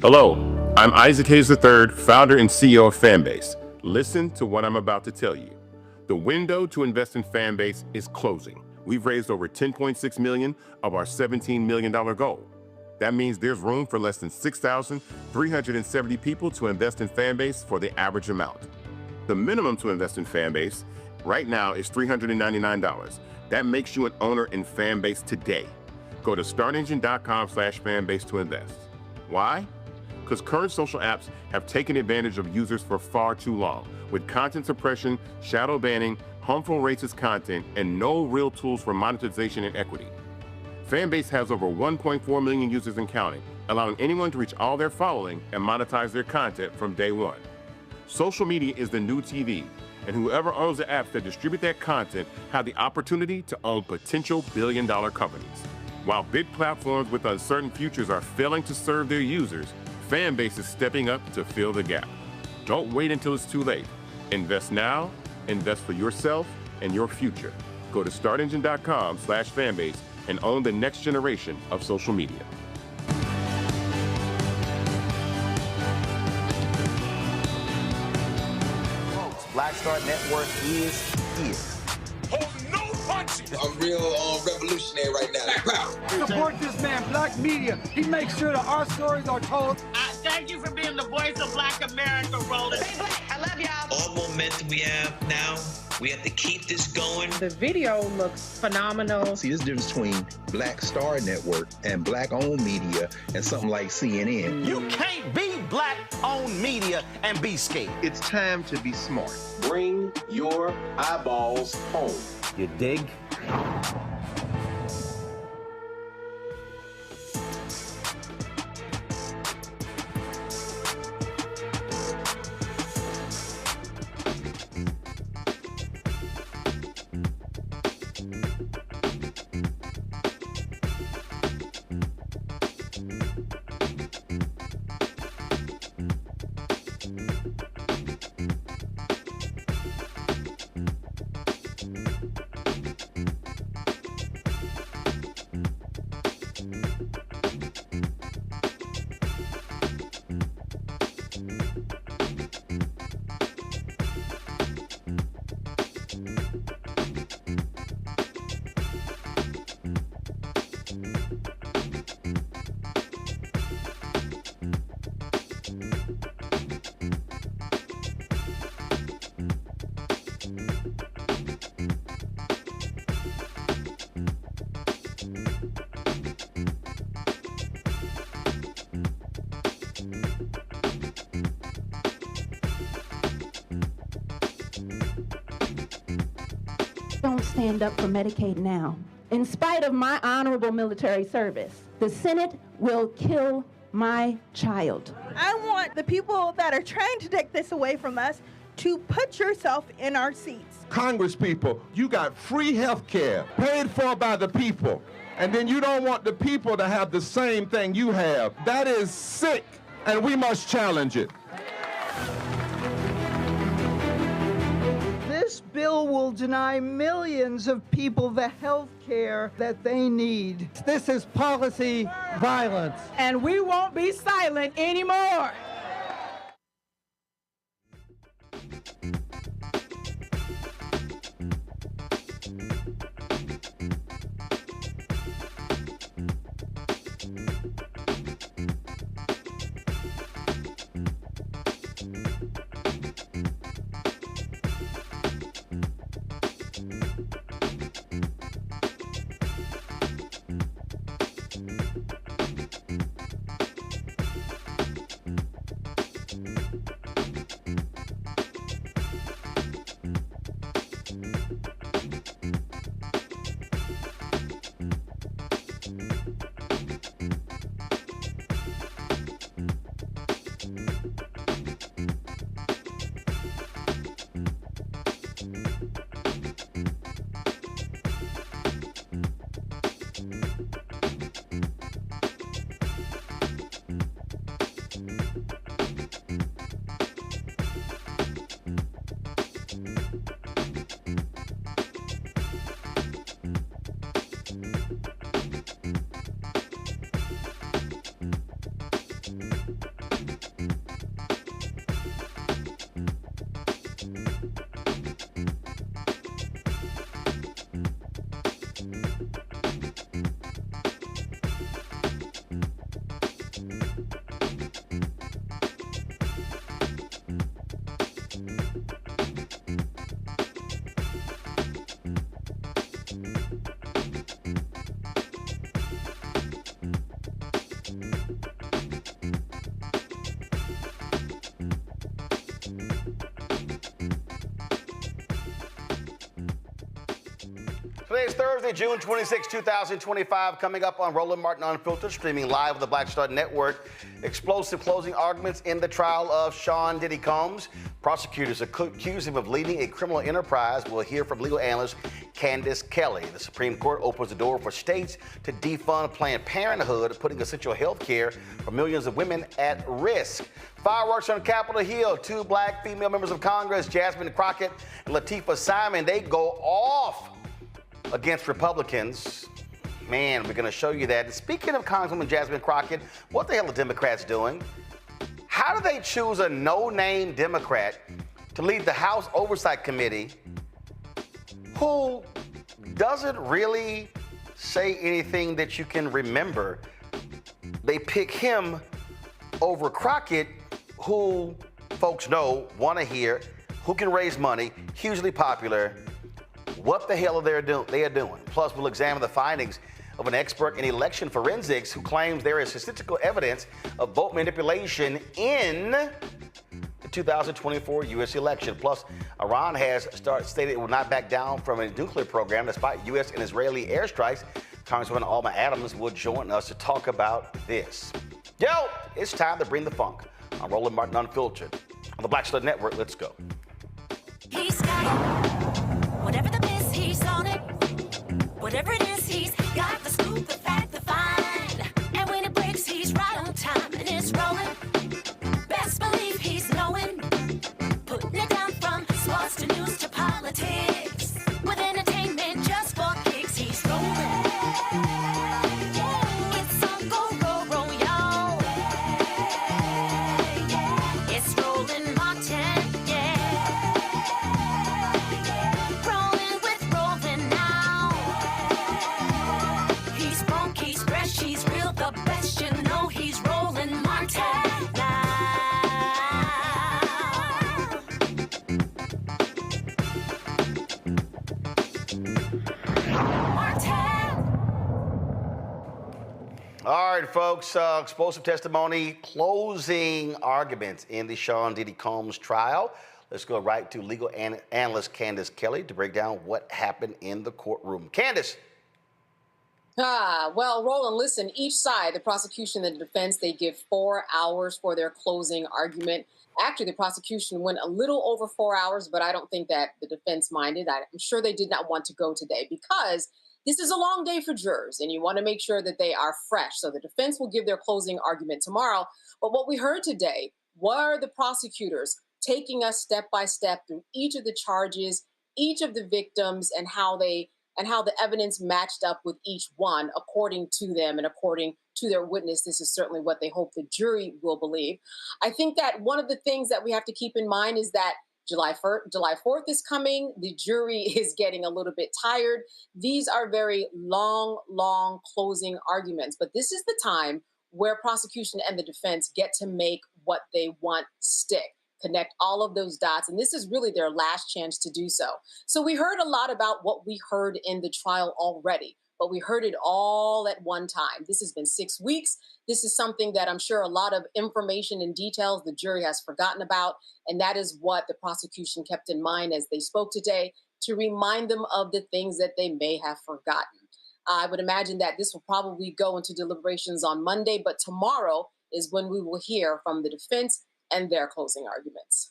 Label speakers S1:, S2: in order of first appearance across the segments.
S1: Hello, I'm Isaac Hayes III, founder and CEO of Fanbase. Listen to what I'm about to tell you. The window to invest in Fanbase is closing. We've raised over $10.6 million of our $17 million goal. That means there's room for less than 6,370 people to invest in Fanbase for the average amount. The minimum to invest in Fanbase right now is $399. That makes you an owner in Fanbase today. Go to startengine.com/fanbase to invest. Why? Because current social apps have taken advantage of users for far too long, with content suppression, shadow banning, harmful racist content, and no real tools for monetization and equity. Fanbase has over 1.4 million users and counting, allowing anyone to reach all their following and monetize their content from day one. Social media is the new TV, and whoever owns the apps that distribute that content have the opportunity to own potential billion-dollar companies. While big platforms with uncertain futures are failing to serve their users, Fanbase is stepping up to fill the gap. Don't wait until it's too late. Invest now, invest for yourself and your future. Go to startengine.com/fanbase and own the next generation of social media.
S2: Black Star Network is here.
S3: I'm real revolutionary right now.
S4: Support this man, Black Media. He makes sure that our stories are told.
S5: Thank you for being the voice of Black America, Roland.
S6: Stay black. I love y'all.
S7: All momentum we have now, we have to keep this going.
S8: The video looks phenomenal.
S9: See, there's a difference between Black Star Network and Black-owned media and something like CNN.
S2: You can't be Black-owned media and be scared.
S10: It's time to be smart.
S11: Bring your eyeballs home.
S2: You dig?
S6: don't stand up for Medicaid now, in spite of my honorable military service, the Senate will kill my child.
S12: I want the people that are trying to take this away from us to put yourself in our seats.
S13: Congress people, you got free health care paid for by the people, and then you don't want the people to have the same thing you have. That is sick, and we must challenge it.
S4: This bill will deny millions of people the health care that they need. This is policy violence.
S8: And we won't be silent anymore.
S2: Today is Thursday, June 26, 2025. Coming up on Roland Martin Unfiltered, streaming live on the Black Star Network. Explosive closing arguments in the trial of Sean Diddy Combs. Prosecutors accuse him of leading a criminal enterprise. We'll hear from legal analyst Candace Kelley. The Supreme Court opens the door for states to defund Planned Parenthood, putting essential health care for millions of women at risk. Fireworks on Capitol Hill. Two black female members of Congress, Jasmine Crockett and Lateefah Simon, they go off against Republicans. Man, we're going to show you that. And speaking of Congresswoman Jasmine Crockett, what the hell are Democrats doing? How do they choose a no-name Democrat to lead the House Oversight Committee who doesn't really say anything that you can remember? They pick him over Crockett, who folks know, want to hear, who can raise money, hugely popular. What the hell are they doing? Plus, we'll examine the findings of an expert in election forensics who claims there is statistical evidence of vote manipulation in the 2024 U.S. election. Plus, Iran has stated it will not back down from a nuclear program despite U.S. and Israeli airstrikes. Congresswoman Alma Adams will join us to talk about this. Yo, it's time to bring the funk. I'm Roland Martin Unfiltered on the Black Star Network. Let's go.
S14: He's got it. Whatever the miss, he's on it. Whatever it is, he's got the scoop, the fact, the find. And when it breaks, he's right on time and it's rolling. Best believe he's knowing. Putting it down from sports to news to politics. With entertainment just for kicks, he's rolling. It's on go, roll, roll, y'all. It's Roland Martin, rolling with Roland now. He's funky, he's fresh, he's real, the best, you know he's Roland Martin now.
S2: All right, folks, explosive testimony, closing arguments in the Sean Diddy Combs trial. Let's go right to legal analyst Candace Kelley to break down what happened in the courtroom. Candace.
S15: Well, Roland, listen, each side, the prosecution and the defense, they give 4 hours for their closing argument. Actually, the prosecution went a little over 4 hours, but I don't think that the defense minded. I'm sure they did not want to go today because this is a long day for jurors, and you want to make sure that they are fresh. So the defense will give their closing argument tomorrow. But what we heard today were the prosecutors taking us step by step through each of the charges, each of the victims, and how the evidence matched up with each one according to them and according to their witness. This is certainly what they hope the jury will believe. I think that one of the things that we have to keep in mind is that July 4th is coming. The jury is getting a little bit tired. These are very long closing arguments, but this is the time where prosecution and the defense get to make what they want stick, connect all of those dots. And this is really their last chance to do so. So we heard a lot about what we heard in the trial already, but we heard it all at one time. This has been 6 weeks. This is something that I'm sure a lot of information and details the jury has forgotten about. And that is what the prosecution kept in mind as they spoke today, to remind them of the things that they may have forgotten. I would imagine that this will probably go into deliberations on Monday, but tomorrow is when we will hear from the defense and their closing arguments.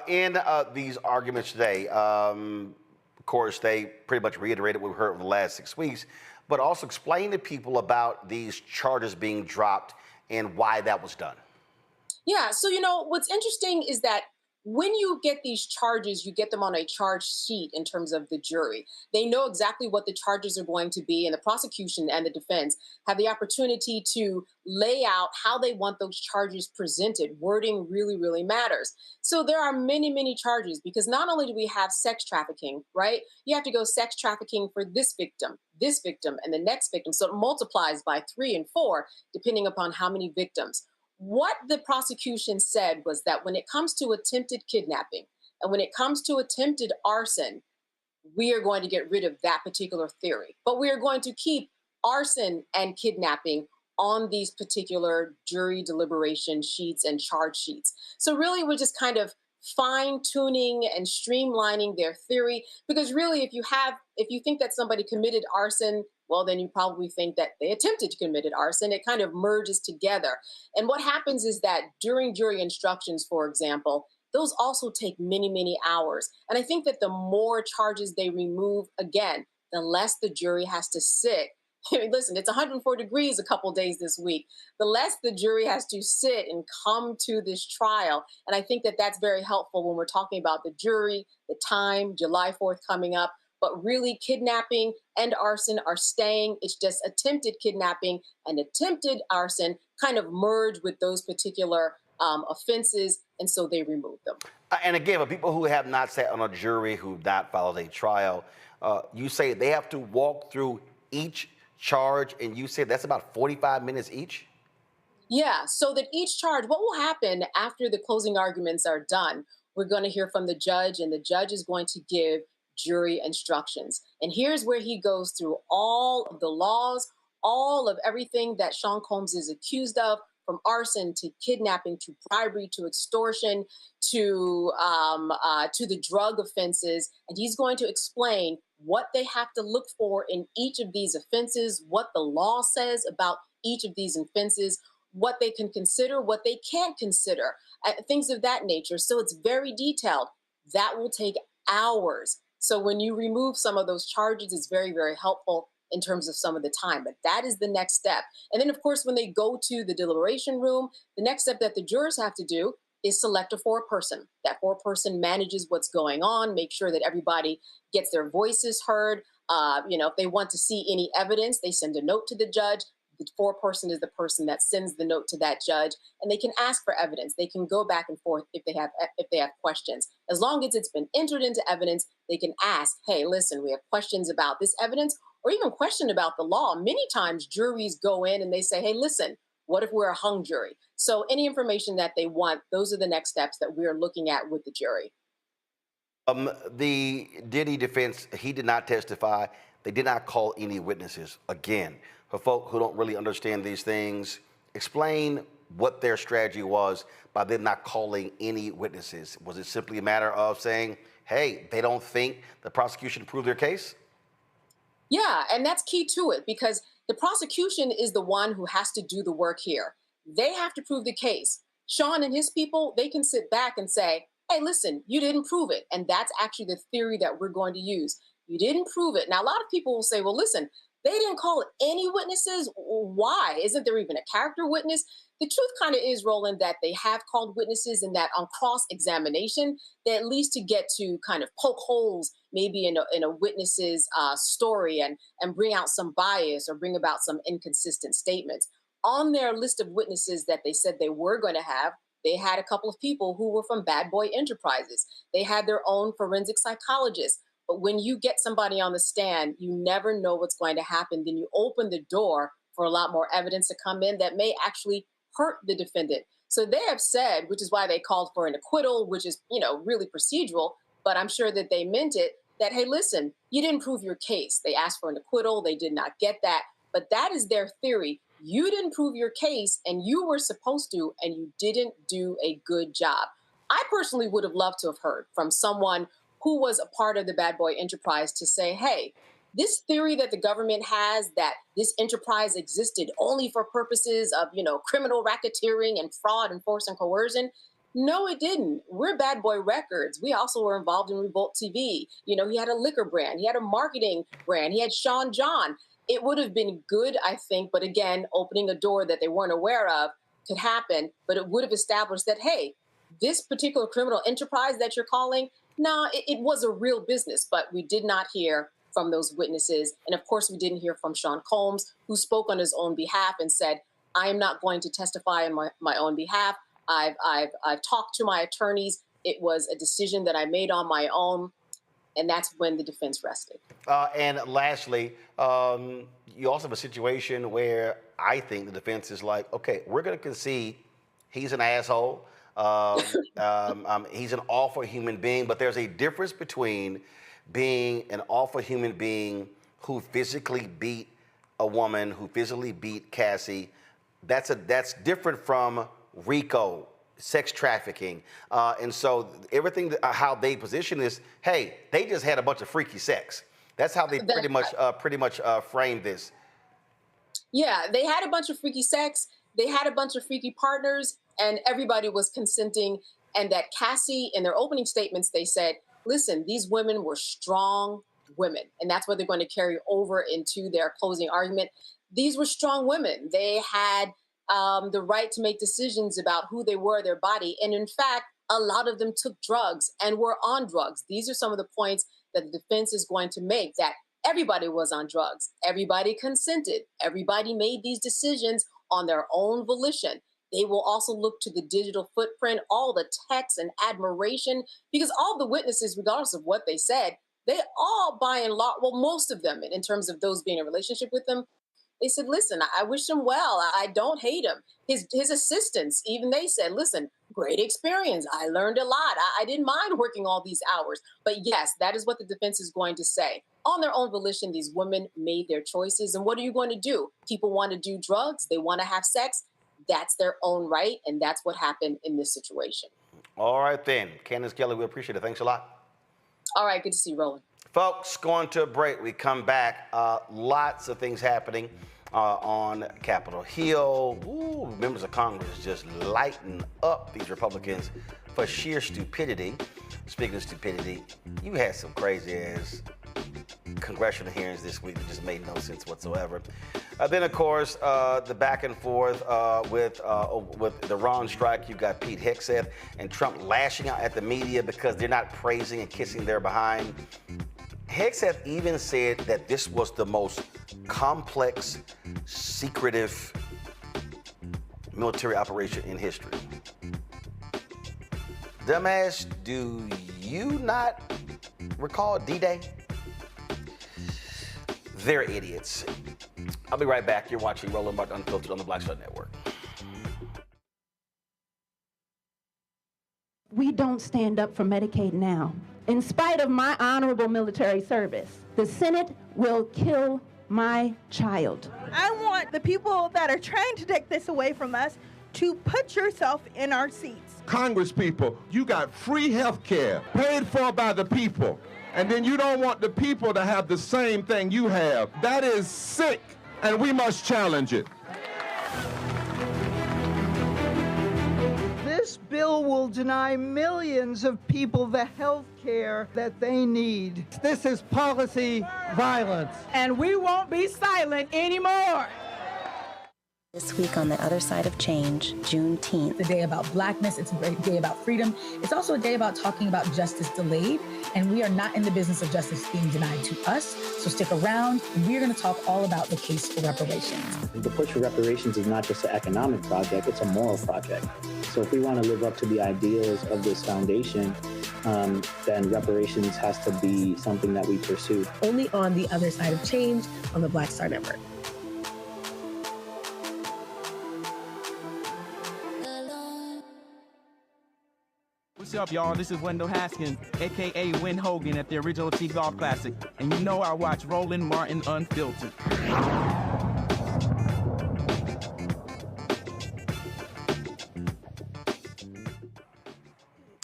S2: In these arguments today, of course, they pretty much reiterated what we heard over the last 6 weeks, but also explain to people about these charges being dropped and why that was done.
S15: Yeah, so what's interesting is that when you get these charges, you get them on a charge sheet in terms of the jury. They know exactly what the charges are going to be, and the prosecution and the defense have the opportunity to lay out how they want those charges presented. Wording really matters. So there are many charges, because not only do we have sex trafficking, right? You have to go sex trafficking for this victim, and the next victim. So it multiplies by 3 and 4, depending upon how many victims. What the prosecution said was that when it comes to attempted kidnapping and when it comes to attempted arson, we are going to get rid of that particular theory. But we are going to keep arson and kidnapping on these particular jury deliberation sheets and charge sheets. So really, we're just kind of fine-tuning and streamlining their theory, because really, if you think that somebody committed arson, well, then you probably think that they attempted to commit arson. It kind of merges together. And what happens is that during jury instructions, for example, those also take many hours. And I think that the more charges they remove, again, the less the jury has to sit. Listen, it's 104 degrees a couple days this week. The less the jury has to sit and come to this trial. And I think that that's very helpful when we're talking about the jury, the time, July 4th coming up. But really, kidnapping and arson are staying. It's just attempted kidnapping and attempted arson kind of merge with those particular offenses, and so they remove them.
S2: And again, for people who have not sat on a jury, who've not followed a trial, you say they have to walk through each charge, and you say that's about 45 minutes each?
S15: Yeah, so that each charge, what will happen after the closing arguments are done, we're going to hear from the judge, and the judge is going to give jury instructions. And here's where he goes through all of the laws, all of everything that Sean Combs is accused of, from arson to kidnapping to bribery to extortion to the drug offenses. And he's going to explain what they have to look for in each of these offenses, what the law says about each of these offenses, what they can consider, what they can't consider, things of that nature. So it's very detailed. That will take hours. So when you remove some of those charges, it's very helpful in terms of some of the time. But that is the next step. And then, of course, when they go to the deliberation room, the next step that the jurors have to do is select a foreperson. That foreperson manages what's going on, make sure that everybody gets their voices heard. If they want to see any evidence, they send a note to the judge. The foreperson is the person that sends the note to that judge, and they can ask for evidence. They can go back and forth if they have questions. As long as it's been entered into evidence, they can ask, hey, listen, we have questions about this evidence, or even question about the law. Many times juries go in and they say, hey, listen, what if we're a hung jury? So any information that they want, those are the next steps that we're looking at with the jury.
S2: The Diddy defense, he did not testify. They did not call any witnesses. Again, for folk who don't really understand these things, explain what their strategy was by them not calling any witnesses? Was it simply a matter of saying, hey, they don't think the prosecution proved their case?
S15: Yeah, and that's key to it, because the prosecution is the one who has to do the work here. They have to prove the case. Sean and his people, they can sit back and say, hey, listen, you didn't prove it. And that's actually the theory that we're going to use. You didn't prove it. Now, a lot of people will say, well, listen, they didn't call any witnesses. Why? Isn't there even a character witness? The truth kind of is, Roland, that they have called witnesses, and that on cross-examination, they at least to get to kind of poke holes maybe in a witness's story and bring out some bias or bring about some inconsistent statements. On their list of witnesses that they said they were going to have, they had a couple of people who were from Bad Boy Enterprises. They had their own forensic psychologists. But when you get somebody on the stand, you never know what's going to happen. Then you open the door for a lot more evidence to come in that may actually hurt the defendant. So they have said, which is why they called for an acquittal, which is, really procedural, but I'm sure that they meant it, that, hey, listen, you didn't prove your case. They asked for an acquittal. They did not get that. But that is their theory. You didn't prove your case, and you were supposed to, and you didn't do a good job. I personally would have loved to have heard from someone who was a part of the Bad Boy Enterprise to say, hey, this theory that the government has that this enterprise existed only for purposes of, criminal racketeering and fraud and force and coercion. No, it didn't. We're Bad Boy Records. We also were involved in Revolt TV. He had a liquor brand. He had a marketing brand. He had Sean John. It would have been good, I think, but again, opening a door that they weren't aware of could happen, but it would have established that, hey, this particular criminal enterprise that you're calling, it was a real business, but we did not hear from those witnesses. And of course, we didn't hear from Sean Combs, who spoke on his own behalf and said, I am not going to testify on my own behalf. I've talked to my attorneys. It was a decision that I made on my own. And that's when the defense rested.
S2: And lastly, you also have a situation where I think the defense is like, okay, we're going to concede he's an asshole. He's an awful human being, but there's a difference between being an awful human being who physically beat a woman, who physically beat Cassie. That's different from RICO, sex trafficking. And so everything, how they position this, hey, they just had a bunch of freaky sex. That's how they pretty much framed this.
S15: Yeah, they had a bunch of freaky sex. They had a bunch of freaky partners, and everybody was consenting. And that Cassie, in their opening statements, they said, listen, these women were strong women. And that's what they're going to carry over into their closing argument. These were strong women. They had the right to make decisions about who they were, their body. And in fact, a lot of them took drugs and were on drugs. These are some of the points that the defense is going to make, that everybody was on drugs. Everybody consented. Everybody made these decisions on their own volition. They will also look to the digital footprint, all the texts and admiration, because all the witnesses, regardless of what they said, they all, by and large, well, most of them, in terms of those being in a relationship with them, they said, listen, I wish him well. I don't hate him. His assistants, even they said, listen, great experience. I learned a lot. I didn't mind working all these hours. But yes, that is what the defense is going to say. On their own volition, these women made their choices. And what are you going to do? People want to do drugs. They want to have sex. That's their own right. And that's what happened in this situation.
S2: All right, then. Candace Kelley, we appreciate it. Thanks a lot.
S15: All right. Good to see you, Roland.
S2: Folks, going to a break. We come back. Lots of things happening on Capitol Hill. Ooh, members of Congress just lighten up these Republicans for sheer stupidity. Speaking of stupidity, you had some crazy-ass congressional hearings this week that just made no sense whatsoever. Then, of course, the back and forth with the Ron strike. You've got Pete Hegseth and Trump lashing out at the media because they're not praising and kissing their behind. Hegseth even said that this was the most complex, secretive military operation in history. Dumbass, do you not recall D-Day? They're idiots. I'll be right back. You're watching Roland Martin Unfiltered on the Black Star Network.
S6: We don't stand up for Medicaid now. In spite of my honorable military service, the Senate will kill my child.
S12: I want the people that are trying to take this away from us to put yourself in our seats.
S13: Congress people, you got free health care paid for by the people, and then you don't want the people to have the same thing you have. That is sick, and we must challenge it.
S4: This bill will deny millions of people the health care that they need. This is policy violence.
S8: And we won't be silent anymore.
S16: This week on The Other Side of Change, Juneteenth.
S17: It's a day about blackness. It's a day about freedom. It's also a day about talking about justice delayed. And we are not in the business of justice being denied to us. So stick around. We're going to talk all about the case for reparations.
S18: The push for reparations is not just an economic project, it's a moral project. So if we want to live up to the ideals of this foundation, then reparations has to be something that we pursue.
S17: Only on The Other Side of Change on the Black Star Network.
S19: What's up, y'all? This is Wendell Haskins, a.k.a. Win Hogan at the original T-Golf Classic. And you know I watch Roland Martin Unfiltered.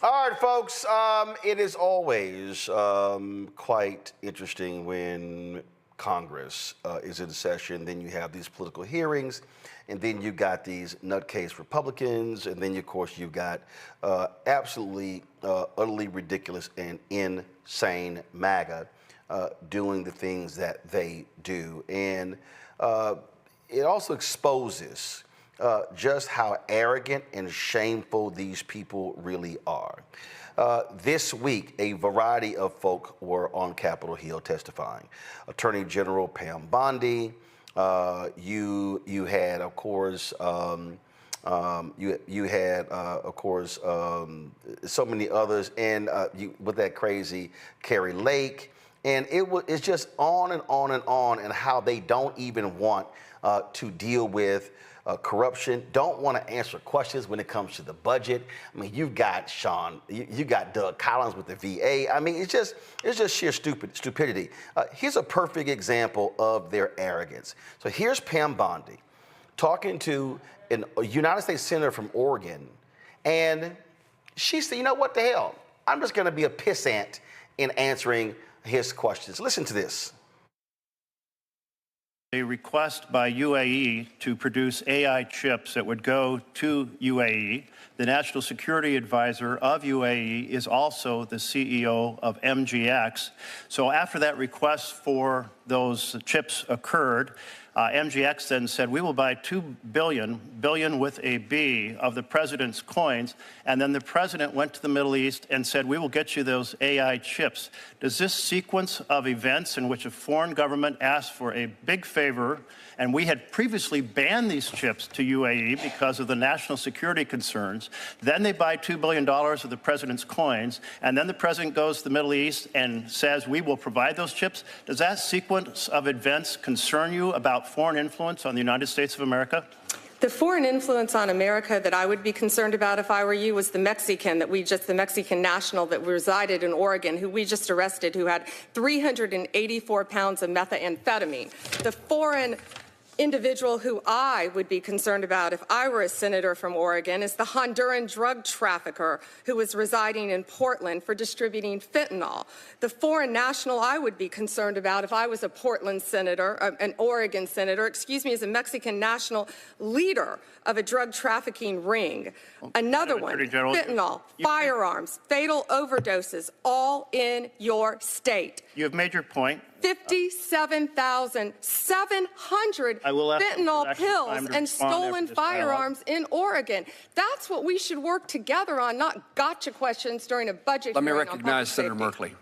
S2: All right, folks, it is always quite interesting when Congress is in session. Then you have these political hearings, and then you got these nutcase Republicans, and then, of course, you've got absolutely, utterly ridiculous and insane MAGA doing the things that they do. And it also exposes just how arrogant and shameful these people really are. This week, a variety of folk were on Capitol Hill testifying. Attorney General Pam Bondi, you had, of course, so many others, and with that crazy Carrie Lake, and it's just on and on and on, and how they don't even want to deal with corruption, don't want to answer questions when it comes to the budget. I mean, you've got you got Doug Collins with the VA. I mean, it's just sheer stupidity. Here's a perfect example of their arrogance. So here's Pam Bondi talking to a United States Senator from Oregon, and she said, you know what the hell? I'm just going to be a pissant in answering his questions. Listen to this.
S20: A request by UAE to produce AI chips that would go to UAE. The National Security Advisor of UAE is also the CEO of MGX. So after that request for those chips occurred, MGX then said, we will buy $2 billion with a B, of the president's coins. And then the president went to the Middle East and said, we will get you those AI chips. Does this sequence of events in which a foreign government asked for a big favor, and we had previously banned these chips to UAE because of the national security concerns, then they buy $2 billion of the president's coins, and then the president goes to the Middle East and says, we will provide those chips. Does that sequence of events concern you about foreign influence on the United States of America?
S21: The foreign influence on America that I would be concerned about if I were you was the Mexican national that resided in Oregon, who we just arrested, who had 384 pounds of methamphetamine. The foreign individual who I would be concerned about if I were a senator from Oregon is the Honduran drug trafficker who was residing in Portland for distributing fentanyl. The foreign national I would be concerned about if I was a Portland senator, an Oregon senator, is a Mexican national leader of a drug trafficking ring. Another one, fentanyl, firearms, fatal overdoses, all in your state.
S20: You have made your point.
S21: 57,700 fentanyl pills and stolen firearms in Oregon. That's what we should work together on, not gotcha questions during a budget hearing.
S22: Let me recognize Senator Merkley.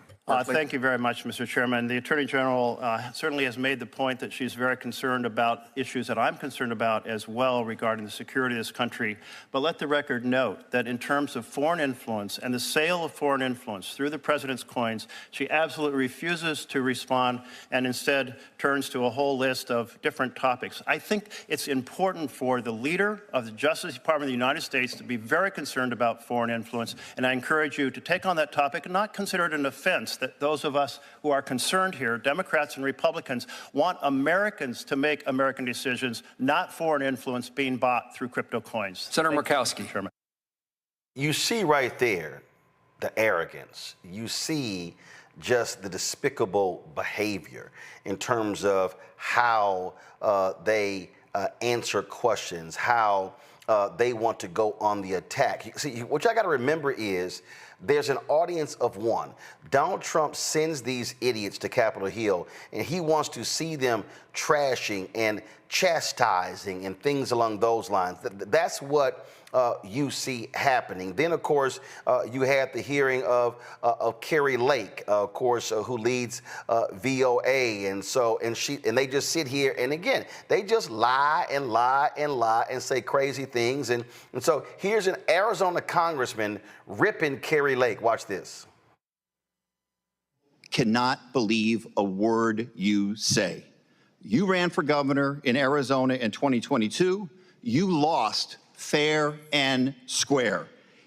S20: Thank you very much, Mr. Chairman. The Attorney General certainly has made the point that she's very concerned about issues that I'm concerned about as well regarding the security of this country. But let the record note that in terms of foreign influence and the sale of foreign influence through the president's coins, she absolutely refuses to respond and instead turns to a whole list of different topics. I think it's important for the leader of the Justice Department of the United States to be very concerned about foreign influence, and I encourage you to take on that topic and not consider it an offense Democrats, that those of us who are concerned here, Democrats and Republicans, want Americans to make American decisions, not foreign influence being bought through crypto coins.
S1: Senator Murkowski.
S20: Chairman.
S2: You see right there the arrogance. You see just the despicable behavior in terms of how they answer questions, how they want to go on the attack. See, what y'all got to remember is there's an audience of one. Donald Trump sends these idiots to Capitol Hill, and he wants to see them trashing and chastising and things along those lines. That's what you see happening. Then, of course, you had the hearing of Kari Lake, of course, who leads VOA, and they just sit here, and again, they just lie and lie and lie and say crazy things, and so here's an Arizona congressman ripping Kari Lake. Watch this.
S22: Cannot believe a word you say. You ran for governor in Arizona in 2022. You lost fair and square.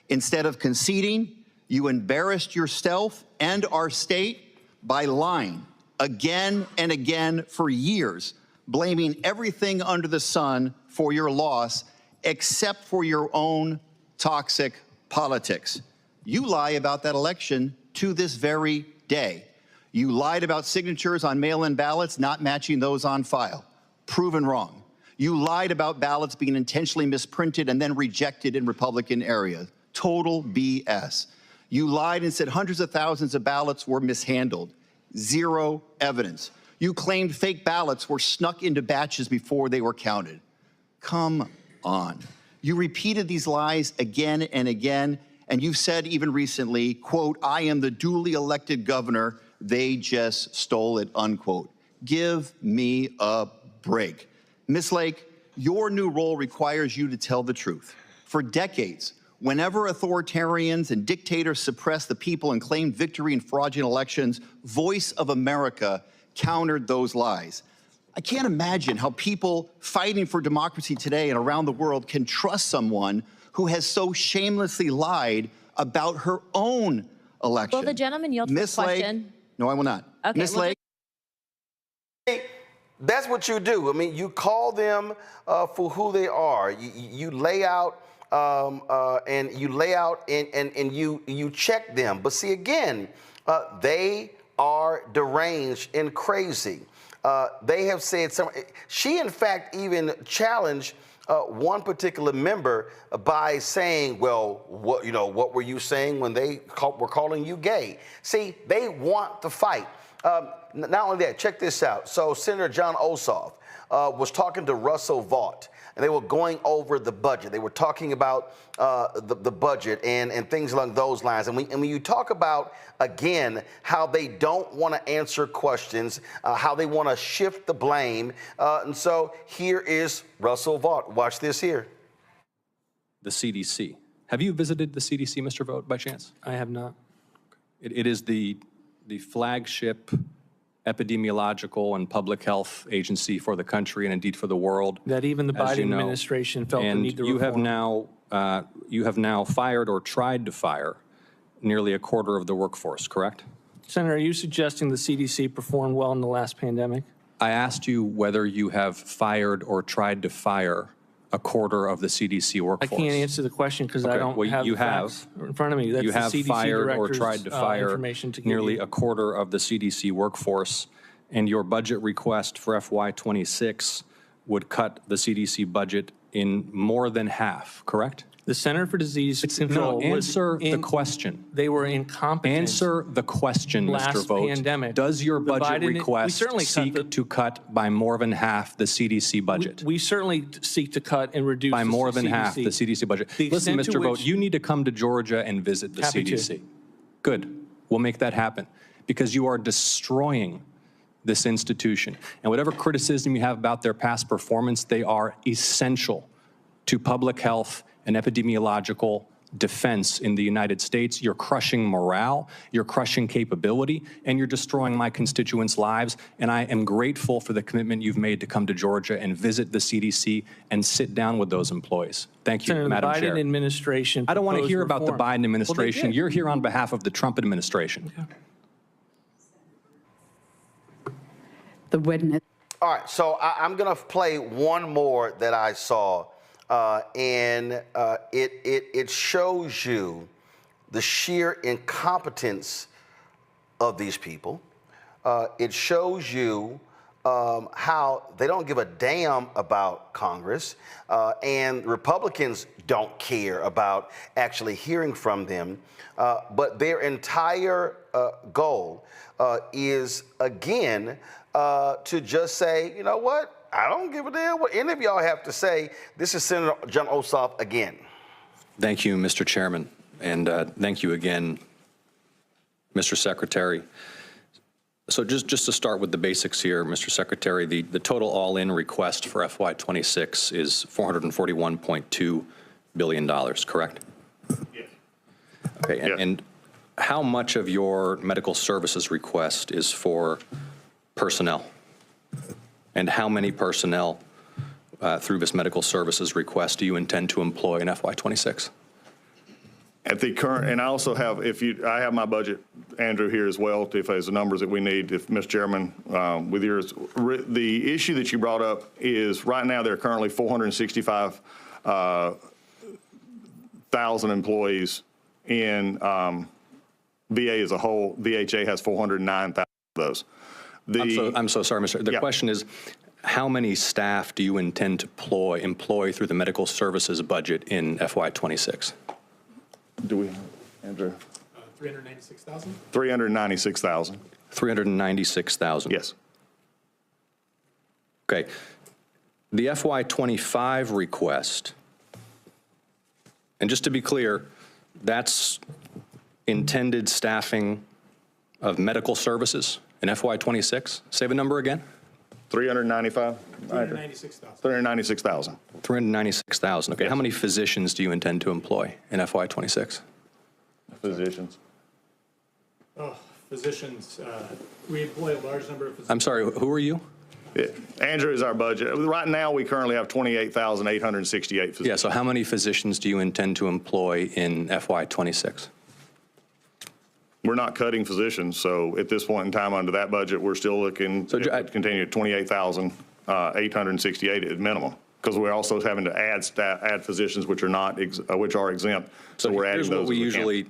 S22: Instead of conceding, you embarrassed yourself and our state by lying again and again for years, blaming everything under the sun for your loss except for your own toxic politics. You lie about that election to this very day. You lied about signatures on mail-in ballots not matching those on file. Proven wrong. You lied about ballots being intentionally misprinted and then rejected in Republican areas. Total BS. You lied and said hundreds of thousands of ballots were mishandled. Zero evidence. You claimed fake ballots were snuck into batches before they were counted. Come on. You repeated these lies again and again, and you've said even recently, quote, I am the duly elected governor. They just stole it, unquote. Give me a break. Ms. Lake, your new role requires you to tell the truth. For decades, whenever authoritarians and dictators suppressed the people and claimed victory in fraudulent elections, Voice of America countered those lies. I can't imagine how people fighting for democracy today and around the world can trust someone who has so shamelessly lied about her own election.
S23: Will the gentleman yield to the question?
S22: Lake, no, I will not.
S23: Okay,
S22: Ms. Lake.
S2: That's what you do. I mean, you call them for who they are. You lay out and you check them. But see, again, they are deranged and crazy. They have said she, in fact, even challenged one particular member by saying, well, what were you saying when they were calling you gay? See, they want to fight. Not only that, check this out. So Senator John Ossoff was talking to Russell Vought, and they were going over the budget. They were talking about the budget and things along those lines. And when you talk about, again, how they don't want to answer questions, how they want to shift the blame. And so here is Russell Vought. Watch this here.
S1: The CDC. Have you visited the CDC, Mr. Vought, by chance?
S24: I have not.
S1: It is the flagship epidemiological and public health agency for the country and indeed for the world.
S24: That even the Biden administration felt the need to reform.
S1: You have now fired or tried to fire nearly a quarter of the workforce, correct?
S24: Senator, are you suggesting the CDC performed well in the last pandemic?
S1: I asked you whether you have fired or tried to fire a quarter of the CDC workforce.
S24: I can't answer the question because I don't have the facts in front of me. That's
S1: you have
S24: the CDC
S1: fired or tried to fire nearly
S24: a
S1: a quarter of the CDC workforce, and your budget request for FY26 would cut the CDC budget in more than half, correct?
S24: The Center for Disease Control.
S1: No, answer the question.
S24: They were incompetent.
S1: Answer the question, Mr. Vought.
S24: Pandemic.
S1: Does your budget request seek to cut by more than half the CDC budget?
S24: We certainly seek to cut and reduce
S1: by more than half the CDC budget. Listen, Mr. Vought, you need to come to Georgia and visit the CDC. Good. We'll make that happen because you are destroying this institution. And whatever criticism you have about their past performance, they are essential to public health and epidemiological defense in the United States. You're crushing morale, you're crushing capability, and you're destroying my constituents' lives. And I am grateful for the commitment you've made to come to Georgia and visit the CDC and sit down with those employees. Thank you,
S24: Senator,
S1: Madam
S24: the Biden
S1: Chair.
S24: administration.
S1: I don't want to hear
S24: reform.
S1: about the Biden administration.
S24: Well,
S1: you're here on behalf of the Trump administration.
S24: Okay.
S3: the witness.
S2: All right, so I'm going to play one more that I saw, and it shows you the sheer incompetence of these people. It shows you how they don't give a damn about Congress, and Republicans don't care about actually hearing from them. But their entire goal is, again, to just say, you know what? I don't give a damn what any of y'all have to say. This is Senator John Ossoff again.
S1: Thank you, Mr. Chairman, and thank you again, Mr. Secretary. So just to start with the basics here, Mr. Secretary, the total all-in request for FY26 is $441.2 billion, correct?
S5: Yes.
S1: Okay, and how much of your medical services request is for personnel? And how many personnel through this medical services request do you intend to employ in FY26?
S5: At the current, and I also have, I have my budget, Andrew, here as well, if there's the numbers that we need, if Mr. Chairman, with yours. The issue that you brought up is right now there are currently 465,000 employees in VA as a whole. VHA has 409,000 of those.
S1: I'm so sorry, Mr. The question is, how many staff do you intend to employ through the medical services budget in FY26?
S5: Do we, Andrew?
S7: 396,000?
S5: 396,000.
S1: 396,000?
S5: Yes.
S1: Okay. The FY25 request, and just to be clear, that's intended staffing of medical services in FY26? Say the number again.
S5: 395?
S7: 396,000.
S5: 396,000.
S1: 396,000. Okay. Yes. How many physicians do you intend to employ in FY26?
S5: Physicians.
S7: Oh, physicians. We employ a large number of physicians.
S1: I'm sorry, who are you?
S5: Yeah. Andrew is our budget. Right now, we currently have 28,868 physicians.
S1: Yeah, so how many physicians do you intend to employ in FY26?
S5: We're not cutting physicians, so at this point in time under that budget, we're still looking to continue at 28,868 at minimum, because we're also having to add physicians which are not which are exempt. So we're adding those.
S1: What we usually.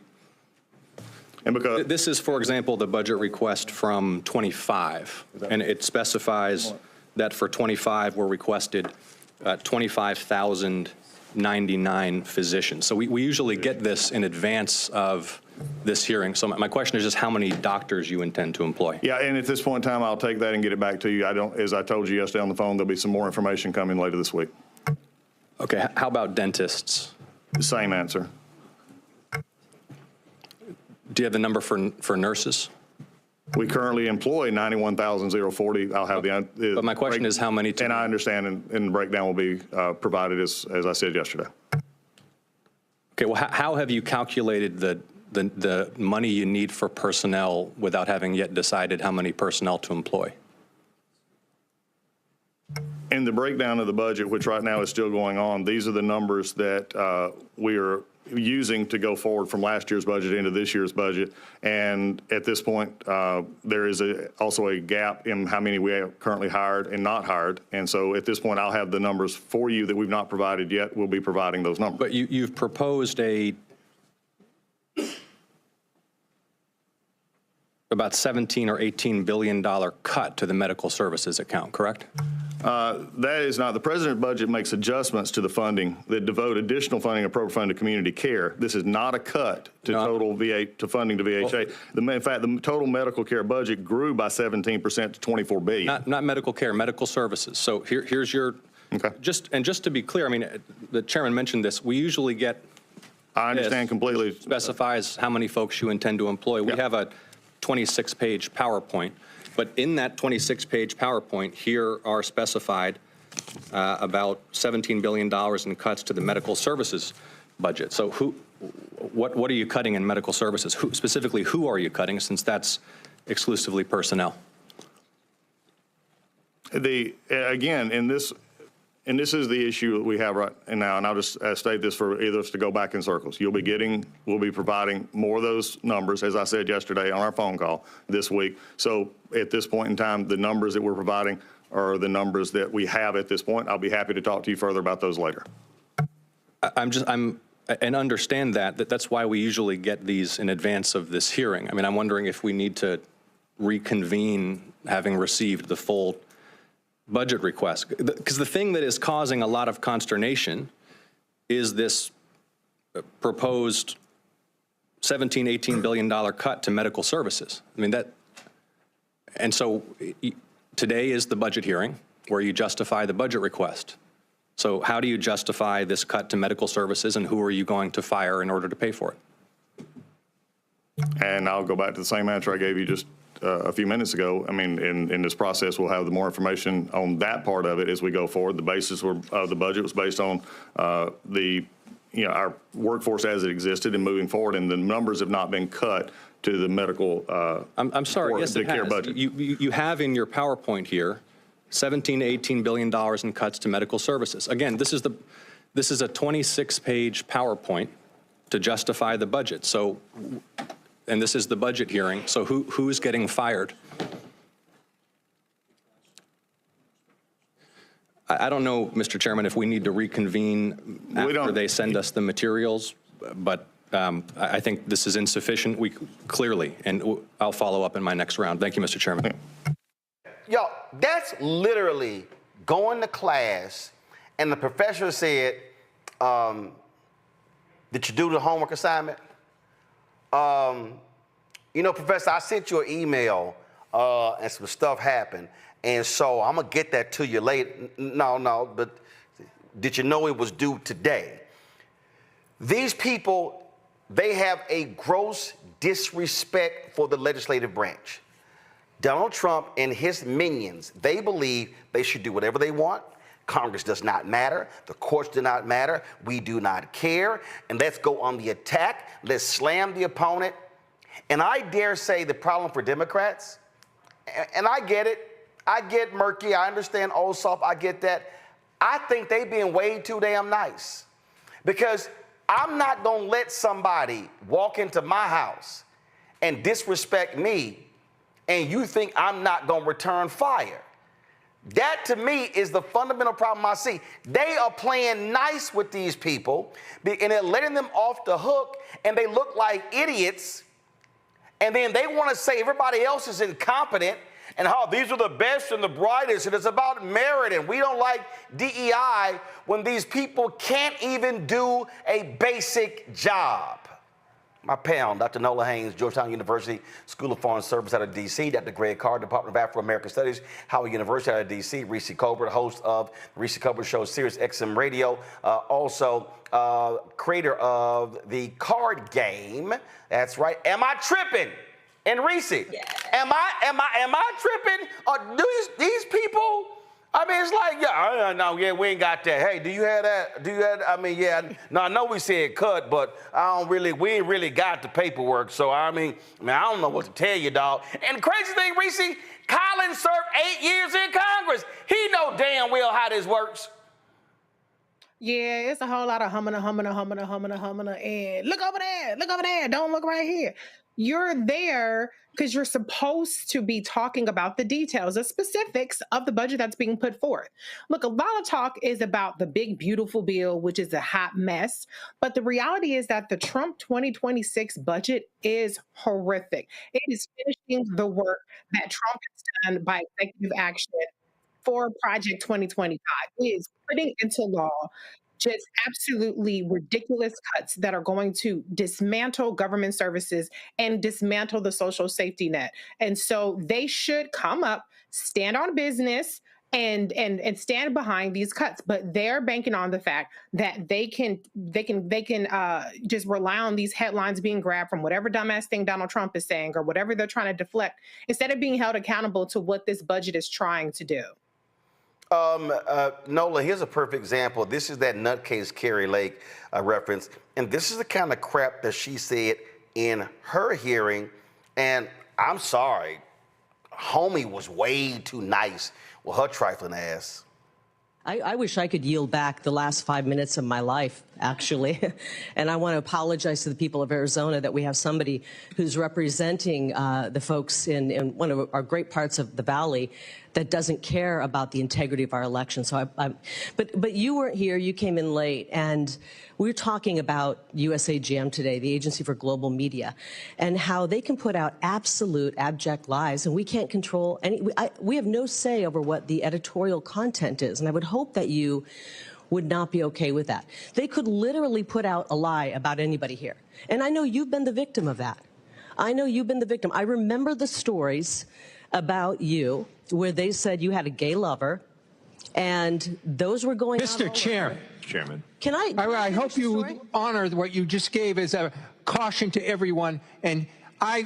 S1: And because this is, for example, the budget request from 25, and it specifies that for 25 we're requested 25,099 physicians. So we usually get this in advance of this hearing. So my question is just how many doctors you intend to employ.
S5: Yeah, and at this point in time, I'll take that and get it back to you. As I told you yesterday on the phone, there'll be some more information coming later this week.
S1: Okay, how about dentists?
S5: Same answer.
S1: Do you have the number for nurses?
S5: We currently employ 91,040. I'll have the.
S1: But my question is how many?
S5: And I understand, and the breakdown will be provided as I said yesterday.
S1: Okay. Well, how have you calculated the money you need for personnel without having yet decided how many personnel to employ?
S5: In the breakdown of the budget, which right now is still going on, these are the numbers that we are using to go forward from last year's budget into this year's budget. And at this point, there is also a gap in how many we have currently hired and not hired. And so at this point, I'll have the numbers for you that we've not provided yet. We'll be providing those numbers.
S1: But you've proposed about $17 or $18 billion cut to the medical services account, correct?
S5: That is not. The president's budget makes adjustments to the funding that devote additional funding appropriate fund to community care. This is not a cut to total funding to VHA. In fact, the total medical care budget grew by 17% to $24 billion.
S1: Not medical care, medical services. So here's your, just to be clear, I mean, the chairman mentioned this, we usually get,
S5: I understand completely.
S1: Specifies how many folks you intend to employ. We have a 26-page PowerPoint. But in that 26-page PowerPoint, here are specified about $17 billion in cuts to the medical services budget. So what are you cutting in medical services? Specifically, who are you cutting, since that's exclusively personnel?
S5: Again, in this, and this is the issue that we have right now, and I'll just state this for either of us to go back in circles. We'll be providing more of those numbers, as I said yesterday on our phone call this week. So at this point in time, the numbers that we're providing are the numbers that we have at this point. I'll be happy to talk to you further about those later.
S1: And understand that's why we usually get these in advance of this hearing. I mean, I'm wondering if we need to reconvene having received the full budget request. Because the thing that is causing a lot of consternation is this proposed $17, $18 billion cut to medical services. I mean, and so today is the budget hearing where you justify the budget request. So how do you justify this cut to medical services, and who are you going to fire in order to pay for it?
S5: And I'll go back to the same answer I gave you just a few minutes ago. I mean, in this process, we'll have more information on that part of it as we go forward. The basis of the budget was based on our workforce as it existed and moving forward, and the numbers have not been cut to the medical
S1: I'm sorry, yes, it has.
S5: Budget.
S1: You have in your PowerPoint here $17 to $18 billion in cuts to medical services. Again, this is a 26-page PowerPoint to justify the budget. So, and this is the budget hearing. So who's getting fired? I don't know, Mr. Chairman, if we need to reconvene after they send us the materials, but I think this is insufficient. Clearly, and I'll follow up in my next round. Thank you, Mr. Chairman.
S2: Yo, that's literally going to class, and the professor said, did you do the homework assignment? You know, Professor, I sent you an email, and some stuff happened, and so I'm going to get that to you later. No, but did you know it was due today? These people, they have a gross disrespect for the legislative branch. Donald Trump and his minions, they believe they should do whatever they want. Congress does not matter. The courts do not matter. We do not care. And let's go on the attack. Let's slam the opponent. And I dare say the problem for Democrats, and I get it. I get murky. I understand Ossoff. I get that. I think they being way too damn nice. Because I'm not going to let somebody walk into my house and disrespect me, and you think I'm not going to return fire. That, to me, is the fundamental problem I see. They are playing nice with these people, and they're letting them off the hook, and they look like idiots, and then they want to say everybody else is incompetent, and how these are the best and the brightest, and it's about merit, and we don't like DEI when these people can't even do a basic job. My pal, Dr. Nola Haynes, Georgetown University School of Foreign Service out of D.C., Dr. Greg Carr, Department of Afro-American Studies, Howard University out of D.C., Reese Colbert, host of the Reese Colbert Show, Sirius XM Radio, also creator of the card game. That's right. Am I tripping? And Reese, yeah. Am I tripping? Or do these people? I mean, it's like, no, we ain't got that. Hey, do you have that? Do you have? I mean, yeah. No, I know we said cut, but we ain't really got the paperwork. So I mean, I don't know what to tell you, dog. And the crazy thing, Reese, Collins served 8 years in Congress. He know damn well how this works.
S8: Yeah, it's a whole lot of humming, and look over there, don't look right here. You're there because you're supposed to be talking about the details, the specifics of the budget that's being put forth. Look, a lot of talk is about the big, beautiful bill, which is a hot mess. But the reality is that the Trump 2026 budget is horrific. It is finishing the work that Trump has done by executive action for Project 2025. It is putting into law just absolutely ridiculous cuts that are going to dismantle government services and dismantle the social safety net. And so they should come up, stand on business, and stand behind these cuts. But they're banking on the fact that they can just rely on these headlines being grabbed from whatever dumbass thing Donald Trump is saying or whatever they're trying to deflect, instead of being held accountable to what this budget is trying to do.
S2: Nola, here's a perfect example. This is that nutcase Carrie Lake reference. And this is the kind of crap that she said in her hearing. And I'm sorry, homie was way too nice with her trifling ass.
S3: I wish I could yield back the last 5 minutes of my life, actually. And I want to apologize to the people of Arizona that we have somebody who's representing the folks in one of our great parts of the Valley that doesn't care about the integrity of our election. So but you weren't here, you came in late, and we were talking about USAGM today, the Agency for Global Media, and how they can put out absolute abject lies, and we can't control any, we have no say over what the editorial content is, and I would hope that you would not be okay with that. They could literally put out a lie about anybody here, and I know you've been the victim of that. I know you've been the victim. I remember the stories about you where they said you had a gay lover, and those were going on.
S9: Mr. Chairman.
S3: Can
S9: I hope you honor what you just gave as a caution to everyone, and I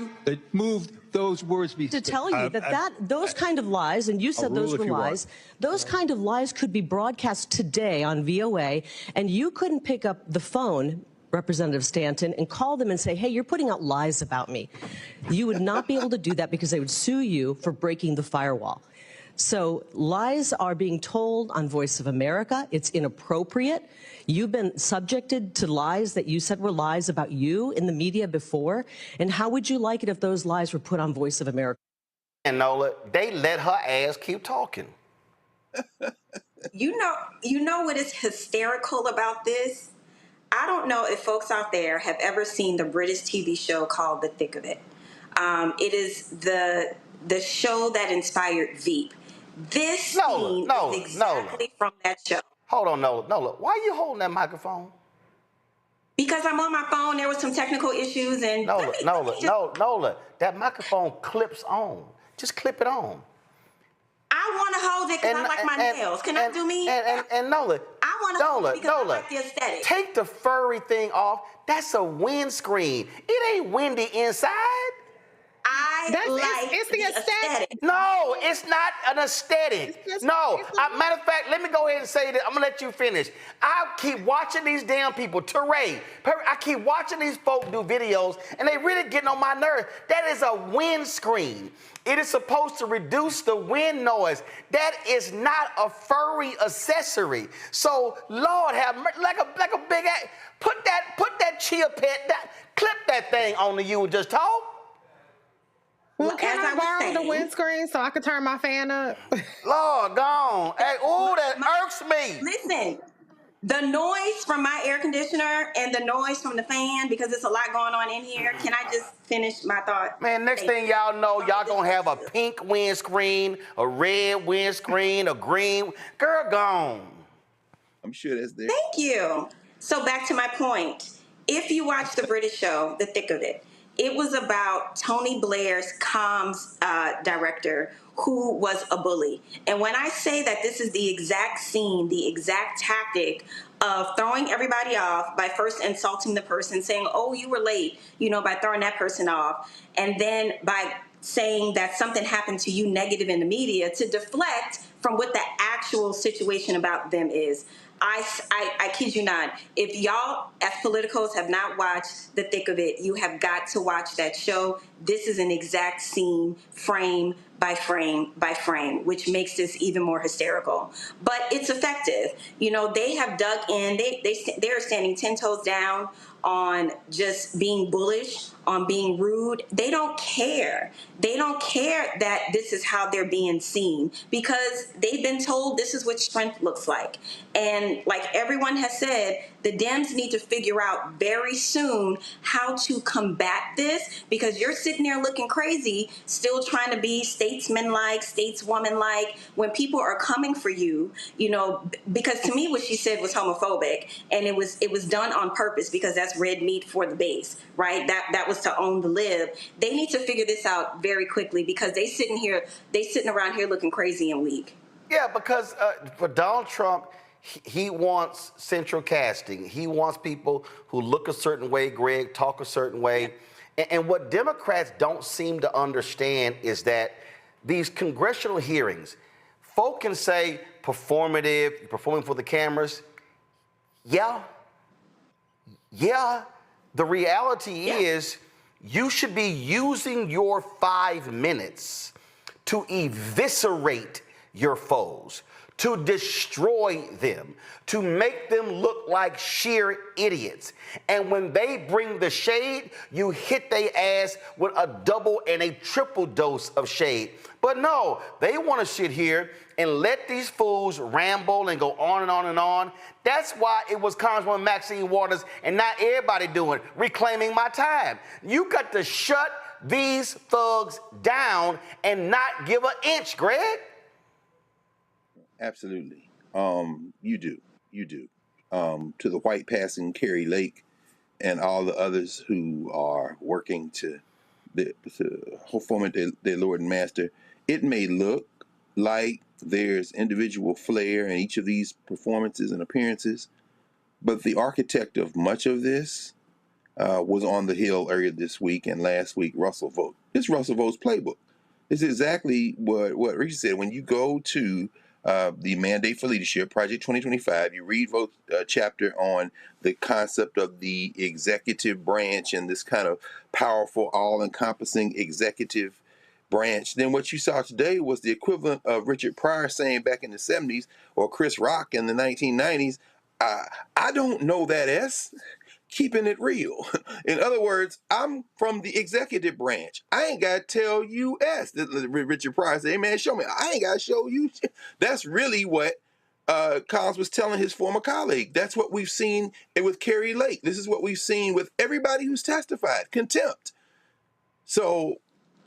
S9: moved those words
S3: to tell you that those kind of lies, and you said those were lies, those kind of lies could be broadcast today on VOA, and you couldn't pick up the phone, Representative Stanton, and call them and say, hey, you're putting out lies about me. You would not be able to do that because they would sue you for breaking the firewall. So lies are being told on Voice of America. It's inappropriate. You've been subjected to lies that you said were lies about you in the media before. And how would you like it if those lies were put on Voice of America?
S2: And Nola, they let her ass keep talking.
S10: You know what is hysterical about this? I don't know if folks out there have ever seen the British TV show called The Thick of It. It is the show that inspired Veep. This scene is exactly from that show.
S2: Hold on, Nola. Why are you holding that microphone?
S10: Because I'm on my phone. There were some technical issues, and
S2: Nola, that microphone clips on. Just clip it on.
S10: I want to hold it because I like my nails. Can I do me?
S2: And Nola,
S10: I want to hold it because I like the aesthetic.
S2: Take the furry thing off. That's a windscreen. It ain't windy inside.
S8: It's the aesthetic.
S2: No, it's not an aesthetic. No. Matter of fact, let me go ahead and say that. I'm going to let you finish. I keep watching these damn people. Teray, I keep watching these folk do videos, and they really getting on my nerves. That is a windscreen. It is supposed to reduce the wind noise. That is not a furry accessory. So, Lord have mercy, like a big ass. Put that chia pet, clip that thing onto you and just talk.
S8: Well, can I borrow the windscreen so I can turn my fan up?
S2: Lord, gone. Hey, that irks me.
S10: Listen, the noise from my air conditioner and the noise from the fan, because it's a lot going on in here. Can I just finish my thought?
S2: Man, next thing y'all know, y'all gonna have a pink windscreen, a red windscreen, a green. Girl, gone.
S23: I'm sure that's there.
S10: Thank you. So back to my point. If you watch the British show, The Thick of It, it was about Tony Blair's comms director who was a bully. And when I say that this is the exact scene, the exact tactic of throwing everybody off by first insulting the person, saying, oh, you were late, by throwing that person off, and then by saying that something happened to you negative in the media to deflect from what the actual situation about them is. I kid you not. If y'all, as politicos, have not watched The Thick of It, you have got to watch that show. This is an exact scene, frame by frame by frame, which makes this even more hysterical. But it's effective. They have dug in. They're standing 10 toes down on just being bullish, on being rude. They don't care. They don't care that this is how they're being seen because they've been told this is what strength looks like. And like everyone has said, the Dems need to figure out very soon how to combat this because you're sitting there looking crazy, still trying to be statesman-like, stateswoman-like when people are coming for you, because to me what she said was homophobic and it was done on purpose because that's red meat for the base, right? That was to own the lib. They need to figure this out very quickly because they sitting around here looking crazy and weak.
S2: Yeah, because for Donald Trump, he wants central casting. He wants people who look a certain way, Greg, talk a certain way. And what Democrats don't seem to understand is that these congressional hearings, folk can say performative, performing for the cameras. Yeah. The reality is you should be using your 5 minutes to eviscerate your foes, to destroy them, to make them look like sheer idiots. And when they bring the shade, you hit their ass with a double and a triple dose of shade. But no, they want to sit here and let these fools ramble and go on and on and on. That's why it was Congresswoman Maxine Waters and not everybody doing, reclaiming my time. You got to shut these thugs down and not give an inch, Greg.
S23: Absolutely. You do. To the white passing Carrie Lake and all the others who are working to foment their Lord and Master, it may look like there's individual flair in each of these performances and appearances, but the architect of much of this was on the Hill earlier this week and last week, Russell Vogt. It's Russell Vogt's playbook. It's exactly what Richard said. When you go to the Mandate for Leadership, Project 2025, you read Vogt's chapter on the concept of the executive branch and this kind of powerful, all-encompassing executive branch. Then what you saw today was the equivalent of Richard Pryor saying back in the 70s or Chris Rock in the 1990s, I don't know that S. Keeping it real. In other words, I'm from the executive branch. I ain't got to tell you S. Richard Pryor said, hey man, show me. I ain't got to show you. That's really what Collins was telling his former colleague. That's what we've seen with Carrie Lake. This is what we've seen with everybody who's testified. Contempt. So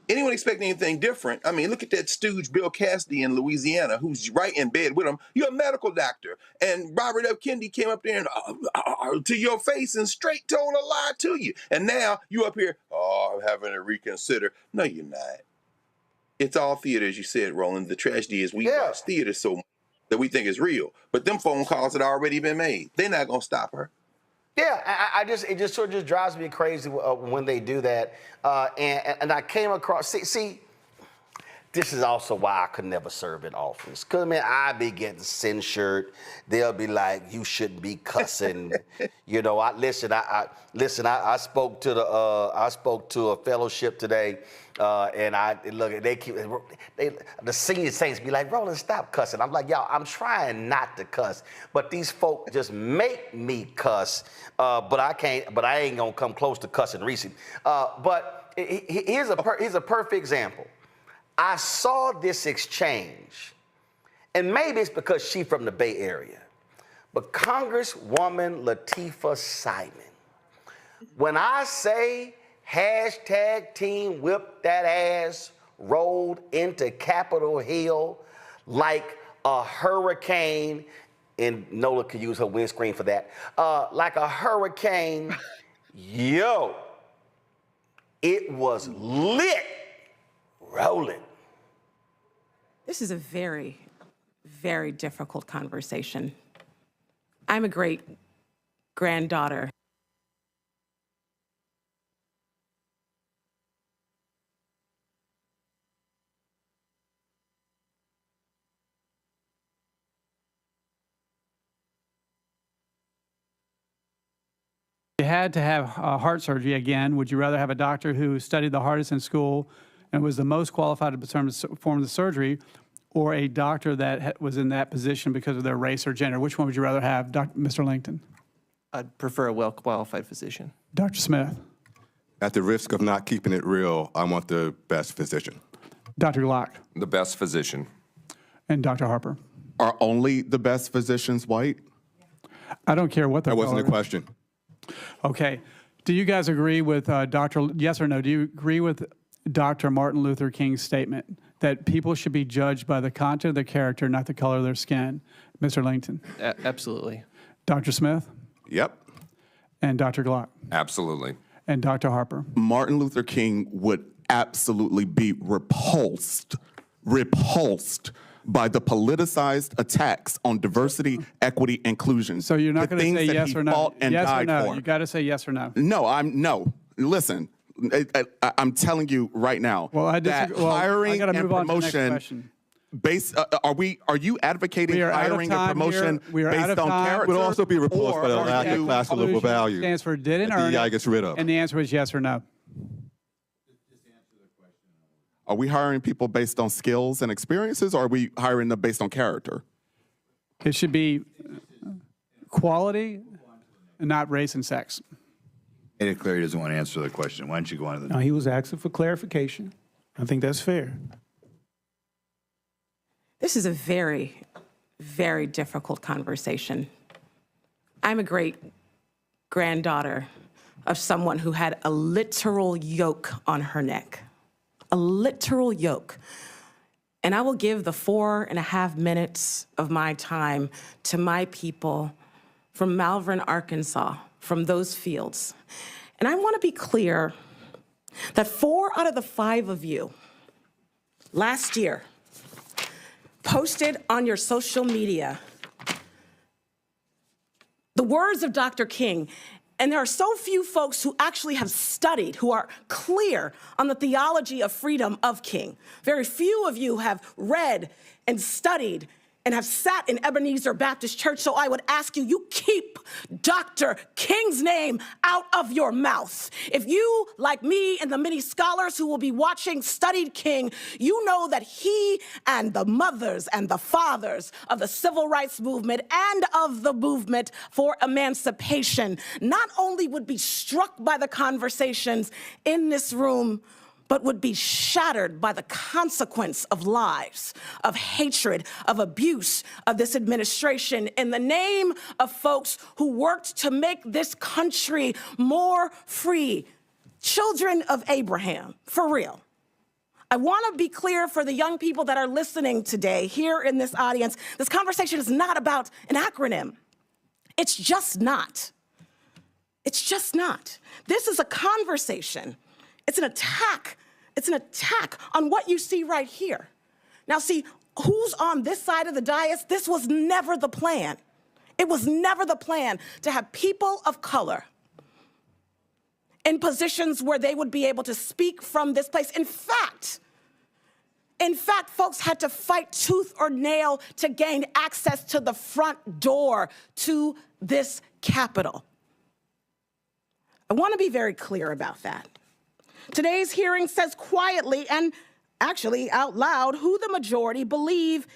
S23: anyone expecting anything different? I mean, look at that stooge Bill Cassidy in Louisiana, who's right in bed with him. You're a medical doctor. And Robert F. Kennedy came up there and to your face and straight told a lie to you. And now you up here, I'm having to reconsider. No, you're not. It's all theater, as you said, Roland. The tragedy is we watch theater so much that we think it's real. But them phone calls had already been made. They're not going to stop her.
S2: Yeah, it just sort of just drives me crazy when they do that. And I came across, see, this is also why I could never serve in office. Because, man, I be getting censured. They'll be like, you shouldn't be cussing. You know, I spoke to a fellowship today, and the senior saints be like, Roland, stop cussing. I'm like, y'all, I'm trying not to cuss, but these folk just make me cuss. But I ain't gonna come close to cussing recent. But here's a perfect example. I saw this exchange, and maybe it's because she's from the Bay Area, but Congresswoman Lateefah Simon, when I say hashtag team whip that ass rolled into Capitol Hill like a hurricane, and Nola could use her windscreen for that, like a hurricane, yo, it was lit. Roland.
S6: This is a very, very difficult conversation. I'm a great granddaughter.
S11: You had to have heart surgery again. Would you rather have a doctor who studied the hardest in school and was the most qualified to perform the surgery, or a doctor that was in that position because of their race or gender? Which one would you rather have, Mr. Langton?
S14: I'd prefer a well-qualified physician.
S11: Dr. Smith?
S15: At the risk of not keeping it real, I want the best physician.
S11: Dr. Glock?
S25: The best physician.
S11: And Dr. Harper?
S15: Are only the best physicians white?
S11: I don't care what the
S15: That wasn't the question.
S11: Okay. Do you guys agree with yes or no, do you agree with Dr. Martin Luther King's statement that people should be judged by the content of their character, not the color of their skin? Mr. Langton?
S14: Absolutely.
S11: Dr. Smith?
S15: Yep.
S11: And Dr. Glock?
S25: Absolutely.
S11: And Dr. Harper?
S15: Martin Luther King would absolutely be repulsed by the politicized attacks on diversity, equity, inclusion.
S11: So you're not going to say yes or no? Yes or no? You got to say yes or no.
S15: No. Listen, I'm telling you right now.
S11: Well, I disagree.
S15: That hiring and promotion are you advocating hiring and promotion based on character? Would also be repulsed by the lack of classical values.
S11: Stands for did and earned.
S15: DEI gets rid of.
S11: And the answer is yes or no.
S15: Are we hiring people based on skills and experiences, or are we hiring them based on character?
S11: It should be quality and not race and sex.
S4: Made it clear he doesn't want to answer the question. Why don't you go on to the
S12: No, he was asking for clarification. I think that's fair.
S6: This is a very, very difficult conversation. I'm a great granddaughter of someone who had a literal yoke on her neck, a literal yoke. And I will give the 4.5 minutes of my time to my people from Malvern, Arkansas, from those fields. And I want to be clear that 4 out of the 5 of you last year posted on your social media the words of Dr. King. And there are so few folks who actually have studied, who are clear on the theology of freedom of King. Very few of you have read and studied and have sat in Ebenezer Baptist Church. So I would ask you, you keep Dr. King's name out of your mouth. If you, like me and the many scholars who will be watching, studied King, you know that he and the mothers and the fathers of the civil rights movement and of the movement for emancipation not only would be struck by the conversations in this room, but would be shattered by the consequence of lies, of hatred, of abuse of this administration in the name of folks who worked to make this country more free. Children of Abraham, for real. I want to be clear for the young people that are listening today here in this audience, this conversation is not about an acronym. It's just not. It's just not. This is a conversation. It's an attack. It's an attack on what you see right here. Now, see, who's on this side of the dais? This was never the plan. It was never the plan to have people of color in positions where they would be able to speak from this place. In fact, folks had to fight tooth or nail to gain access to the front door to this Capitol. I want to be very clear about that. Today's hearing says quietly and actually out loud who the majority believe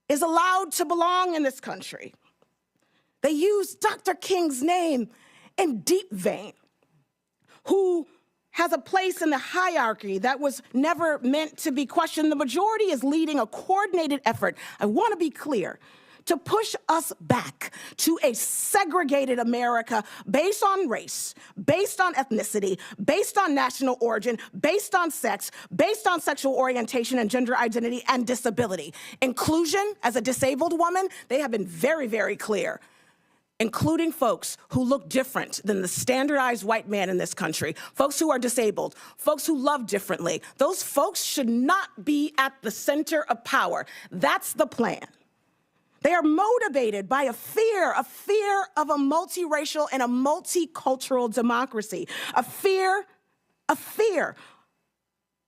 S6: is allowed to belong in this country. They use Dr. King's name in deep vein, who has a place in the hierarchy that was never meant to be questioned. The majority is leading a coordinated effort, I want to be clear, to push us back to a segregated America based on race, based on ethnicity, based on national origin, based on sex, based on sexual orientation and gender identity and disability. Inclusion, as a disabled woman, they have been very, very clear, including folks who look different than the standardized white man in this country, folks who are disabled, folks who love differently. Those folks should not be at the center of power. That's the plan. They are motivated by a fear of a multiracial and a multicultural democracy, a fear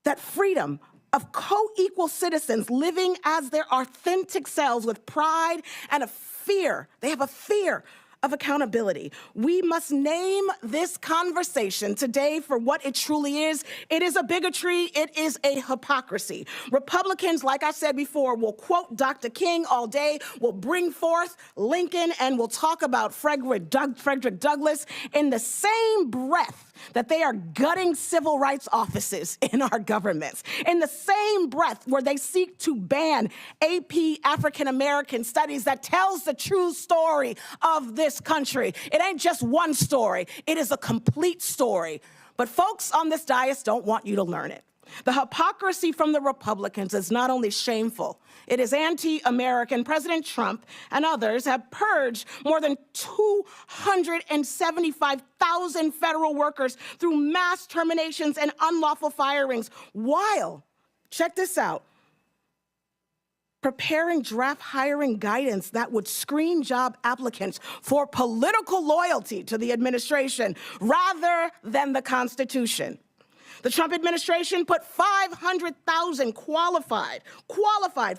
S6: that freedom of co-equal citizens living as their authentic selves with pride and a fear. They have a fear of accountability. We must name this conversation today for what it truly is. It is a bigotry. It is a hypocrisy. Republicans, like I said before, will quote Dr. King all day, will bring forth Lincoln, and will talk about Frederick Douglass in the same breath that they are gutting civil rights offices in our governments, in the same breath where they seek to ban AP African American Studies that tells the true story of this country. It ain't just one story, it is a complete story. But folks on this dais don't want you to learn it. The hypocrisy from the Republicans is not only shameful, it is anti-American. President Trump and others have purged more than 275,000 federal workers through mass terminations and unlawful firings, while, check this out, preparing draft hiring guidance that would screen job applicants for political loyalty to the administration rather than the Constitution. The Trump administration put 500,000 qualified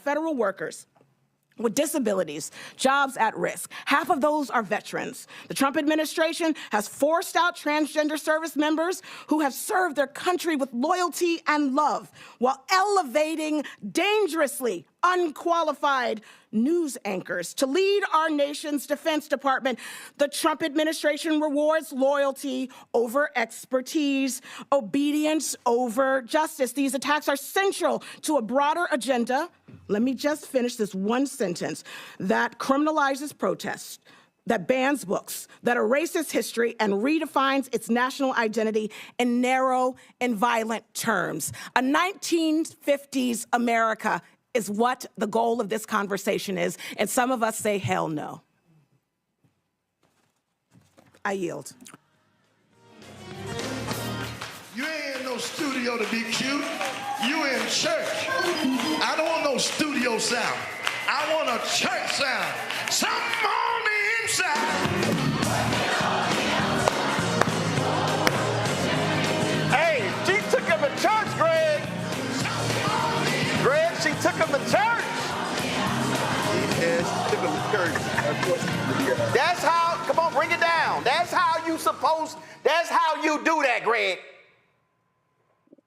S6: federal workers with disabilities, jobs at risk. Half of those are veterans. The Trump administration has forced out transgender service members who have served their country with loyalty and love while elevating dangerously unqualified news anchors to lead our nation's Defense Department. The Trump administration rewards loyalty over expertise, obedience over justice. These attacks are central to a broader agenda. Let me just finish this one sentence that criminalizes protest, that bans books, that erases history and redefines its national identity in narrow and violent terms. A 1950s America is what the goal of this conversation is, and some of us say, hell no. I yield.
S13: You ain't in no studio to be cute. You in church. I don't want no studio sound. I want a church sound. Something on the inside.
S2: Hey, she took him to church, Greg. Greg, she took him to church.
S23: Yes, took him to church.
S2: That's how, come on, bring it down. That's how you that's how you do that, Greg.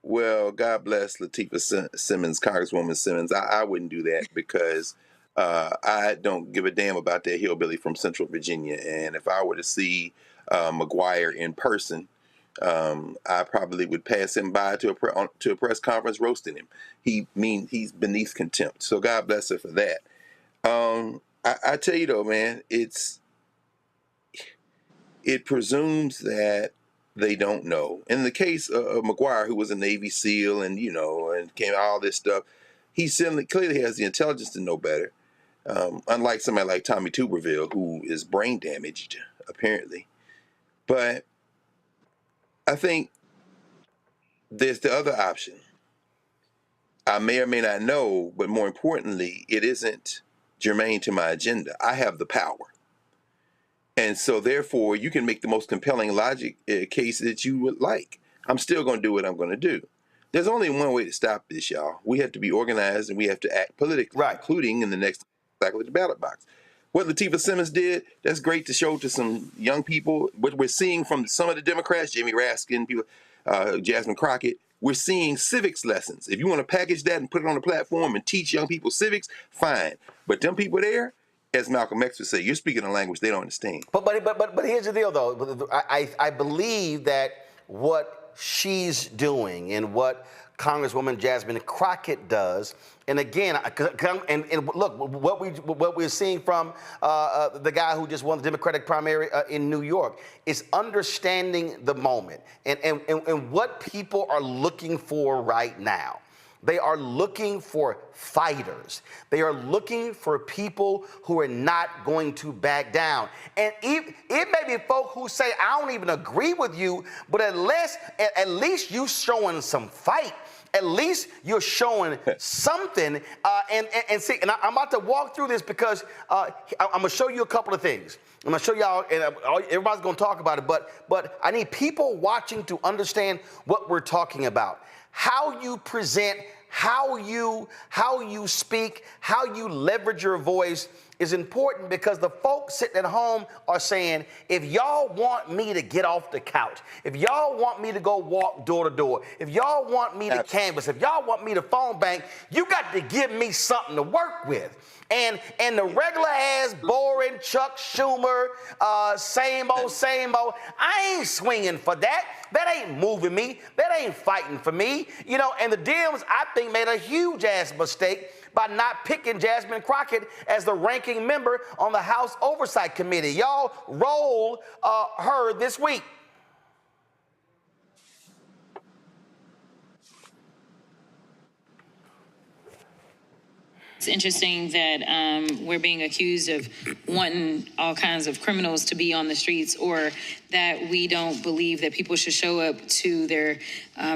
S23: Well, God bless Lateefah Simmons, Congresswoman Simmons. I wouldn't do that because I don't give a damn about that hillbilly from Central Virginia. And if I were to see McGuire in person, I probably would pass him by to a press conference roasting him. He's beneath contempt. So God bless her for that. I tell you though, man, it presumes that they don't know. In the case of McGuire, who was a Navy SEAL and, and came all this stuff, he clearly has the intelligence to know better. Unlike somebody like Tommy Tuberville, who is brain damaged, apparently. But I think there's the other option. I may or may not know, but more importantly, it isn't germane to my agenda. I have the power. And so therefore, you can make the most compelling logic case that you would like. I'm still going to do what I'm going to do. There's only one way to stop this, y'all. We have to be organized and we have to act politically, including in the next cycle of the ballot box. What Lateefah Simmons did, that's great to show to some young people. What we're seeing from some of the Democrats, Jimmy Raskin, people, Jasmine Crockett, we're seeing civics lessons. If you want to package that and put it on a platform and teach young people civics, fine. But them people there, as Malcolm X would say, you're speaking a language they don't understand.
S2: But here's the deal, though. I believe that what she's doing and what Congresswoman Jasmine Crockett does, and again, and look, what we're seeing from the guy who just won the Democratic primary in New York is understanding the moment and what people are looking for right now. They are looking for fighters. They are looking for people who are not going to back down. And it may be folk who say, I don't even agree with you, but at least you showing some fight. At least you're showing something. And see, and I'm about to walk through this because I'm going to show you a couple of things. I'm going to show y'all, and everybody's going to talk about it, but I need people watching to understand what we're talking about. How you present, how you speak, how you leverage your voice is important because the folks sitting at home are saying, if y'all want me to get off the couch, if y'all want me to go walk door to door, if y'all want me to canvass, if y'all want me to phone bank, you got to give me something to work with. And the regular ass, boring Chuck Schumer, same old, I ain't swinging for that. That ain't moving me. That ain't fighting for me. And the Dems, I think, made a huge ass mistake by not picking Jasmine Crockett as the ranking member on the House Oversight Committee. Y'all roll her this week.
S16: It's interesting that we're being accused of wanting all kinds of criminals to be on the streets or that we don't believe that people should show up to their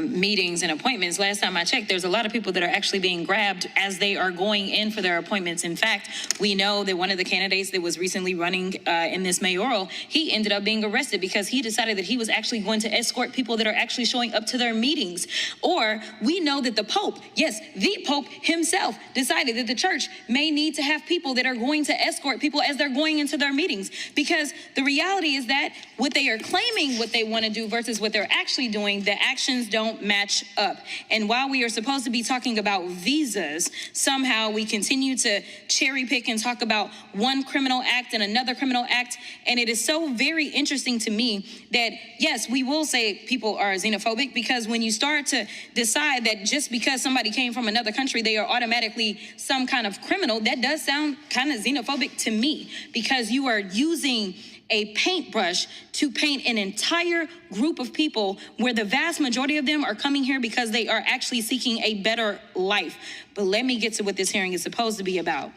S16: meetings and appointments. Last time I checked, there's a lot of people that are actually being grabbed as they are going in for their appointments. In fact, we know that one of the candidates that was recently running in this mayoral, he ended up being arrested because he decided that he was actually going to escort people that are actually showing up to their meetings. Or we know that the Pope, yes, the Pope himself decided that the church may need to have people that are going to escort people as they're going into their meetings, because the reality is that what they are claiming what they want to do versus what they're actually doing, the actions don't match up. And while we are supposed to be talking about visas, somehow we continue to cherry pick and talk about one criminal act and another criminal act. And it is so very interesting to me that, yes, we will say people are xenophobic, because when you start to decide that just because somebody came from another country, they are automatically some kind of criminal, that does sound kind of xenophobic to me, because you are using a paintbrush to paint an entire group of people where the vast majority of them are coming here because they are actually seeking a better life. But let me get to what this hearing is supposed to be about.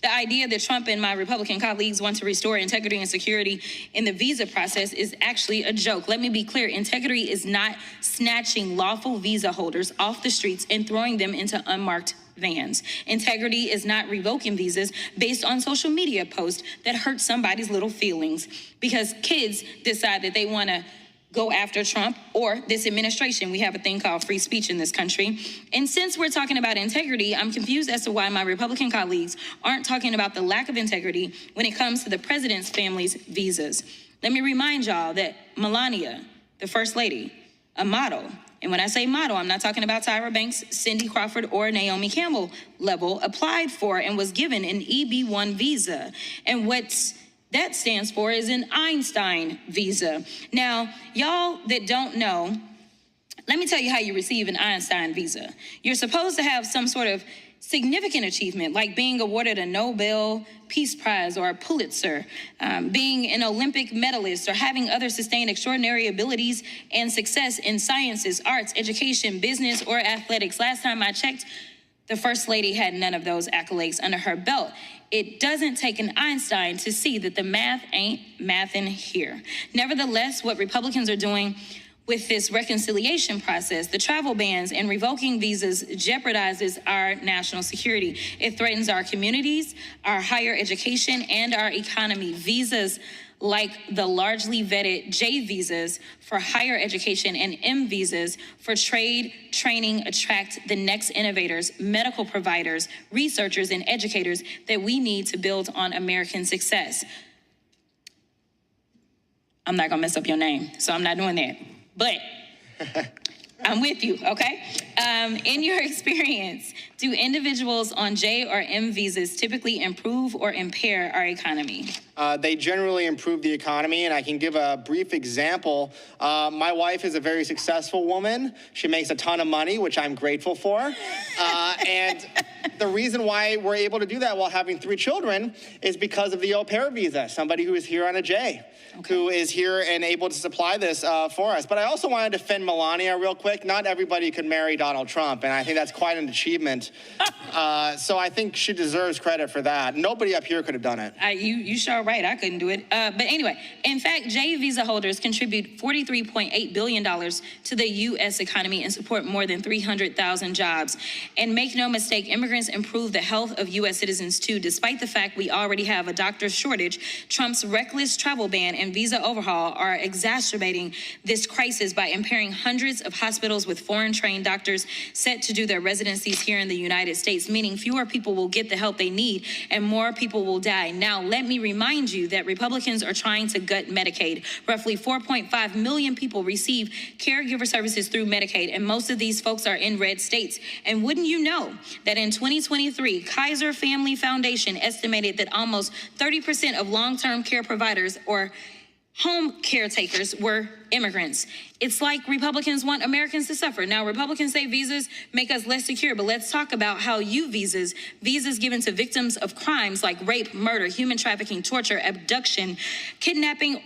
S16: The idea that Trump and my Republican colleagues want to restore integrity and security in the visa process is actually a joke. Let me be clear. Integrity is not snatching lawful visa holders off the streets and throwing them into unmarked vans. Integrity is not revoking visas based on social media posts that hurt somebody's little feelings because kids decide that they want to go after Trump or this administration. We have a thing called free speech in this country. And since we're talking about integrity, I'm confused as to why my Republican colleagues aren't talking about the lack of integrity when it comes to the president's family's visas. Let me remind y'all that Melania, the first lady, a model, and when I say model, I'm not talking about Tyra Banks, Cindy Crawford, or Naomi Campbell level, applied for and was given an EB-1 visa. And what that stands for is an Einstein visa. Now, y'all that don't know, let me tell you how you receive an Einstein visa. You're supposed to have some sort of significant achievement, like being awarded a Nobel Peace Prize or a Pulitzer, being an Olympic medalist, or having other sustained extraordinary abilities and success in sciences, arts, education, business, or athletics. Last time I checked, the First Lady had none of those accolades under her belt. It doesn't take an Einstein to see that the math ain't mathin' here. Nevertheless, what Republicans are doing with this reconciliation process, the travel bans and revoking visas jeopardizes our national security. It threatens our communities, our higher education, and our economy. Visas like the largely vetted J visas for higher education and M visas for trade, training, attract the next innovators, medical providers, researchers, and educators that we need to build on American success. I'm not gonna mess up your name, so I'm not doing that. But I'm with you, okay? In your experience, do individuals on J or M visas typically improve or impair our economy?
S17: They generally improve the economy, and I can give a brief example. My wife is a very successful woman. She makes a ton of money, which I'm grateful for. And the reason why we're able to do that while having 3 children is because of the au pair visa, somebody who is here on a J, who is here and able to supply this for us. But I also want to defend Melania real quick. Not everybody could marry Donald Trump, and I think that's quite an achievement. So I think she deserves credit for that. Nobody up here could have done it.
S16: You sure right, I couldn't do it. But anyway, in fact, J visa holders contribute $43.8 billion to the U.S. economy and support more than 300,000 jobs. And make no mistake, immigrants improve the health of U.S. citizens too. Despite the fact we already have a doctor shortage, Trump's reckless travel ban and visa overhaul are exacerbating this crisis by impairing hundreds of hospitals with foreign-trained doctors set to do their residencies here in the United States, meaning fewer people will get the help they need and more people will die. Now, let me remind you that Republicans are trying to gut Medicaid. Roughly 4.5 million people receive caregiver services through Medicaid, and most of these folks are in red states. And wouldn't you know that in 2023, Kaiser Family Foundation estimated that almost 30% of long-term care providers or home caretakers were immigrants. It's like Republicans want Americans to suffer. Now, Republicans say visas make us less secure, but let's talk about how visas given to victims of crimes like rape, murder, human trafficking, torture, abduction, kidnapping,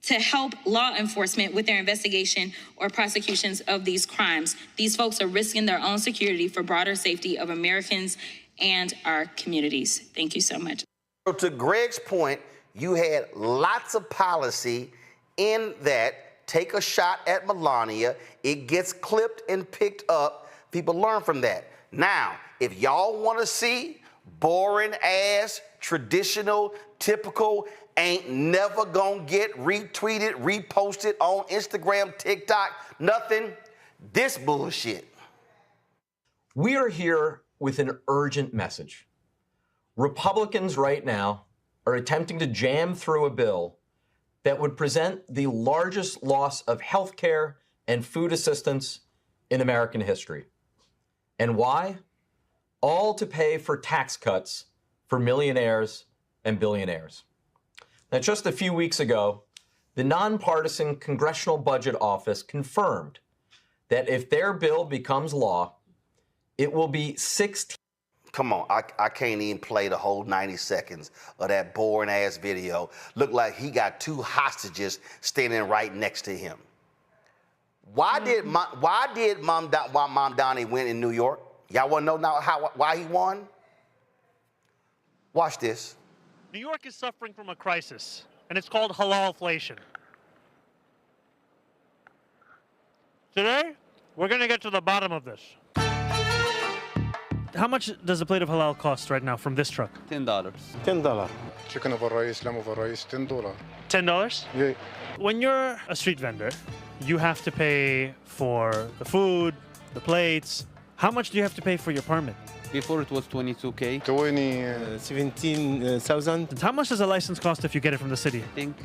S16: to help law enforcement with their investigation or prosecutions of these crimes. These folks are risking their own security for broader safety of Americans and our communities. Thank you so much.
S2: So to Greg's point, you had lots of policy in that take a shot at Melania. It gets clipped and picked up. People learn from that. Now, if y'all want to see boring ass, traditional, typical, ain't never gonna get retweeted, reposted on Instagram, TikTok, nothing, this bullshit.
S18: We are here with an urgent message. Republicans right now are attempting to jam through a bill that would present the largest loss of health care and food assistance in American history. And why? All to pay for tax cuts for millionaires and billionaires. Now, just a few weeks ago, the nonpartisan Congressional Budget Office confirmed that if their bill becomes law, it will be 16.
S2: Come on, I can't even play the whole 90 seconds of that boring ass video. Looked like he got two hostages standing right next to him. Why did Mom Donnie win in New York? Y'all want to know now why he won? Watch this.
S19: New York is suffering from a crisis, and it's called halalflation. Today, we're going to get to the bottom of this. How much does a plate of halal cost right now from this truck?
S20: $10.
S21: $10. Chicken over rice, lamb over rice, $10.
S19: $10?
S21: Yeah.
S19: When you're a street vendor, you have to pay for the food, the plates. How much do you have to pay for your permit?
S20: Before it was 22K.
S21: 17,000.
S19: How much does a license cost if you get it from the city?
S20: I think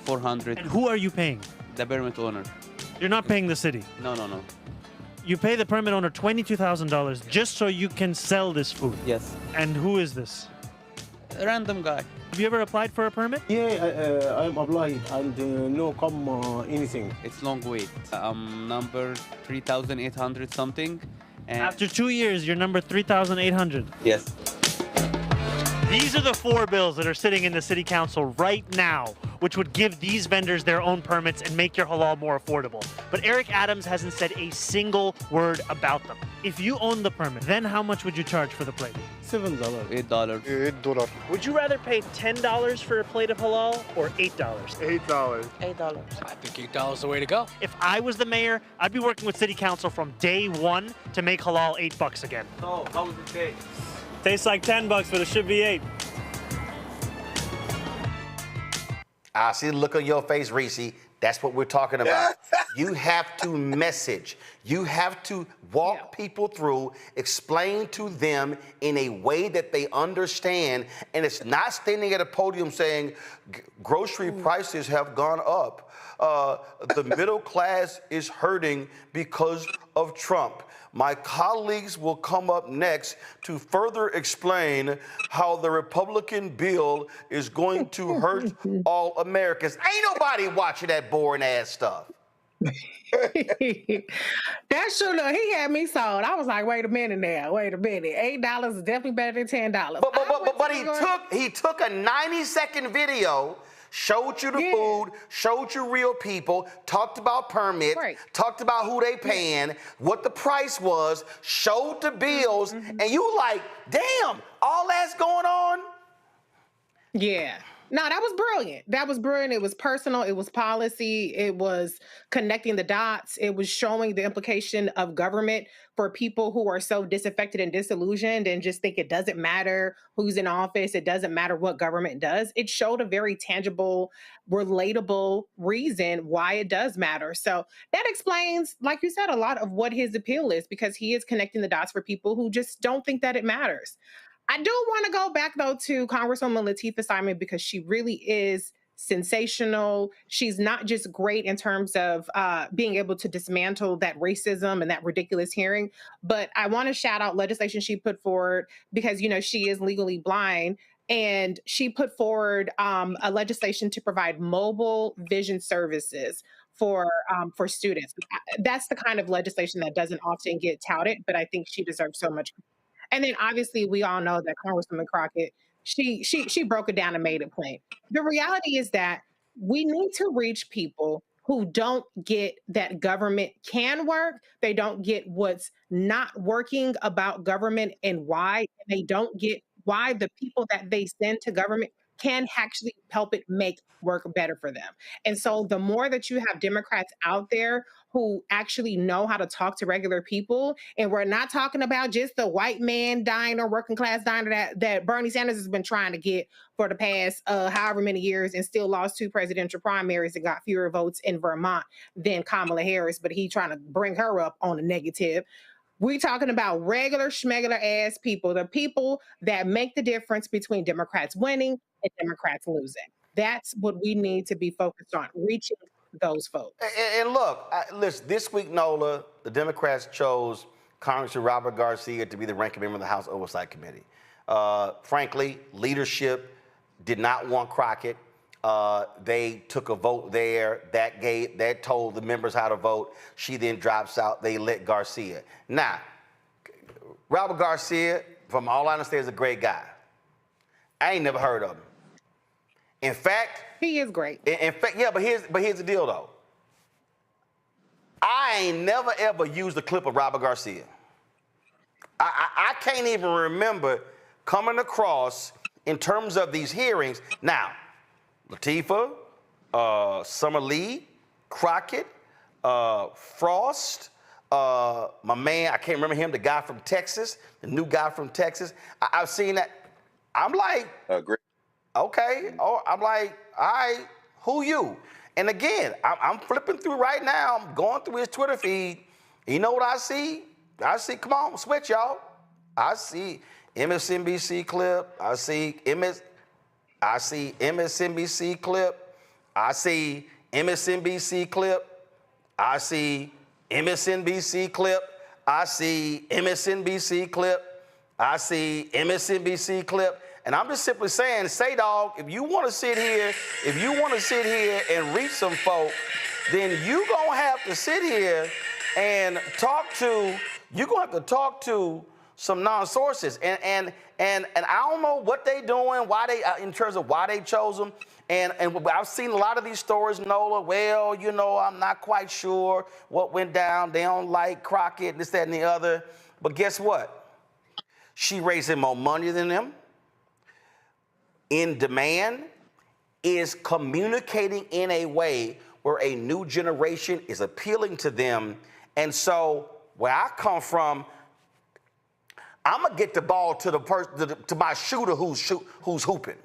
S20: 400.
S19: And who are you paying?
S20: The permit owner.
S19: You're not paying the city?
S20: No.
S19: You pay the permit owner $22,000 just so you can sell this food?
S20: Yes.
S19: And who is this?
S20: A random guy.
S19: Have you ever applied for a permit?
S21: Yeah, I'm applied and no come anything.
S20: It's long wait. Number 3,800 something. And
S19: After 2 years, you're number 3,800.
S20: Yes.
S19: These are the 4 bills that are sitting in the city council right now, which would give these vendors their own permits and make your halal more affordable. But Eric Adams hasn't said a single word about them. If you own the permit, then how much would you charge for the plate?
S21: $7.
S20: $8.
S21: $8.
S19: Would you rather pay $10 for a plate of halal or $8?
S21: $8.
S19: $8.
S22: I think $8 is the way to go.
S19: If I was the mayor, I'd be working with city council from day one to make halal $8 again.
S20: So, how would it taste?
S19: Tastes like $10, but it should be 8.
S2: I see the look on your face, Reese. That's what we're talking about. You have to message. You have to walk people through, explain to them in a way that they understand. And it's not standing at a podium saying, grocery prices have gone up. The middle class is hurting because of Trump. My colleagues will come up next to further explain how the Republican bill is going to hurt all Americans. Ain't nobody watching that boring ass stuff.
S8: That's true. Look, he had me sold. I was like, wait a minute now. Wait a minute. $8 is definitely better than $10.
S2: But he took a 90-second video, showed you the food, showed you real people, talked about permits, talked about who they paying, what the price was, showed the bills, and you like, damn, all that's going on?
S8: Yeah. No, that was brilliant. That was brilliant. It was personal. It was policy. It was connecting the dots. It was showing the implication of government for people who are so disaffected and disillusioned and just think it doesn't matter who's in office. It doesn't matter what government does. It showed a very tangible, relatable reason why it does matter. So that explains, like you said, a lot of what his appeal is, because he is connecting the dots for people who just don't think that it matters. I do want to go back, though, to Congresswoman Lateefah Simon, because she really is sensational. She's not just great in terms of being able to dismantle that racism and that ridiculous hearing, but I want to shout out legislation she put forward because, you know, she is legally blind. And she put forward a legislation to provide mobile vision services for students. That's the kind of legislation that doesn't often get touted, but I think she deserves so much. And then obviously we all know that Congresswoman Crockett, she broke it down and made it plain. The reality is that we need to reach people who don't get that government can work. They don't get what's not working about government and why. They don't get why the people that they send to government can actually help it make work better for them. And so the more that you have Democrats out there who actually know how to talk to regular people, and we're not talking about just the white man diner, working class diner that Bernie Sanders has been trying to get for the past however many years and still lost 2 presidential primaries and got fewer votes in Vermont than Kamala Harris, but he trying to bring her up on a negative. We're talking about regular schmegular ass people, the people that make the difference between Democrats winning and Democrats losing. That's what we need to be focused on, reaching those folks.
S2: And look, listen, this week, Nola, the Democrats chose Congressman Robert Garcia to be the ranking member of the House Oversight Committee. Frankly, leadership did not want Crockett. They took a vote there that told the members how to vote. She then drops out. They let Garcia. Now, Robert Garcia, from all I understand, is a great guy. I ain't never heard of him. In fact,
S8: he is great.
S2: In fact, yeah, but here's the deal though. I ain't never ever used a clip of Robert Garcia. I can't even remember coming across in terms of these hearings. Now, Lateefah, Summer Lee, Crockett, Frost, my man, I can't remember him, the guy from Texas, the new guy from Texas. I've seen that. I'm like,
S23: great.
S2: Okay. Oh, I'm like, all right, who you? And again, I'm flipping through right now. I'm going through his Twitter feed. You know what I see? Come on, switch, y'all. I see MSNBC clip. I see MSNBC clip. I see MSNBC clip. I see MSNBC clip. I see MSNBC clip. I see MSNBC clip. And I'm just simply saying, dog, if you want to sit here and reach some folk, then you gonna have to sit here and talk to some non-sources. And I don't know what they doing, why they in terms of why they chose them. And I've seen a lot of these stories, Nola. Well, you know, I'm not quite sure what went down. They don't like Crockett, this, that, and the other. But guess what? She raising more money than them. In demand, is communicating in a way where a new generation is appealing to them. And so where I come from, I'm gonna get the ball to the person, to my shooter who's hooping.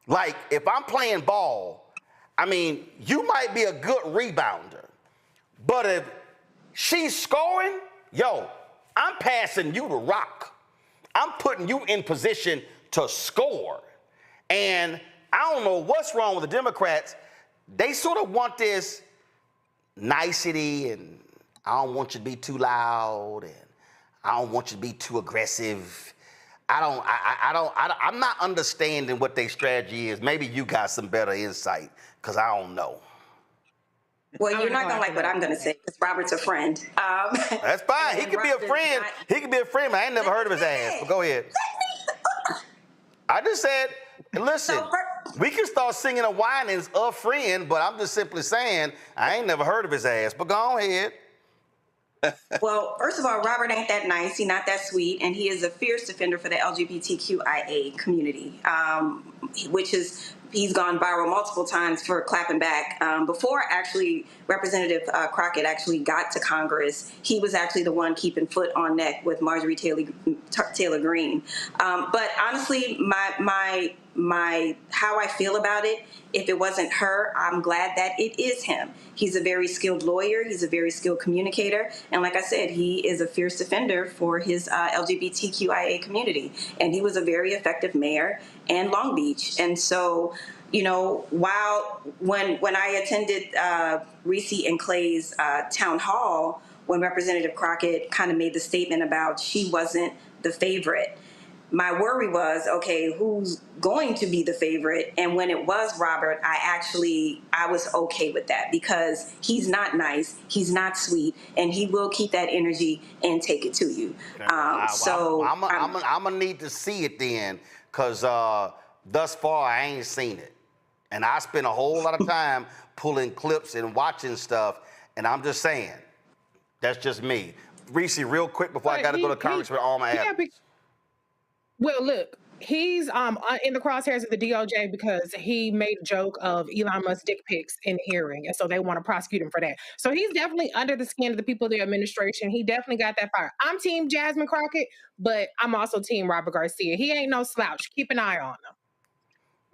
S2: Like if I'm playing ball, I mean, you might be a good rebounder, but if she's scoring, yo, I'm passing you the rock. I'm putting you in position to score. And I don't know what's wrong with the Democrats. They sort of want this nicety, and I don't want you to be too loud, and I don't want you to be too aggressive. I'm not understanding what their strategy is. Maybe you got some better insight, because I don't know.
S10: Well, you're not gonna like what I'm gonna say, because Robert's a friend.
S2: That's fine. He could be a friend. He could be a friend, but I ain't never heard of his ass. But go ahead. I just said, listen, we can start singing a whinings a friend, but I'm just simply saying I ain't never heard of his ass. But go ahead.
S10: Well, first of all, Robert ain't that nice. He's not that sweet, and he is a fierce defender for the LGBTQIA community, he's gone viral multiple times for clapping back. Before actually Representative Crockett actually got to Congress, he was actually the one keeping foot on neck with Marjorie Taylor Greene. But honestly, my how I feel about it, if it wasn't her, I'm glad that it is him. He's a very skilled lawyer. He's a very skilled communicator. And like I said, he is a fierce defender for his LGBTQIA community. And he was a very effective mayor in Long Beach. And so, you know, when I attended Reese and Clay's town hall, when Representative Crockett kind of made the statement about she wasn't the favorite, my worry was, okay, who's going to be the favorite? And when it was Robert, I was okay with that, because he's not nice, he's not sweet, and he will keep that energy and take it to you. I'm
S2: gonna need to see it then, because thus far I ain't seen it. And I spend a whole lot of time pulling clips and watching stuff, and I'm just saying, that's just me. Reese, real quick before I got to go to Congresswoman Alma Adams.
S8: Well, look, He's in the crosshairs of the DOJ because he made a joke of Elon Musk's dick pics in the hearing, and so they want to prosecute him for that. So he's definitely under the skin of the people of the administration. He definitely got that fire. I'm team Jasmine Crockett, but I'm also team Robert Garcia. He ain't no slouch. Keep an eye on him.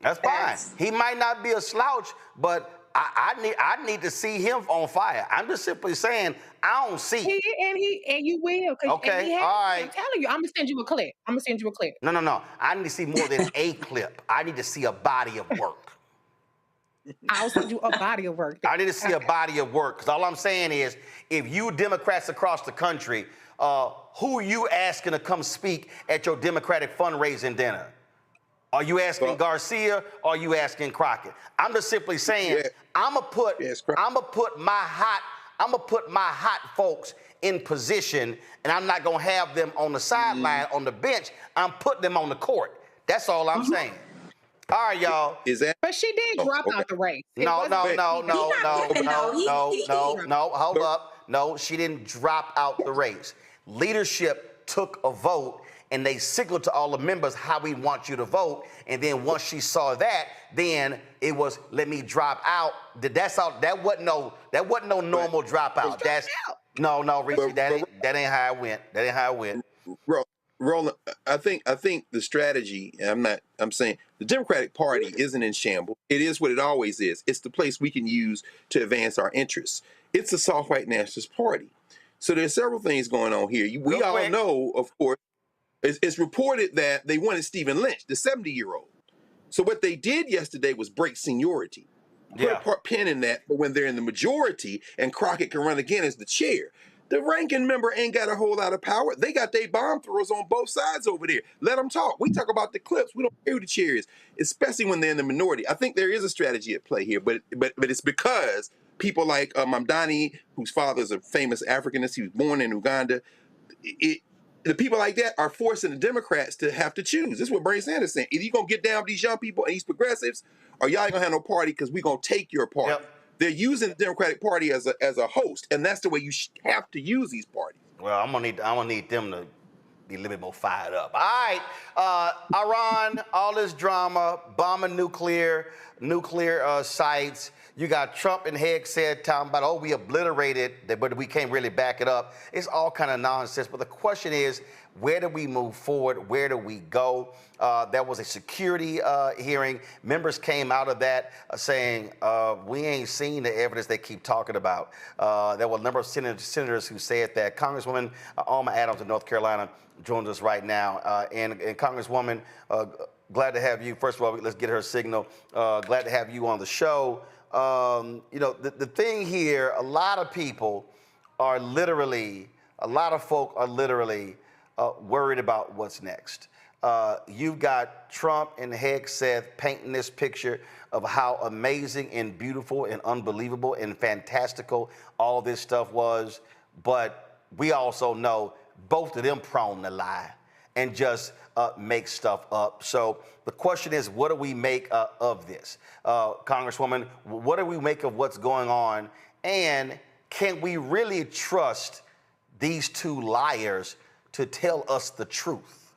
S2: That's fine. He might not be a slouch, but I need to see him on fire. I'm just simply saying I don't see.
S8: And you will.
S2: Okay, all right.
S8: I'm telling you, I'm gonna send you a clip.
S2: No. I need to see more than a clip. I need to see a body of work.
S8: I'll send you a body of work.
S2: I need to see a body of work, because all I'm saying is, if you Democrats across the country, who you asking to come speak at your Democratic fundraising dinner? Are you asking Garcia or are you asking Crockett? I'm just simply saying, I'm gonna put my hot folks in position, and I'm not gonna have them on the sideline on the bench. I'm putting them on the court. That's all I'm saying. All right, y'all.
S8: But she did drop out the race.
S2: No. Hold up. No, she didn't drop out the race. Leadership took a vote, and they signaled to all the members how we want you to vote. And then once she saw that, then it was, let me drop out. That's all. That wasn't no normal dropout. No, Richie, that ain't how it went. That ain't how it went.
S23: Roland, I think the strategy, and I'm saying the Democratic Party isn't in shambles. It is what it always is. It's the place we can use to advance our interests. It's a soft white nationalist party. So there's several things going on here. We all know, of course, it's reported that they wanted Stephen Lynch, the 70-year-old. So what they did yesterday was break seniority. Put a pin in that, but when they're in the majority and Crockett can run again as the chair, the ranking member ain't got a whole lot of power. They got their bomb throwers on both sides over there. Let them talk. We talk about the clips. We don't care who the chair is, especially when they're in the minority. I think there is a strategy at play here, but it's because people like Mamdani, whose father is a famous Africanist, he was born in Uganda. The people like that are forcing the Democrats to have to choose. This is what Bernie Sanders is saying. Either you're going to get down with these young people and these progressives, or y'all ain't going to have no party because we're going to take your party. Yep. They're using the Democratic Party as a host, and that's the way you have to use these parties.
S2: Well, I'm gonna need them to be a little bit more fired up. All right, Iran, all this drama, bombing nuclear sites. You got Trump and Hegseth talking about, oh, we obliterated, but we can't really back it up. It's all kind of nonsense. But the question is, where do we move forward? Where do we go? There was a security hearing. Members came out of that saying, we ain't seen the evidence they keep talking about. There were a number of senators who said that. Congresswoman Alma Adams of North Carolina joins us right now. And Congresswoman, glad to have you. First of all, let's get her signal. Glad to have you on the show. You know, the thing here, a lot of folk are literally worried about what's next. You've got Trump and Hegseth painting this picture of how amazing and beautiful and unbelievable and fantastical all this stuff was. But we also know both of them prone to lie and just make stuff up. So the question is, what do we make of this? Congresswoman, what do we make of what's going on? And can we really trust these two liars to tell us the truth?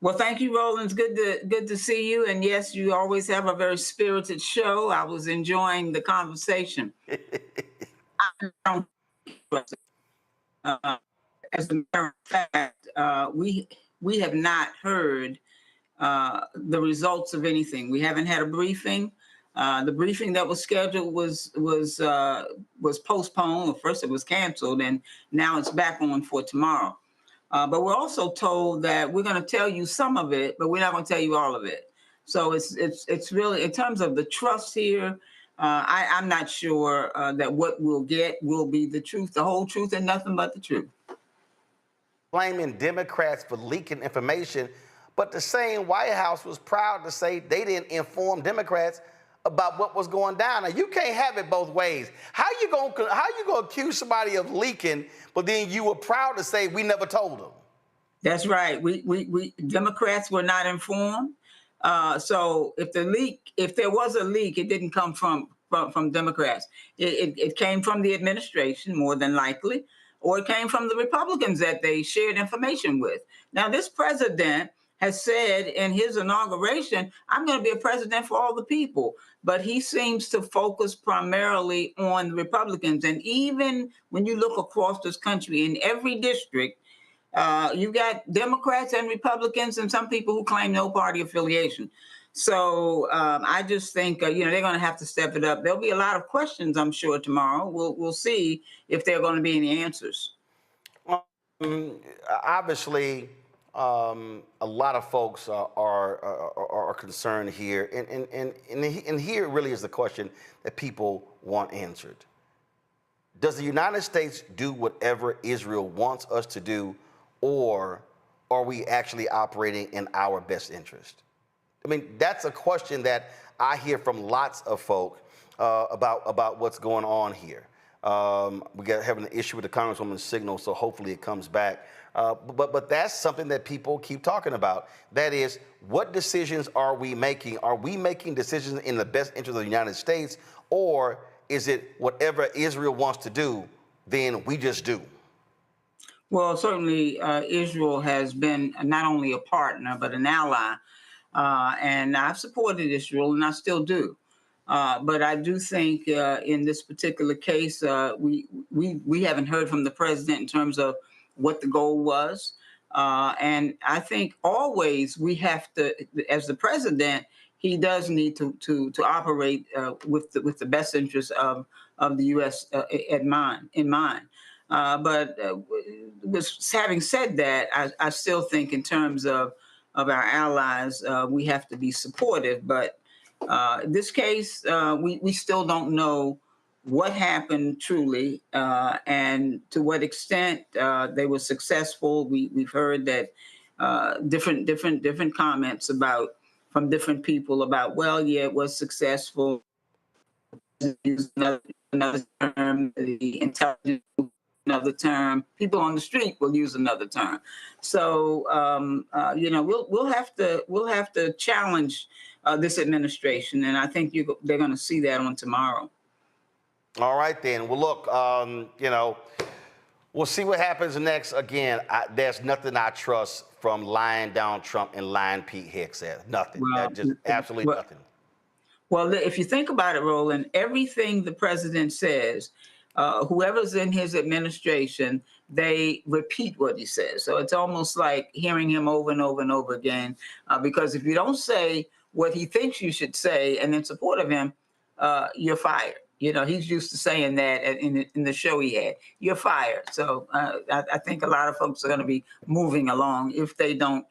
S1: Well, thank you, Roland. It's good to see you. And yes, you always have a very spirited show. I was enjoying the conversation. As a matter of fact, we have not heard the results of anything. We haven't had a briefing. The briefing that was scheduled was postponed. Well, first it was canceled, and now it's back on for tomorrow. But we're also told that we're going to tell you some of it, but we're not going to tell you all of it. So it's really, in terms of the trust here, I'm not sure that what we'll get will be the truth, the whole truth, and nothing but the truth.
S2: Blaming Democrats for leaking information, but the same White House was proud to say they didn't inform Democrats about what was going down. Now, you can't have it both ways. How you gonna accuse somebody of leaking, but then you were proud to say we never told them?
S1: That's right. We Democrats were not informed. So if there was a leak, it didn't come from Democrats. It came from the administration, more than likely, or it came from the Republicans that they shared information with. Now, this president has said in his inauguration, I'm going to be a president for all the people. But he seems to focus primarily on the Republicans. And even when you look across this country, in every district, you got Democrats and Republicans and some people who claim no party affiliation. So I just think, they're going to have to step it up. There'll be a lot of questions, I'm sure, tomorrow. We'll see if there are going to be any answers.
S2: Obviously, a lot of folks are concerned here, and here really is the question that people want answered. Does the United States do whatever Israel wants us to do, or are we actually operating in our best interest? I mean, that's a question that I hear from lots of folk about what's going on here. We got having an issue with the Congresswoman's signal, so hopefully it comes back. But that's something that people keep talking about. That is, what decisions are we making? Are we making decisions in the best interest of the United States, or is it whatever Israel wants to do, then we just do?
S1: Well, certainly Israel has been not only a partner, but an ally. And I've supported Israel, and I still do. But I do think in this particular case, we haven't heard from the president in terms of what the goal was. And I think always we have to, as the president, he does need to operate with the best interests of the U.S. in mind. But having said that, I still think in terms of our allies, we have to be supportive. But this case, we still don't know what happened truly and to what extent they were successful. We've heard that different comments from different people about, well, yeah, it was successful. Use another term, the intelligence, another term. People on the street will use another term. So we'll have to challenge this administration, and I think they're going to see that on tomorrow.
S2: All right, then. Well, look, we'll see what happens next. Again, there's nothing I trust from lying Donald Trump and lying Pete Hegseth. Nothing.
S1: Well,
S2: just absolutely nothing.
S1: Well, if you think about it, Roland, everything the president says, whoever's in his administration, they repeat what he says. So it's almost like hearing him over and over and over again, because if you don't say what he thinks you should say and in support of him, you're fired. He's used to saying that in the show he had. You're fired. So I think a lot of folks are going to be moving along if they don't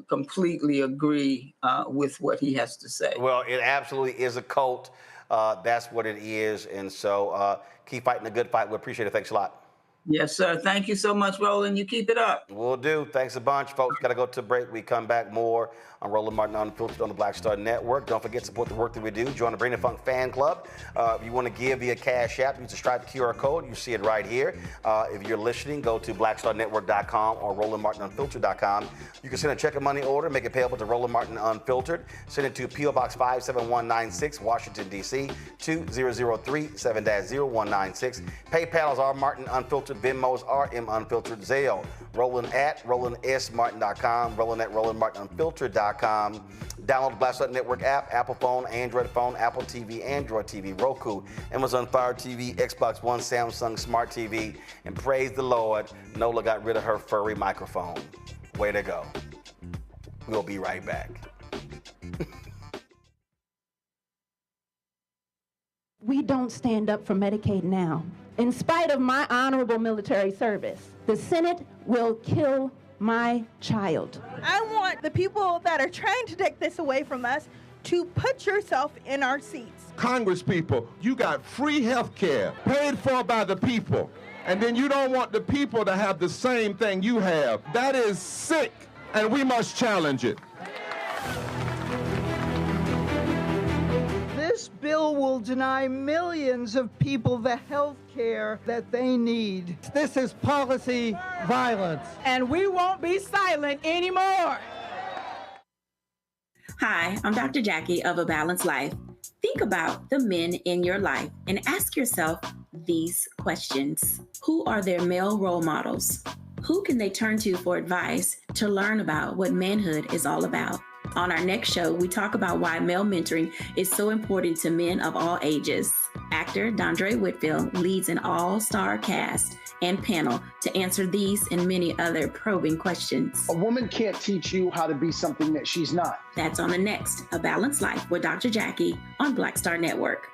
S1: completely agree with what he has to say.
S2: Well, it absolutely is a cult. That's what it is. And so keep fighting the good fight. We appreciate it. Thanks a lot.
S1: Yes, sir. Thank you so much, Roland. You keep it up.
S2: Will do. Thanks a bunch, folks. Got to go to break. We come back more on Roland Martin Unfiltered on the Black Star Network. Don't forget to support the work that we do. Join the Bring the Funk fan club. If you want to give via Cash App, use the Stripe QR code. You see it right here. If you're listening, go to blackstarnetwork.com or RolandMartinUnfiltered.com. You can send a check or money order, make it payable to Roland Martin Unfiltered. Send it to P.O. Box 57196, Washington, D.C. 2003 7-0196. PayPal is R Martin Unfiltered. Venmo is RM Unfiltered. Zelle, Roland at RolandSMartin.com, Roland at RolandMartinUnfiltered.com. Download the Black Star Network app, Apple phone, Android phone, Apple TV, Android TV, Roku, Amazon Fire TV, Xbox One, Samsung Smart TV, and praise the Lord, Nola got rid of her furry microphone. Way to go. We'll be right back.
S3: We don't stand up for Medicaid now. In spite of my honorable military service, the Senate will kill my child.
S5: I want the people that are trying to take this away from us to put yourself in our seats.
S7: Congress people, you got free health care paid for by the people, and then you don't want the people to have the same thing you have. That is sick, and we must challenge it.
S9: This bill will deny millions of people the health care that they need. This is policy violence.
S5: And we won't be silent anymore.
S24: Hi, I'm Dr. Jackie of A Balanced Life. Think about the men in your life and ask yourself these questions. Who are their male role models? Who can they turn to for advice to learn about what manhood is all about? On our next show, we talk about why male mentoring is so important to men of all ages. Actor Dondre Whitfield leads an all-star cast and panel to answer these and many other probing questions.
S4: A woman can't teach you how to be something that she's not.
S24: That's on the next A Balanced Life with Dr. Jackie on Black Star Network.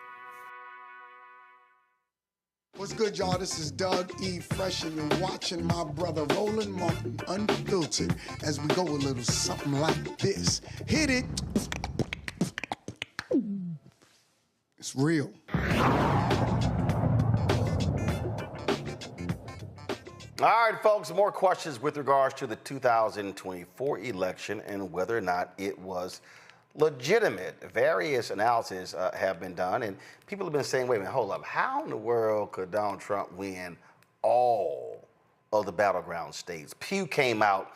S11: What's good, y'all? This is Doug E. Fresh, and you're watching my brother Roland Martin Unfiltered as we go a little something like this. Hit it. It's real.
S2: All right, folks, more questions with regards to the 2024 election and whether or not it was legitimate. Various analyses have been done, and people have been saying, wait a minute, hold up. How in the world could Donald Trump win all of the battleground states? Pew came out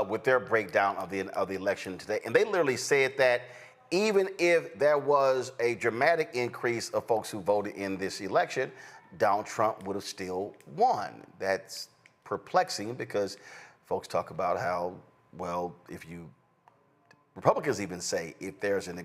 S2: with their breakdown of the election today, and they literally said that even if there was a dramatic increase of folks who voted in this election, Donald Trump would have still won. That's perplexing because folks talk about how, well, if you Republicans even say if there's an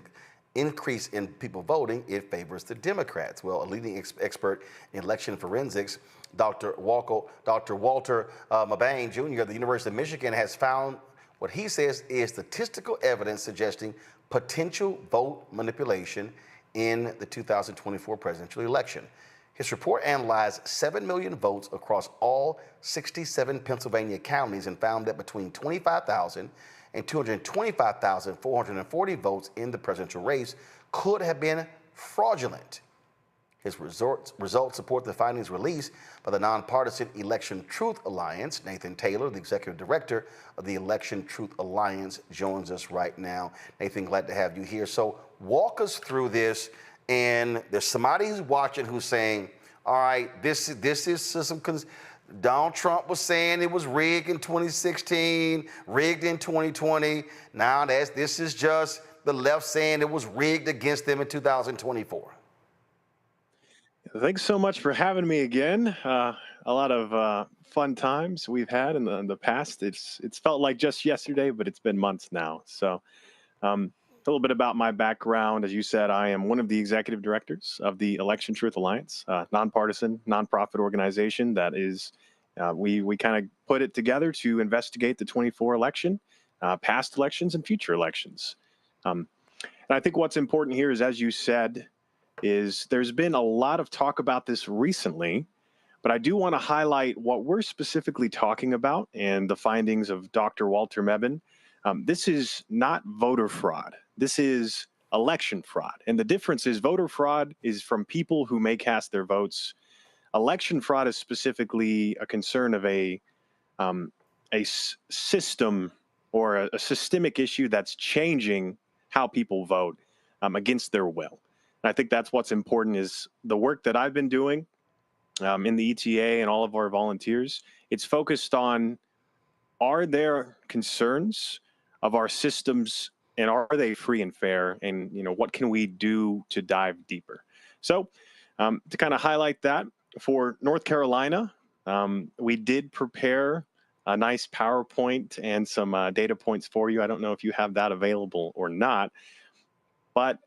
S2: increase in people voting, it favors the Democrats. Well, a leading expert in election forensics, Dr. Walter Mabane Jr. of the University of Michigan has found what he says is statistical evidence suggesting potential vote manipulation in the 2024 presidential election. His report analyzed 7 million votes across all 67 Pennsylvania counties and found that between 25,000 and 225,440 votes in the presidential race could have been fraudulent. His results support the findings released by the nonpartisan Election Truth Alliance. Nathan Taylor, the executive director of the Election Truth Alliance, joins us right now. Nathan, glad to have you here. So walk us through this. And there's somebody who's watching who's saying, all right, this is some, Donald Trump was saying it was rigged in 2016, rigged in 2020. Now this is just the left saying it was rigged against them in 2024.
S14: Thanks so much for having me again. A lot of fun times we've had in the past. It's felt like just yesterday, but it's been months now. So a little bit about my background. As you said, I am one of the executive directors of the Election Truth Alliance, nonpartisan, nonprofit organization that is, we kind of put it together to investigate the 24 election, past elections and future elections. And I think what's important here is, as you said, is there's been a lot of talk about this recently, but I do want to highlight what we're specifically talking about and the findings of Dr. Walter Mebane. This is not voter fraud. This is election fraud. And the difference is voter fraud is from people who may cast their votes. Election fraud is specifically a concern of a system or a systemic issue that's changing how people vote against their will. And I think that's what's important is the work that I've been doing in the ETA and all of our volunteers. It's focused on, are there concerns of our systems and are they free and fair? And, what can we do to dive deeper? So to kind of highlight that, for North Carolina, we did prepare a nice PowerPoint and some data points for you. I don't know if you have that available or not, but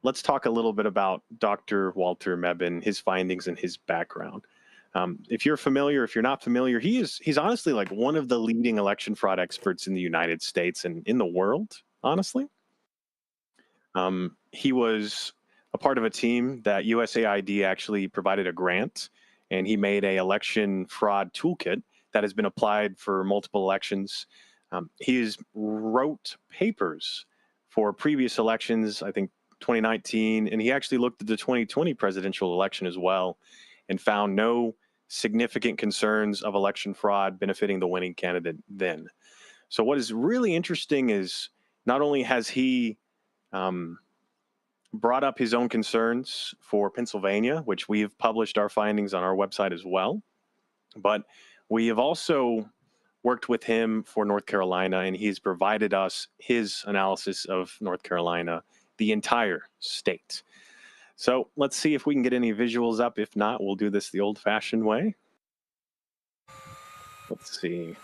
S14: let's talk a little bit about Dr. Walter Mebane, his findings and his background. If you're familiar, if you're not familiar, he's honestly like one of the leading election fraud experts in the United States and in the world, honestly. He was a part of a team that USAID actually provided a grant, and he made a election fraud toolkit that has been applied for multiple elections. He wrote papers for previous elections, I think 2019, and he actually looked at the 2020 presidential election as well and found no significant concerns of election fraud benefiting the winning candidate then. So what is really interesting is not only has he brought up his own concerns for Pennsylvania, which we have published our findings on our website as well, but we have also worked with him for North Carolina, and he's provided us his analysis of North Carolina, the entire state. So let's see if we can get any visuals up. If not, we'll do this the old-fashioned way. Let's see.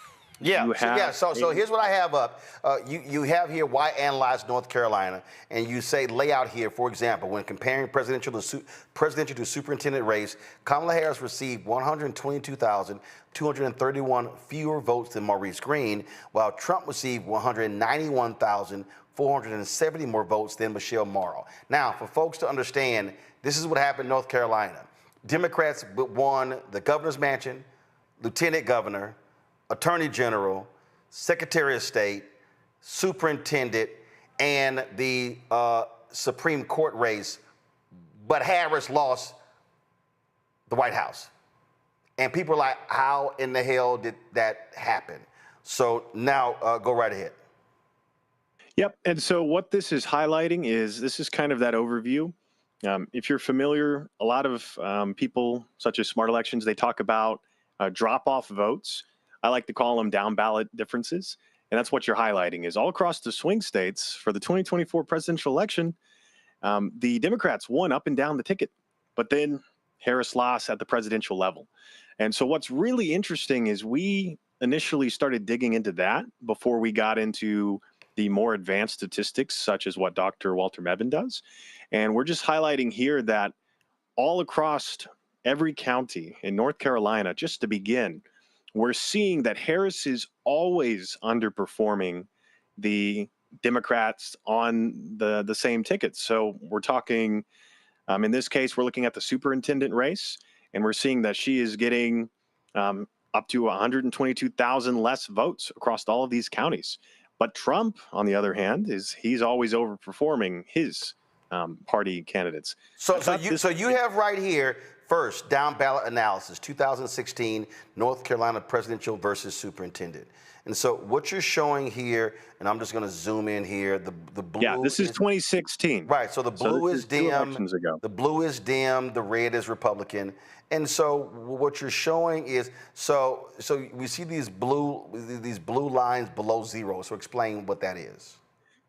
S2: Yeah, so here's what I have up. You have here why analyze North Carolina, and you say lay out here, for example, when comparing presidential to superintendent race, Kamala Harris received 122,231 fewer votes than Maurice Green, while Trump received 191,470 more votes than Michelle Morrow. Now, for folks to understand, this is what happened in North Carolina. Democrats won the governor's mansion, lieutenant governor, attorney general, secretary of state, superintendent, and the Supreme Court race, but Harris lost the White House. And people are like, how in the hell did that happen? So now go right ahead.
S14: Yep. And so what this is highlighting is this is kind of that overview. If you're familiar, a lot of people, such as Smart Elections, they talk about drop-off votes. I like to call them down ballot differences. And that's what you're highlighting is all across the swing states for the 2024 presidential election, the Democrats won up and down the ticket, but then Harris lost at the presidential level. And so what's really interesting is we initially started digging into that before we got into the more advanced statistics, such as what Dr. Walter Mebane does. And we're just highlighting here that all across every county in North Carolina, just to begin, we're seeing that Harris is always underperforming the Democrats on the same tickets. So we're talking, in this case, we're looking at the superintendent race, and we're seeing that she is getting up to 122,000 less votes across all of these counties. But Trump, on the other hand, he's always overperforming his party candidates.
S2: So you have right here, first, down ballot analysis, 2016, North Carolina presidential versus superintendent. And so what you're showing here, and I'm just going to zoom in here, the blue.
S14: Yeah, this is 2016.
S2: Right, so the blue is dim.
S14: The
S2: blue is dim, the red is Republican. And so what you're showing is, so we see these blue lines below zero. So explain what that is.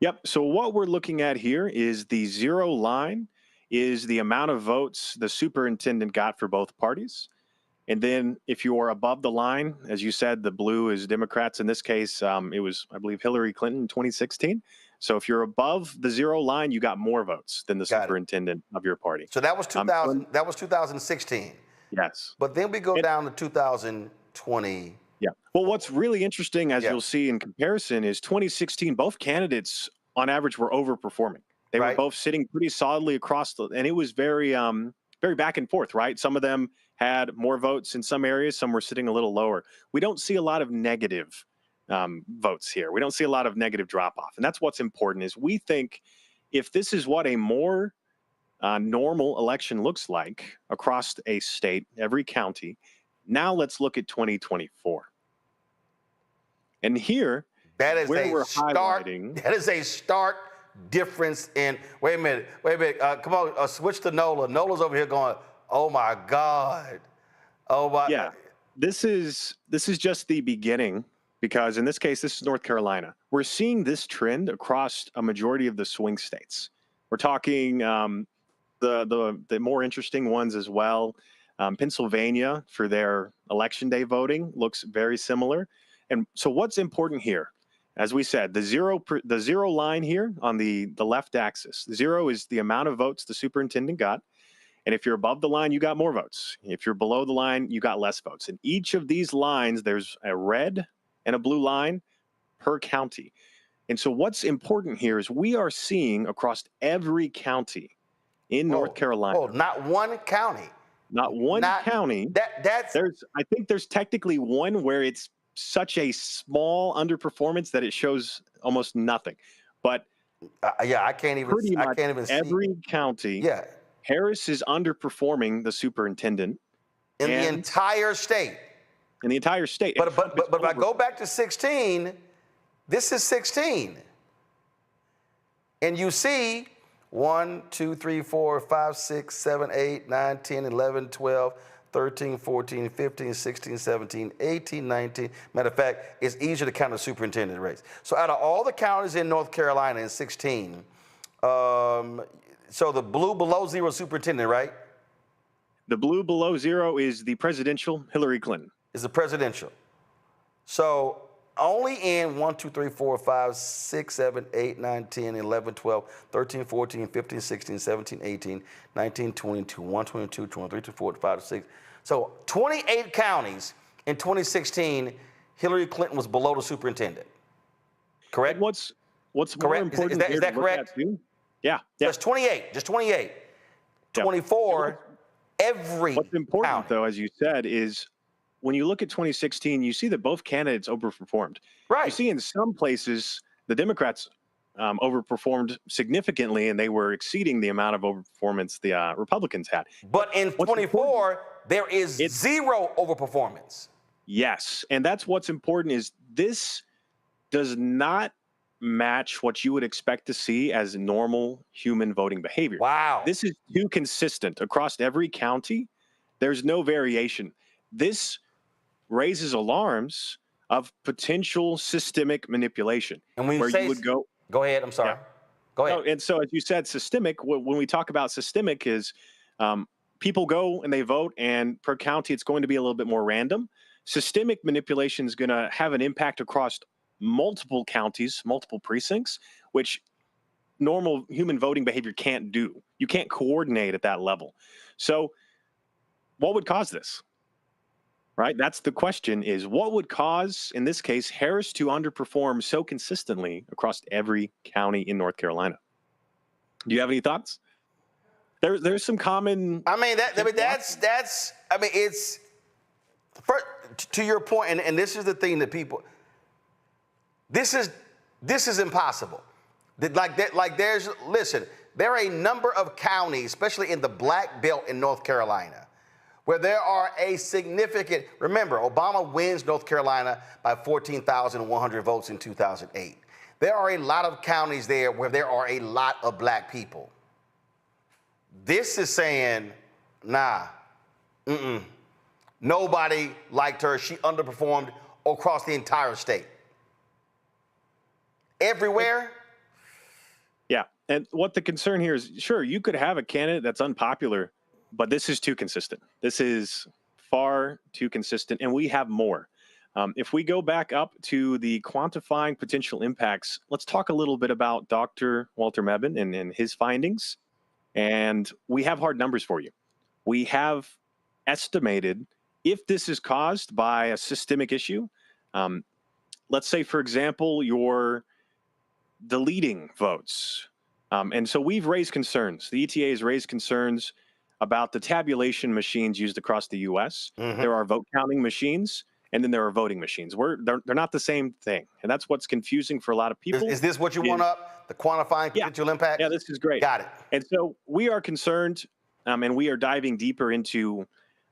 S14: Yep, so what we're looking at here is the zero line is the amount of votes the superintendent got for both parties. And then if you are above the line, as you said, the blue is Democrats. In this case, it was, I believe, Hillary Clinton in 2016. So if you're above the zero line, you got more votes than the superintendent of your party.
S2: So that was 2016.
S14: Yes.
S2: But then we go down to 2020.
S14: Yeah. Well, what's really interesting, as you'll see in comparison, is 2016, both candidates on average were overperforming. They were both sitting pretty solidly across and it was very, very back and forth, right? Some of them had more votes in some areas, some were sitting a little lower. We don't see a lot of negative votes here. We don't see a lot of negative drop-off. And that's what's important is we think if this is what a more normal election looks like across a state, every county, now let's look at 2024. And here,
S2: that is
S14: where we're
S2: highlighting. That is a stark difference in, wait a minute, come on, switch to Nola. Nola's over here going, oh my God. Oh my.
S14: Yeah, this is just the beginning because in this case, this is North Carolina. We're seeing this trend across a majority of the swing states. We're talking the more interesting ones as well. Pennsylvania for their election day voting looks very similar. And so what's important here? As we said, the zero line here on the left axis, zero is the amount of votes the superintendent got. And if you're above the line, you got more votes. If you're below the line, you got less votes. In each of these lines, there's a red and a blue line per county. And so what's important here is we are seeing across every county in North Carolina.
S2: Oh, not one county.
S14: Not one county. I think there's technically one where it's such a small underperformance that it shows almost nothing. But
S2: I can't even see
S14: every county.
S2: Yeah.
S14: Harris is underperforming the superintendent
S2: in the entire state.
S14: In the entire state.
S2: But if I go back to 16, this is 16. And you see 1, 2, 3, 4, 5, 6, 7, 8, 9, 10, 11, 12, 13, 14, 15, 16, 17, 18, 19. Matter of fact, it's easier to count the superintendent race. So out of all the counties in North Carolina in 16, so the blue below zero superintendent, right?
S14: The blue below zero is the presidential Hillary Clinton.
S2: Is the presidential. So only in 1, 2, 3, 4, 5, 6, 7, 8, 9, 10, 11, 12, 13, 14, 15, 16, 17, 18, 19, 20, 21, 22, 23, 24, 25, 26. So 28 counties in 2016, Hillary Clinton was below the superintendent. Correct?
S14: And what's more
S2: correct?
S14: important
S2: Is that correct?
S14: Yeah.
S2: Just 28. Just 28. 24, every
S14: What's important,
S2: county.
S14: though, as you said, is when you look at 2016, you see that both candidates overperformed.
S2: Right.
S14: You see in some places the Democrats overperformed significantly, and they were exceeding the amount of overperformance the Republicans had.
S2: But in 24, there is zero overperformance.
S14: Yes, and that's what's important is this does not match what you would expect to see as normal human voting behavior.
S2: Wow.
S14: This is too consistent across every county. There's no variation. This raises alarms of potential systemic manipulation.
S2: And when you
S14: where
S2: say,
S14: you would go
S2: ahead, I'm sorry. Go ahead.
S14: No, and so as you said, systemic, when we talk about systemic is people go and they vote, and per county, it's going to be a little bit more random. Systemic manipulation is going to have an impact across multiple counties, multiple precincts, which normal human voting behavior can't do. You can't coordinate at that level. So what would cause this? Right? That's the question, is what would cause, in this case, Harris to underperform so consistently across every county in North Carolina? Do you have any thoughts? There's some common...
S2: it's... First, to your point, and this is the thing that people... This is impossible. Listen, there are a number of counties, especially in the Black Belt in North Carolina, where there are a significant, remember, Obama wins North Carolina by 14,100 votes in 2008. There are a lot of counties there where there are a lot of black people. This is saying, nah, nobody liked her. She underperformed across the entire state. Everywhere?
S14: Yeah, and what the concern here is, sure, you could have a candidate that's unpopular, but this is too consistent. This is far too consistent, and we have more. If we go back up to the quantifying potential impacts, let's talk a little bit about Dr. Walter Mebane and his findings. And we have hard numbers for you. We have estimated if this is caused by a systemic issue, let's say, for example, you're deleting votes. And so we've raised concerns. The ETA has raised concerns about the tabulation machines used across the U.S. There are vote counting machines, and then there are voting machines. They're not the same thing. And that's what's confusing for a lot of people.
S2: Is this what you want up, the quantifying potential impact?
S14: Yeah, this is great.
S2: Got it.
S14: And so we are concerned, and we are diving deeper into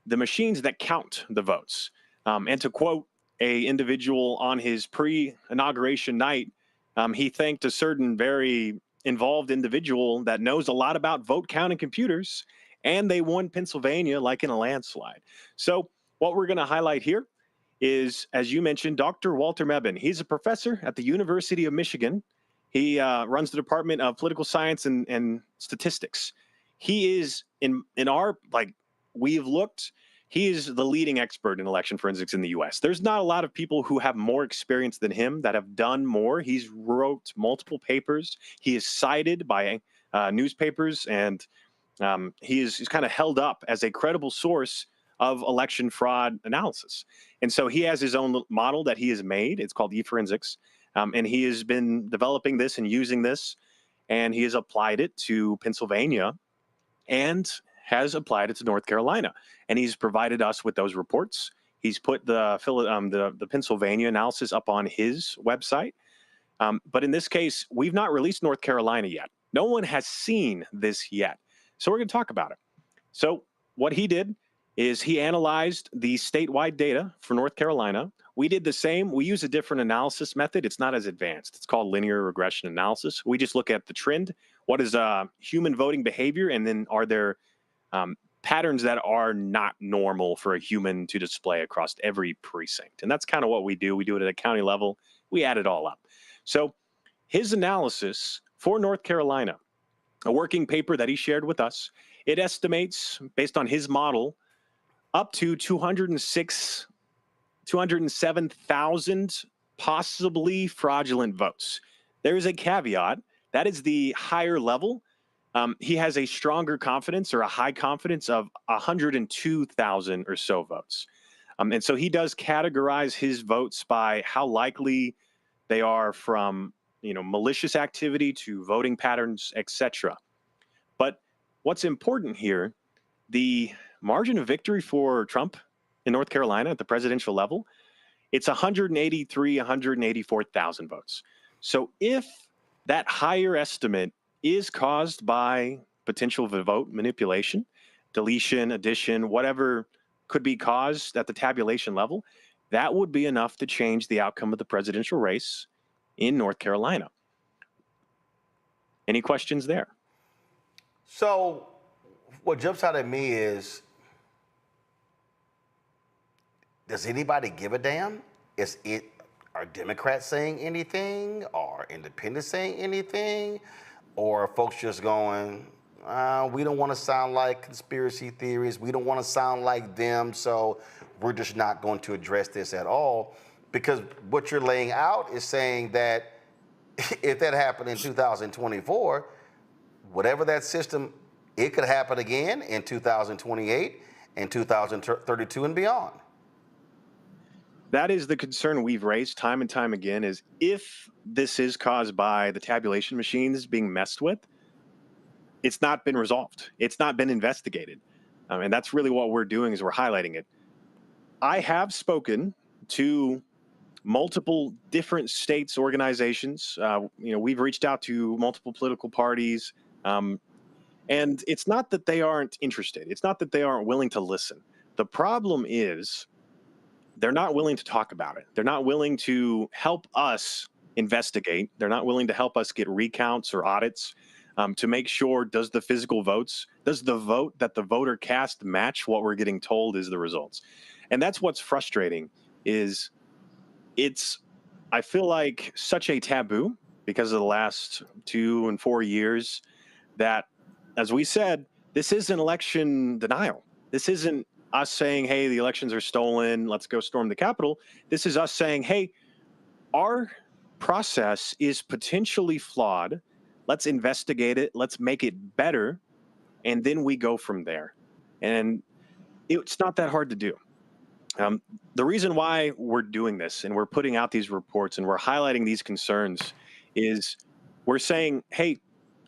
S14: the machines that count the votes. And to quote a individual on his pre-inauguration night, he thanked a certain very involved individual that knows a lot about vote counting computers, and they won Pennsylvania like in a landslide. So what we're going to highlight here is, as you mentioned, Dr. Walter Mebane. He's a professor at the University of Michigan. He runs the Department of Political Science and Statistics. He is, in our, we've looked, he is the leading expert in election forensics in the U.S. There's not a lot of people who have more experience than him that have done more. He's wrote multiple papers. He is cited by newspapers, and he's kind of held up as a credible source of election fraud analysis. And so he has his own model that he has made. It's called eForensics. And he has been developing this and using this, and he has applied it to Pennsylvania and has applied it to North Carolina. And he's provided us with those reports. He's put the Pennsylvania analysis up on his website. But in this case, we've not released North Carolina yet. No one has seen this yet. So we're going to talk about it. So what he did is he analyzed the statewide data for North Carolina. We did the same. We use a different analysis method. It's not as advanced. It's called linear regression analysis. We just look at the trend. What is human voting behavior? And then are there patterns that are not normal for a human to display across every precinct? And that's kind of what we do. We do it at a county level. We add it all up. So his analysis for North Carolina, a working paper that he shared with us, it estimates, based on his model, up to 206 207,000 possibly fraudulent votes. There is a caveat. That is the higher level. He has a stronger confidence or a high confidence of 102,000 or so votes. And so he does categorize his votes by how likely they are from, malicious activity to voting patterns, etc. But what's important here, the margin of victory for Trump in North Carolina at the presidential level, it's 184,000 votes. So if that higher estimate is caused by potential vote manipulation, deletion, addition, whatever could be caused at the tabulation level, that would be enough to change the outcome of the presidential race in North Carolina. Any questions there?
S2: So what jumps out at me is, does anybody give a damn? Are Democrats saying anything? Are independents saying anything? Or are folks just going, we don't want to sound like conspiracy theories. We don't want to sound like them. So we're just not going to address this at all. Because what you're laying out is saying that if that happened in 2024, whatever that system, it could happen again in 2028 and 2032 and beyond.
S14: That is the concern we've raised time and time again, is if this is caused by the tabulation machines being messed with, it's not been resolved. It's not been investigated. And that's really what we're doing, is we're highlighting it. I have spoken to multiple different states, organizations. We've reached out to multiple political parties. And it's not that they aren't interested. It's not that they aren't willing to listen. The problem is, they're not willing to talk about it. They're not willing to help us investigate. They're not willing to help us get recounts or audits to make sure, does the vote that the voter cast match what we're getting told is the results? And that's what's frustrating, is I feel like such a taboo because of the last 2 and 4 years that, as we said, this isn't election denial. This isn't us saying, hey, the elections are stolen, let's go storm the Capitol. This is us saying, hey, our process is potentially flawed. Let's investigate it. Let's make it better. And then we go from there. And it's not that hard to do. The reason why we're doing this and we're putting out these reports and we're highlighting these concerns is we're saying, hey,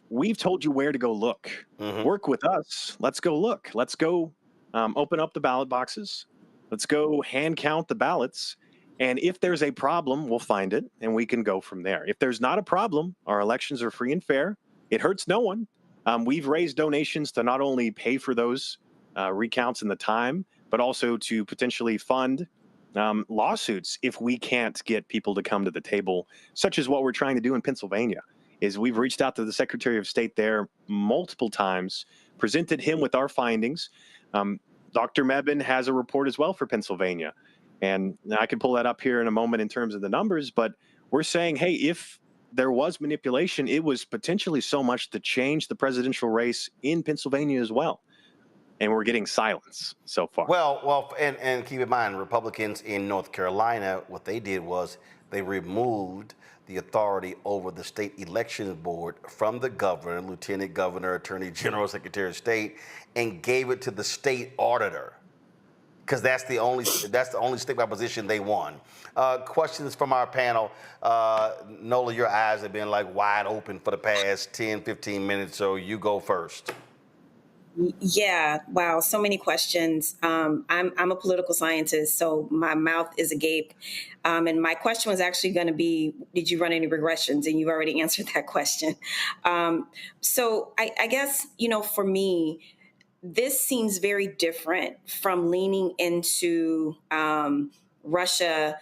S14: we've told you where to go look. Work with us. Let's go look. Let's go open up the ballot boxes. Let's go hand count the ballots. And if there's a problem, we'll find it and we can go from there. If there's not a problem, our elections are free and fair. It hurts no one. We've raised donations to not only pay for those recounts and the time, but also to potentially fund lawsuits if we can't get people to come to the table, such as what we're trying to do in Pennsylvania. Is we've reached out to the Secretary of State there multiple times, presented him with our findings. Dr. Mebane has a report as well for Pennsylvania. And I can pull that up here in a moment in terms of the numbers, but we're saying, hey, if there was manipulation, it was potentially so much to change the presidential race in Pennsylvania as well. And we're getting silence so far.
S2: Well, and keep in mind, Republicans in North Carolina, what they did was they removed the authority over the state elections board from the governor, lieutenant governor, attorney general, secretary of state, and gave it to the state auditor, because that's the only statewide position they won. Questions from our panel. Nola, your eyes have been like wide open for the past 10, 15 minutes, so you go first.
S10: Yeah, wow, so many questions. I'm a political scientist, so my mouth is agape. And my question was actually going to be, did you run any regressions? And you've already answered that question. So I guess, for me, this seems very different from leaning into Russia,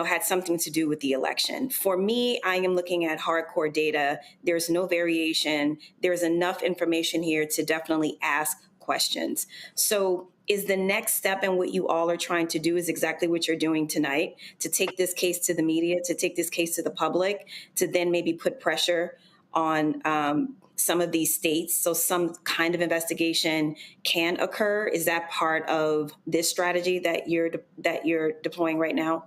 S10: had something to do with the election. For me, I am looking at hardcore data. There's no variation. There's enough information here to definitely ask questions. So is the next step in what you all are trying to do is exactly what you're doing tonight, to take this case to the media, to take this case to the public, to then maybe put pressure on some of these states, so some kind of investigation can occur? Is that part of this strategy that you're deploying right now?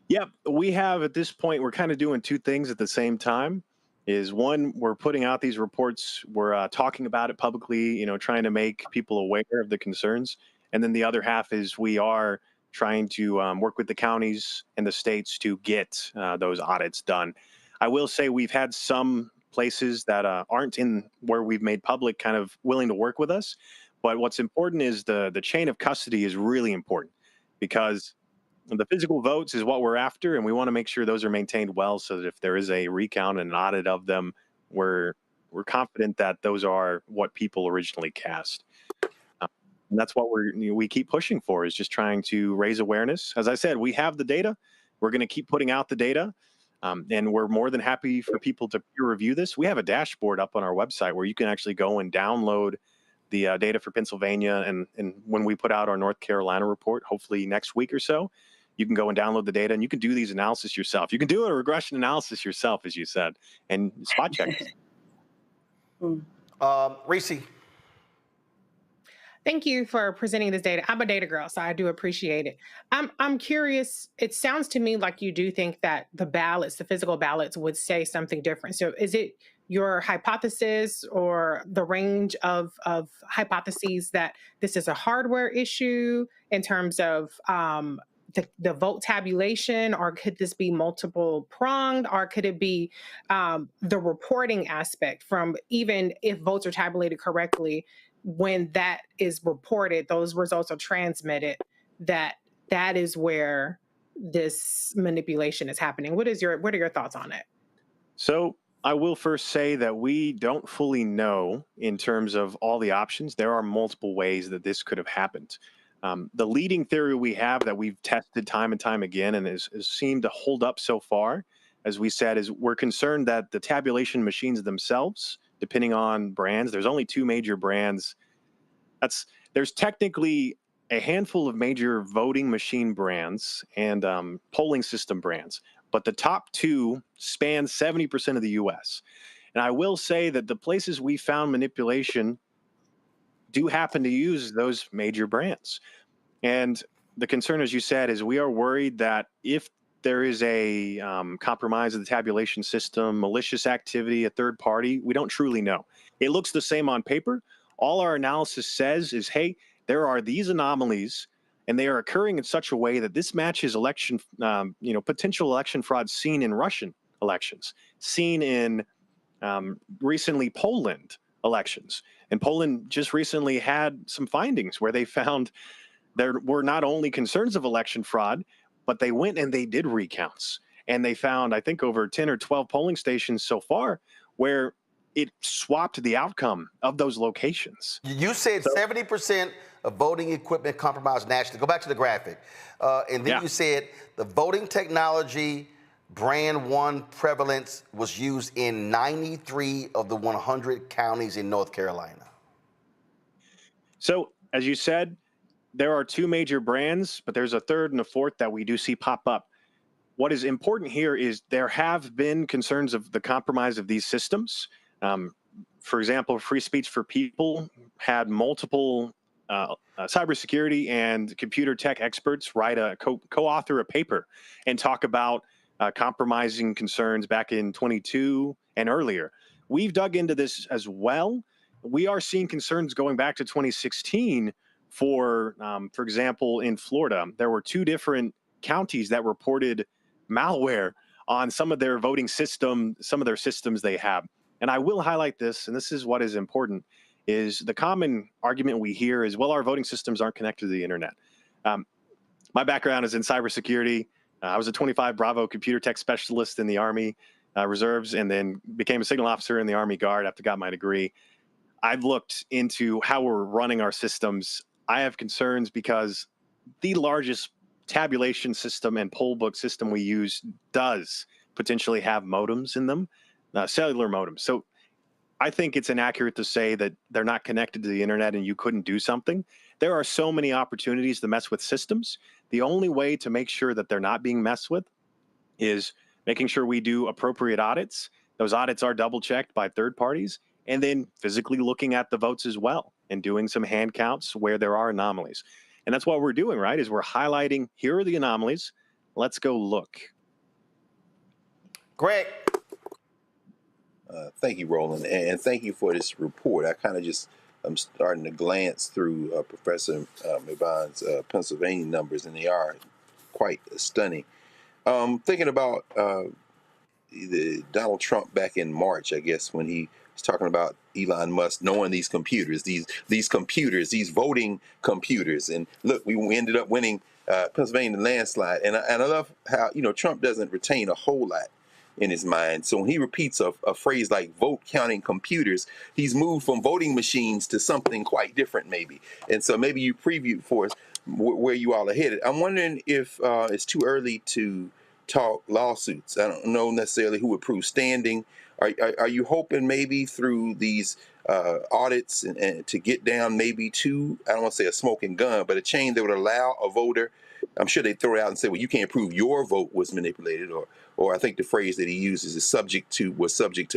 S14: Yep, we have at this point, we're kind of doing two things at the same time. Is one, we're putting out these reports, we're talking about it publicly, trying to make people aware of the concerns. And then the other half is we are trying to work with the counties and the states to get those audits done. I will say we've had some places that aren't in where we've made public kind of willing to work with us. But what's important is the chain of custody is really important, because the physical votes is what we're after, and we want to make sure those are maintained well, so that if there is a recount and an audit of them, we're confident that those are what people originally cast. And that's what we keep pushing for, is just trying to raise awareness. As I said, we have the data. We're going to keep putting out the data, and we're more than happy for people to peer review this. We have a dashboard up on our website where you can actually go and download the data for Pennsylvania, and when we put out our North Carolina report, hopefully next week or so, you can go and download the data, and you can do these analysis yourself. You can do a regression analysis yourself, as you said, and spot check.
S2: Reese.
S8: Thank you for presenting this data. I'm a data girl, so I do appreciate it. I'm curious. It sounds to me like you do think that the ballots, the physical ballots, would say something different. So is it your hypothesis or the range of hypotheses that this is a hardware issue in terms of the vote tabulation, or could this be multiple pronged, or could it be the reporting aspect from, even if votes are tabulated correctly, when that is reported, those results are transmitted, that is where this manipulation is happening? What are your thoughts on it?
S14: So I will first say that we don't fully know in terms of all the options. There are multiple ways that this could have happened. The leading theory we have that we've tested time and time again and has seemed to hold up so far, as we said, is we're concerned that the tabulation machines themselves, depending on brands, there's only two major brands. There's technically a handful of major voting machine brands and polling system brands, but the top two span 70% of the U.S. And I will say that the places we found manipulation do happen to use those major brands. And the concern, as you said, is we are worried that if there is a compromise of the tabulation system, malicious activity, a third party, we don't truly know. It looks the same on paper. All our analysis says is, hey, there are these anomalies, and they are occurring in such a way that this matches election, potential election fraud seen in Russian elections, seen in recently Poland elections. And Poland just recently had some findings where they found there were not only concerns of election fraud, but they went and they did recounts. And they found, I think, over 10 or 12 polling stations so far where it swapped the outcome of those locations.
S2: You said 70% of voting equipment compromised nationally. Go back to the graphic. And then you said the voting technology brand one prevalence was used in 93 of the 100 counties in North Carolina.
S14: So, as you said, there are two major brands, but there's a third and a fourth that we do see pop up. What is important here is there have been concerns of the compromise of these systems. For example, Free Speech for People had multiple cybersecurity and computer tech experts write co-author a paper and talk about compromising concerns back in 22 and earlier. We've dug into this as well. We are seeing concerns going back to 2016 for example, in Florida, there were two different counties that reported malware on some of their voting system, some of their systems they have. And I will highlight this, and this is what is important, is the common argument we hear is, well, our voting systems aren't connected to the internet. My background is in cybersecurity. I was a 25 Bravo computer tech specialist in the Army Reserves, and then became a signal officer in the Army Guard after I got my degree. I've looked into how we're running our systems. I have concerns because the largest tabulation system and poll book system we use does potentially have modems in them, cellular modems. So I think it's inaccurate to say that they're not connected to the internet and you couldn't do something. There are so many opportunities to mess with systems. The only way to make sure that they're not being messed with is making sure we do appropriate audits. Those audits are double checked by third parties, and then physically looking at the votes as well and doing some hand counts where there are anomalies. And that's what we're doing, right, is we're highlighting, here are the anomalies. Let's go look.
S2: Greg.
S23: Thank you, Roland, and thank you for this report. I'm starting to glance through Professor Mivon's Pennsylvania numbers, and they are quite stunning. Thinking about Donald Trump back in March, I guess, when he was talking about Elon Musk knowing these computers, these computers, these voting computers, and look, we ended up winning Pennsylvania landslide. And I love how Trump doesn't retain a whole lot in his mind. So when he repeats a phrase like vote counting computers, he's moved from voting machines to something quite different maybe. And so maybe you previewed for us where you all are headed. I'm wondering if it's too early to talk lawsuits. I don't know necessarily who would prove standing. Are you hoping maybe through these audits and to get down maybe to, I don't want to say a smoking gun, but a chain that would allow a voter, I'm sure they'd throw it out and say, well, you can't prove your vote was manipulated, or I think the phrase that he uses is subject to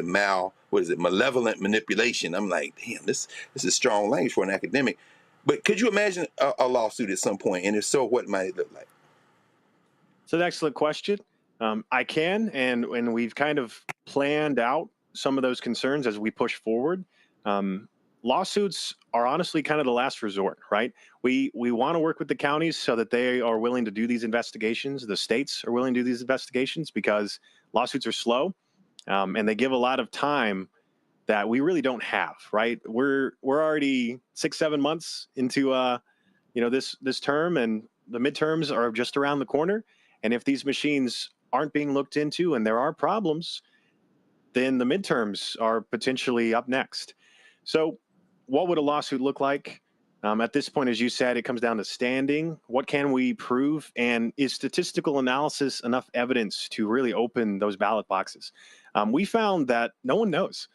S23: malevolent manipulation. I'm like, damn, this is strong language for an academic. But could you imagine a lawsuit at some point? And if so, what might it look like?
S14: It's an excellent question. I can, and we've kind of planned out some of those concerns as we push forward. Lawsuits are honestly kind of the last resort, right? We want to work with the counties so that they are willing to do these investigations. The states are willing to do these investigations because lawsuits are slow, and they give a lot of time that we really don't have, right? We're already 6-7 months into this term, and the midterms are just around the corner. And if these machines aren't being looked into and there are problems, then the midterms are potentially up next. So what would a lawsuit look like? At this point, as you said, it comes down to standing. What can we prove? And is statistical analysis enough evidence to really open those ballot boxes? We found that no one knows.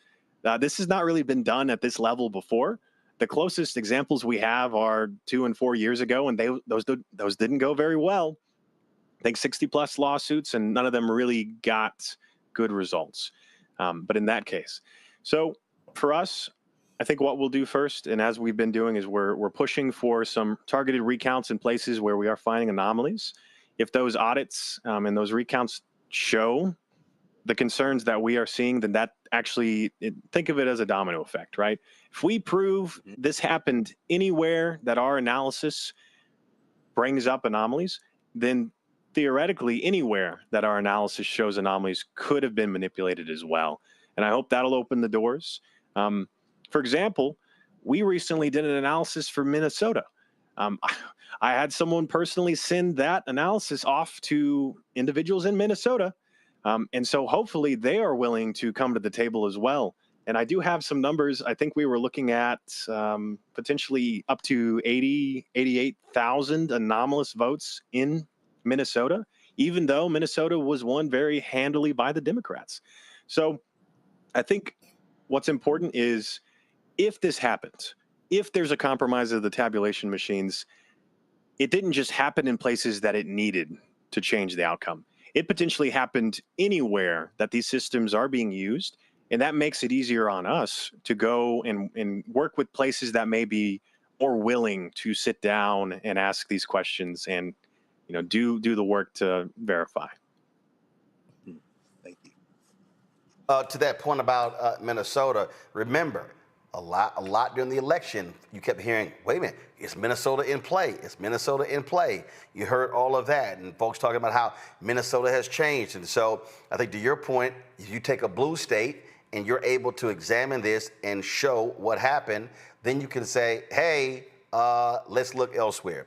S14: This has not really been done at this level before. The closest examples we have are 2 and 4 years ago, and those didn't go very well. I think 60+ lawsuits, and none of them really got good results. But in that case, so for us, I think what we'll do first, and as we've been doing, is we're pushing for some targeted recounts in places where we are finding anomalies. If those audits and those recounts show the concerns that we are seeing, then that actually, think of it as a domino effect, right? If we prove this happened anywhere that our analysis brings up anomalies, then theoretically anywhere that our analysis shows anomalies could have been manipulated as well. And I hope that'll open the doors. For example, we recently did an analysis for Minnesota. I had someone personally send that analysis off to individuals in Minnesota. And so hopefully they are willing to come to the table as well. And I do have some numbers. I think we were looking at potentially up to 88,000 anomalous votes in Minnesota, even though Minnesota was won very handily by the Democrats. So I think what's important is if this happens, if there's a compromise of the tabulation machines, it didn't just happen in places that it needed to change the outcome. It potentially happened anywhere that these systems are being used, and that makes it easier on us to go and work with places that may be more willing to sit down and ask these questions and do the work to verify.
S23: Thank you.
S2: To that point about Minnesota, remember, a lot during the election, you kept hearing, wait a minute, is Minnesota in play? Is Minnesota in play? You heard all of that, and folks talking about how Minnesota has changed. And so I think to your point, if you take a blue state and you're able to examine this and show what happened, then you can say, hey, let's look elsewhere.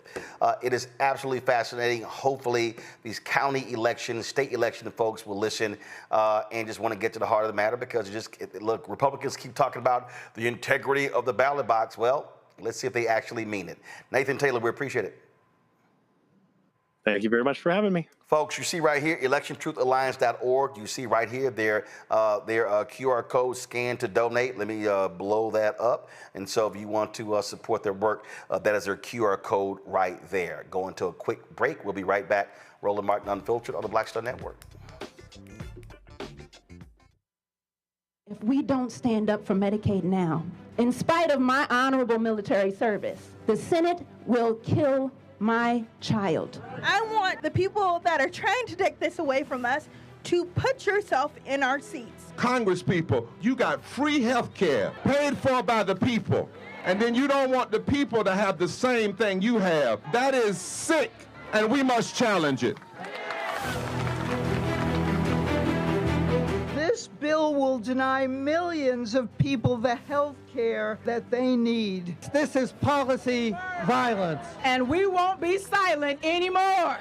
S2: It is absolutely fascinating. Hopefully these county elections, state election folks will listen and just want to get to the heart of the matter, because look, Republicans keep talking about the integrity of the ballot box. Well, let's see if they actually mean it. Nathan Taylor, we appreciate it.
S14: Thank you very much for having me.
S2: Folks, you see right here, electiontruthalliance.org. You see right here their QR code, scan to donate. Let me blow that up. And so if you want to support their work, that is their QR code right there. Go into a quick break. We'll be right back. Roland Martin Unfiltered on the Black Star Network.
S3: we don't stand up for Medicaid now, in spite of my honorable military service, the Senate will kill my child.
S5: I want the people that are trying to take this away from us to put yourself in our seats.
S7: Congress people, you got free health care paid for by the people, and then you don't want the people to have the same thing you have. That is sick, and we must challenge it.
S9: This bill will deny millions of people the health care that they need. This is policy violence.
S6: And we won't be silent anymore.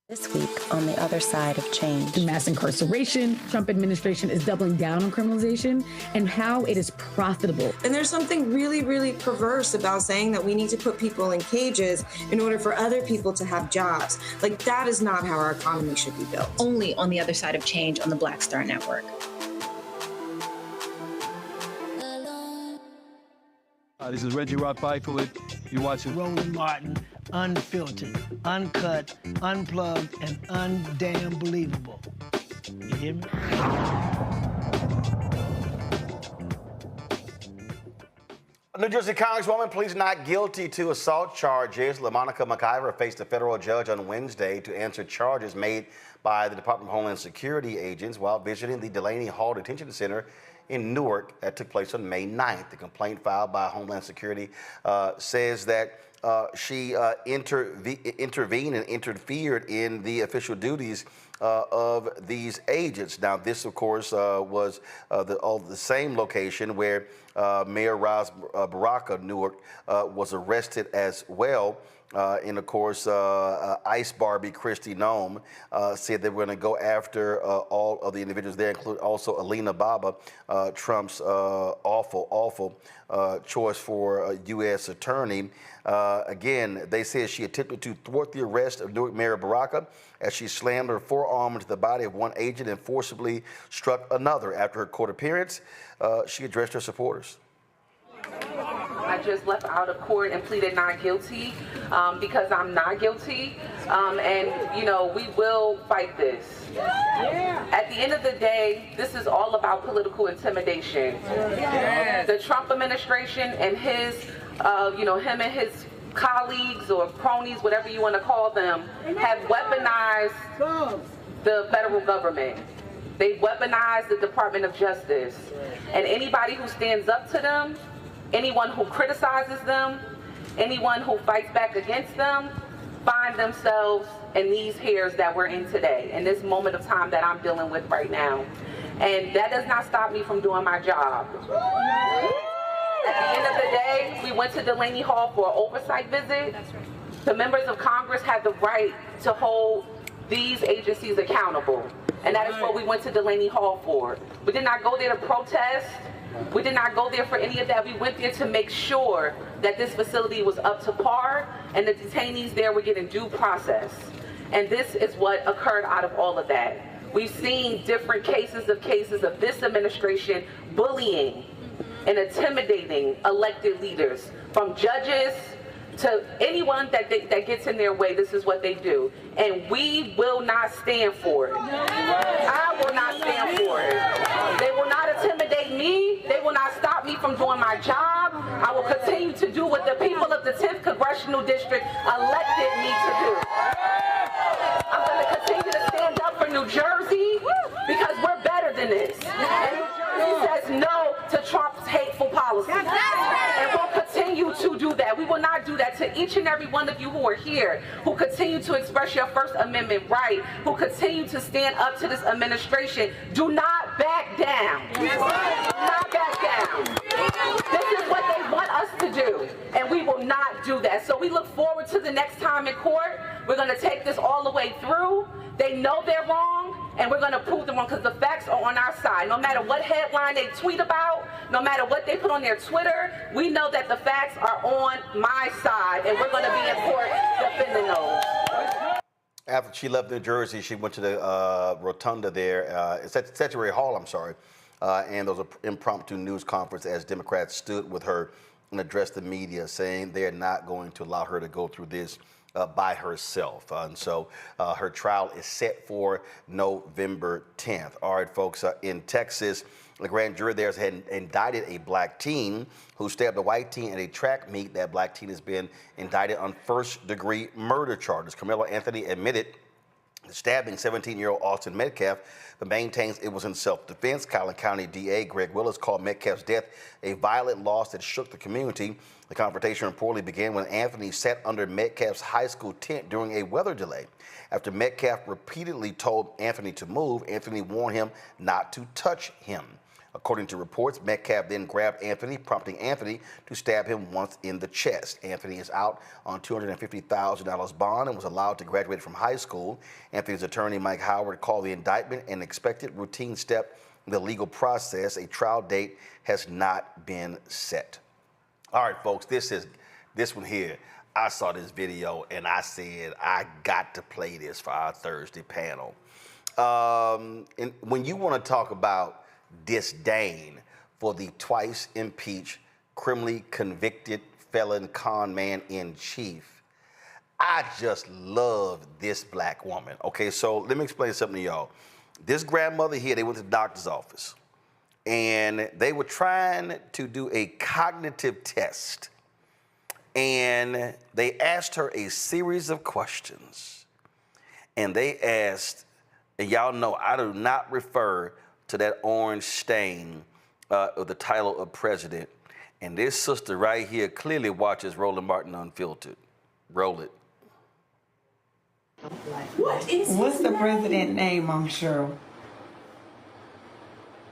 S12: This week on the other side of change.
S13: Mass incarceration, Trump administration is doubling down on criminalization and how it is profitable.
S15: And there's something really, really perverse about saying that we need to put people in cages in order for other people to have jobs. Like, that is not how our economy should be built.
S12: Only on the other side of change on the Black Star Network.
S25: This is Reggie Rock Byford. You're watching
S21: Roland Martin, unfiltered, uncut, unplugged, and undamn believable. You hear me?
S2: New Jersey Congresswoman pleads not guilty to assault charges. LaMonica McIver faced a federal judge on Wednesday to answer charges made by the Department of Homeland Security agents while visiting the Delaney Hall Detention Center in Newark that took place on May 9th. The complaint filed by Homeland Security says that she intervened and interfered in the official duties of these agents. Now, this, of course, was the same location where Mayor Ras Baraka of Newark was arrested as well. And of course, Ice Barbie Christy Nome said they were going to go after all of the individuals there, including also Alina Baba, Trump's awful choice for U.S. attorney. Again, they said she attempted to thwart the arrest of Newark Mayor Baraka as she slammed her forearm into the body of one agent and forcibly struck another. After her court appearance, she addressed her supporters.
S26: I just left out of court and pleaded not guilty because I'm not guilty. And, you know, we will fight this. Yeah. At the end of the day, this is all about political intimidation. Yeah. The Trump administration and his, him and his colleagues or cronies, whatever you want to call them, have weaponized the federal government. They weaponized the Department of Justice. And anybody who stands up to them, anyone who criticizes them, anyone who fights back against them, find themselves in these hairs that we're in today, in this moment of time that I'm dealing with right now. And that does not stop me from doing my job. At the end of the day, we went to Delaney Hall for an oversight visit. The members of Congress had the right to hold these agencies accountable. And that is what we went to Delaney Hall for. We did not go there to protest. We did not go there for any of that. We went there to make sure that this facility was up to par and the detainees there were getting due process. And this is what occurred out of all of that. We've seen different cases of this administration bullying and intimidating elected leaders, from judges to anyone that gets in their way. This is what they do. And we will not stand for it. I will not stand for it. They will not intimidate me. They will not stop me from doing my job. I will continue to do what the people of the 10th Congressional District elected me to do. I'm going to continue to stand up for New Jersey because we're better than this. And New Jersey says no to Trump's hateful policies. And we'll continue to do that. We will not do that to each and every one of you who are here, who continue to express your First Amendment right, who continue to stand up to this administration. Do not back down. Do not back down. This is what they want us to do, and we will not do that. So we look forward to the next time in court. We're going to take this all the way through. They know they're wrong, and we're going to prove them wrong because the facts are on our side. No matter what headline they tweet about, no matter what they put on their Twitter, we know that the facts are on my side, and we're going to be in court defending those.
S2: After she left New Jersey, she went to the rotunda there, Statuary Hall, I'm sorry, and there was an impromptu news conference as Democrats stood with her and addressed the media, saying they are not going to allow her to go through this by herself. And so her trial is set for November 10th. All right, folks, in Texas, the grand jury there has indicted a black teen who stabbed a white teen at a track meet. That black teen has been indicted on first-degree murder charges. Carmelo Anthony admitted stabbing 17-year-old Austin Metcalf, but maintains it was in self-defense. Collin County DA Greg Willis called Metcalf's death a violent loss that shook the community. The confrontation reportedly began when Anthony sat under Metcalf's high school tent during a weather delay. After Metcalf repeatedly told Anthony to move, Anthony warned him not to touch him. According to reports, Metcalf then grabbed Anthony, prompting Anthony to stab him once in the chest. Anthony is out on $250,000 bond and was allowed to graduate from high school. Anthony's attorney, Mike Howard, called the indictment an expected routine step in the legal process. A trial date has not been set. All right, folks, this one here. I saw this video and I said, I got to play this for our Thursday panel. And when you want to talk about disdain for the twice impeached, criminally convicted felon con man in chief, I just love this black woman. Okay, so let me explain something to y'all. This grandmother here, they went to the doctor's office and they were trying to do a cognitive test. And they asked her a series of questions. And they asked, and y'all know I do not refer to that orange stain of the title of president. And this sister right here clearly watches Roland Martin Unfiltered. Roll it.
S16: What's the president name, I'm sure?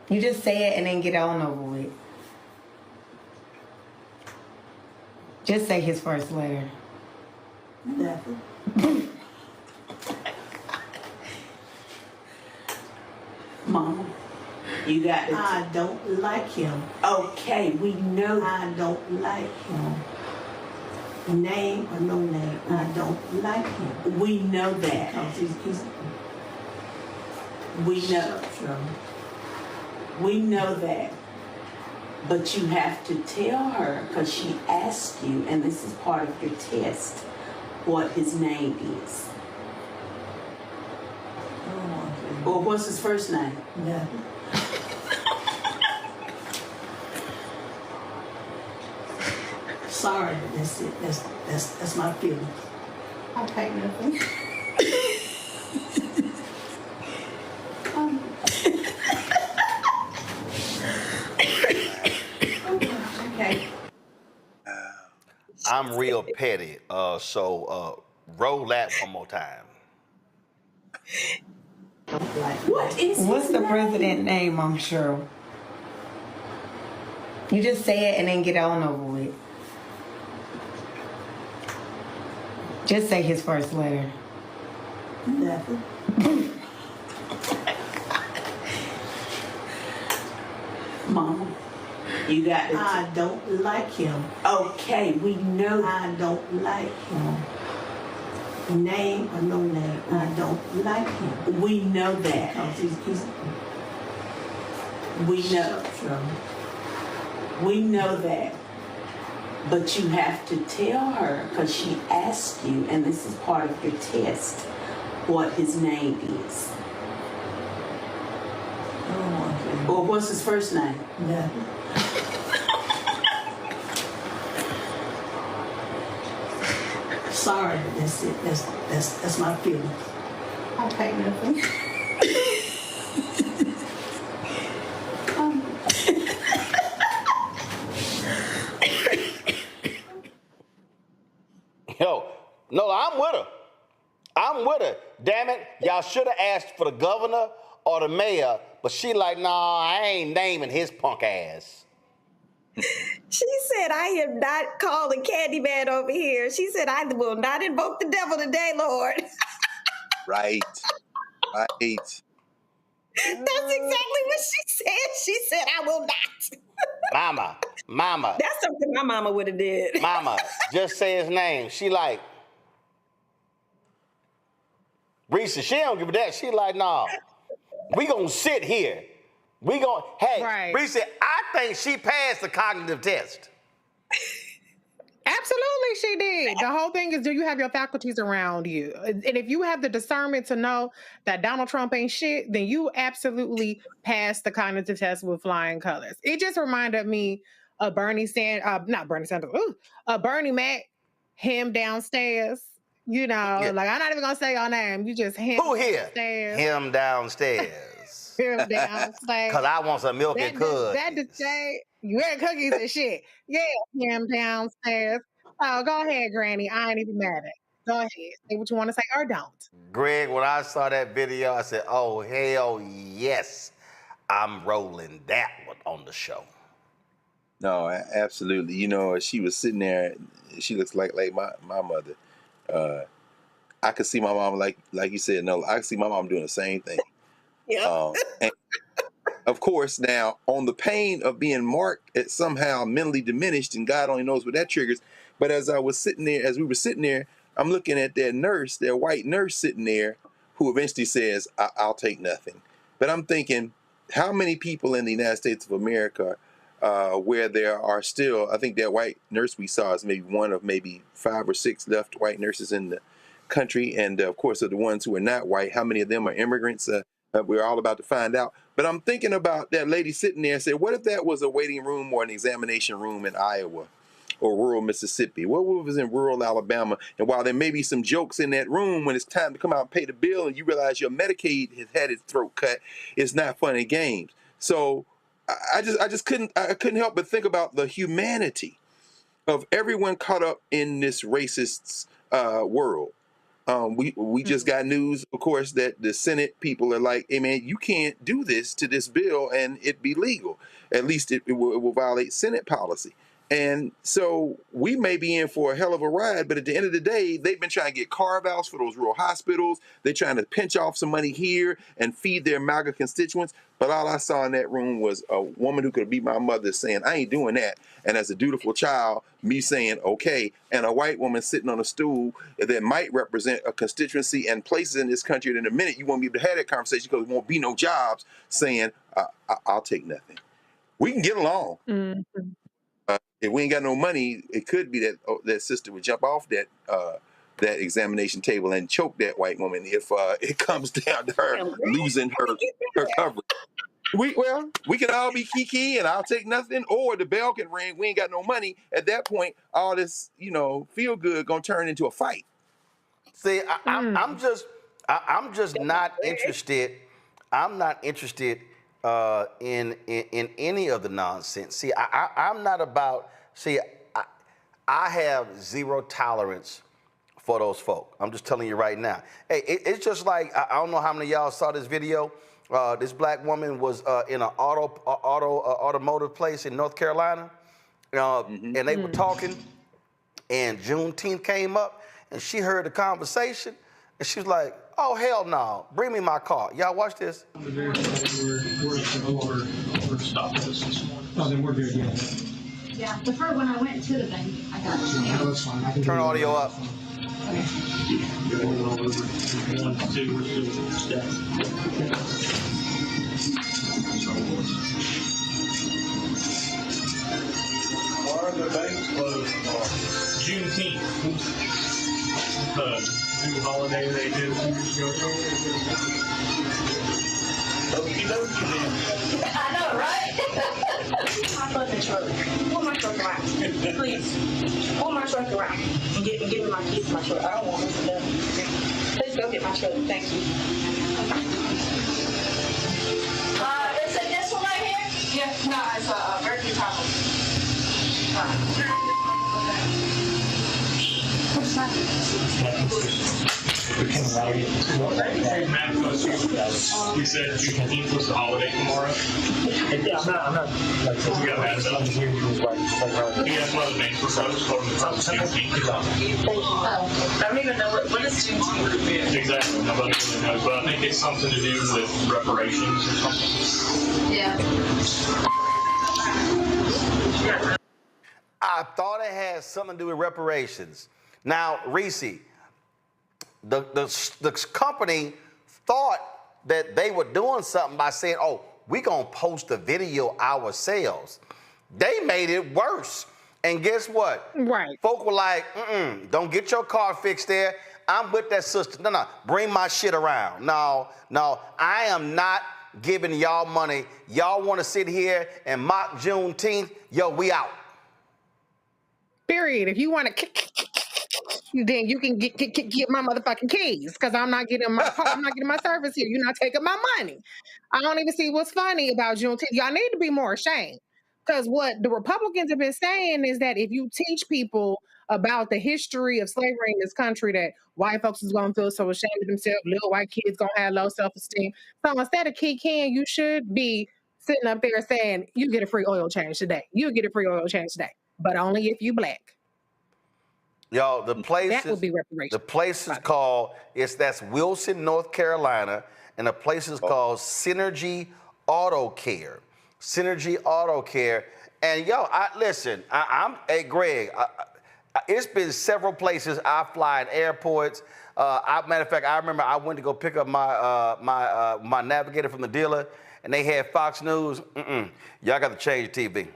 S16: You just say it and then get on over with. Just say his first letter.
S17: Nothing. Mama, you got to. I don't like him. Okay, we know. I don't like him. Name or no name, I don't like him. We know that. We know. We know that. But you have to tell her, because she asked you, and this is part of your test, what his name is. Or what's his first name? Nothing. Sorry, that's it. That's my feeling.
S16: I'll take nothing.
S17: Okay.
S2: I'm real petty, so roll that one more time.
S16: What's the president name, I'm sure? You just say it and then get on over with. Just say his first letter.
S17: Nothing. Mama, you got to. I don't like him. Okay, we know. I don't like him. Name or no name, I don't like him. We know that. We know. We know that. But you have to tell her, because she asked you, and this is part of your test, what his name is. Or what's his first name? Nothing. Sorry, that's it. That's my feeling.
S16: I'll take nothing.
S2: Yo, no, I'm with her. I'm with her. Damn it, y'all should have asked for the governor or the mayor, but she like, nah, I ain't naming his punk ass.
S15: She said, I am not calling Candyman over here. She said, I will not invoke the devil today, Lord.
S23: Right.
S15: That's exactly what she said. She said, I will not.
S2: Mama.
S15: That's something my mama would have did.
S2: Mama, just say his name. She like, Reese, she don't give a damn. She like, nah, we gonna sit here. Hey, right. Reese, I think she passed the cognitive test.
S8: Absolutely, she did. The whole thing is, do you have your faculties around you? And if you have the discernment to know that Donald Trump ain't shit, then you absolutely pass the cognitive test with flying colors. It just reminded me of Bernie Sanders, not Bernie Sanders, Bernie Mac, him downstairs. You know, like I'm not even gonna say your name. You just him.
S2: Who here?
S8: Downstairs.
S2: Him downstairs.
S8: Him downstairs.
S2: Cause I want some milk and cookies.
S8: That to say, you had cookies and shit. Yeah, him downstairs. Oh, go ahead, Granny. I ain't even mad at it. Go ahead. Say what you want to say or don't.
S2: Greg, when I saw that video, I said, oh, hell yes, I'm rolling that one on the show.
S23: No, absolutely. You know, she was sitting there. She looks like my mother. I could see my mom, like you said, no, I could see my mom doing the same thing.
S8: Yeah.
S23: And of course, now, on the pain of being marked as somehow mentally diminished, and God only knows what that triggers, but as we were sitting there, I'm looking at that white nurse sitting there, who eventually says, I'll take nothing. But I'm thinking, how many people in the United States of America where there are still, I think that white nurse we saw is maybe one of maybe 5 or 6 left white nurses in the country. And of course, of the ones who are not white, how many of them are immigrants? We're all about to find out. But I'm thinking about that lady sitting there and say, what if that was a waiting room or an examination room in Iowa or rural Mississippi? What if it was in rural Alabama? And while there may be some jokes in that room, when it's time to come out and pay the bill and you realize your Medicaid has had its throat cut, it's not fun and games. So I couldn't help but think about the humanity of everyone caught up in this racist world. We just got news, of course, that the Senate people are like, hey, man, you can't do this to this bill and it be legal. At least it will violate Senate policy. And so we may be in for a hell of a ride, but at the end of the day, they've been trying to get carve-outs for those rural hospitals. They're trying to pinch off some money here and feed their MAGA constituents. But all I saw in that room was a woman who could be my mother saying, I ain't doing that. And as a dutiful child, me saying, okay, and a white woman sitting on a stool that might represent a constituency and places in this country that in a minute you won't be able to have that conversation because there won't be no jobs, saying, I'll take nothing. We can get along.
S8: Mm-hmm.
S23: If we ain't got no money, it could be that that sister would jump off that examination table and choke that white woman if it comes down to her losing her coverage. We can all be kiki and I'll take nothing, or the bell can ring. We ain't got no money. At that point, all this feel good gonna turn into a fight.
S2: See, I'm just not interested. I'm not interested in any of the nonsense. See, I'm not about. See, I have zero tolerance for those folk. I'm just telling you right now. Hey, it's just like I don't know how many of y'all saw this video. This black woman was in an automotive place in North Carolina, and they were talking, and Juneteenth came up, and she heard the conversation, and she was like, oh, hell no, bring me my car. Y'all watch this.
S1: We're stopped this morning. Oh, then we're good, yeah.
S4: Yeah, the first when I went to the thing, I got it.
S1: Yeah, that's fine. I can
S2: turn audio up.
S1: Okay. One, two, we're still stacked. Why are the banks closed tomorrow? Juneteenth. New holiday they did 2 years ago. Okie dokie then.
S4: I know, right?
S15: Hop up the truck. Pull my truck around. Please. Pull my truck around. And give me my keys to my truck. I don't want this to done. Please go get my truck. Thank you.
S4: Is it this one right here?
S15: Yeah, no, it's a Mercury problem.
S4: What's that?
S1: Matt was he said Juneteenth was the holiday tomorrow. Yeah, I'm not like we got mad about it. He has one of the names for Juneteenth.
S4: I don't even know what is Juneteenth.
S1: Exactly, nobody really knows, but I think it's something to do with reparations or something.
S4: Yeah.
S2: I thought it had something to do with reparations. Now, Reese, the company thought that they were doing something by saying, oh, we're going to post the video ourselves. They made it worse. And guess what?
S8: Right.
S2: Folk were like, don't get your car fixed there. I'm with that sister. No, bring my shit around. No, I am not giving y'all money. Y'all want to sit here and mock Juneteenth? Yo, we out.
S8: Period. If you want to, then you can get my motherfucking keys, because I'm not getting my I'm not getting my service here. You're not taking my money. I don't even see what's funny about Juneteenth. Y'all need to be more ashamed. Because what the Republicans have been saying is that if you teach people about the history of slavery in this country, that white folks is going to feel so ashamed of themselves, little white kids going to have low self-esteem. So instead of kicking, you should be sitting up there saying, you get a free oil change today. You get a free oil change today, but only if you black.
S2: Y'all, the place
S8: that would be reparations.
S2: The place is called, that's Wilson, North Carolina, and the place is called Synergy Auto Care. Synergy Auto Care. And yo, hey Greg, it's been several places I fly in airports. Matter of fact, I remember I went to go pick up my navigator from the dealer, and they had Fox News. Y'all got to change TV.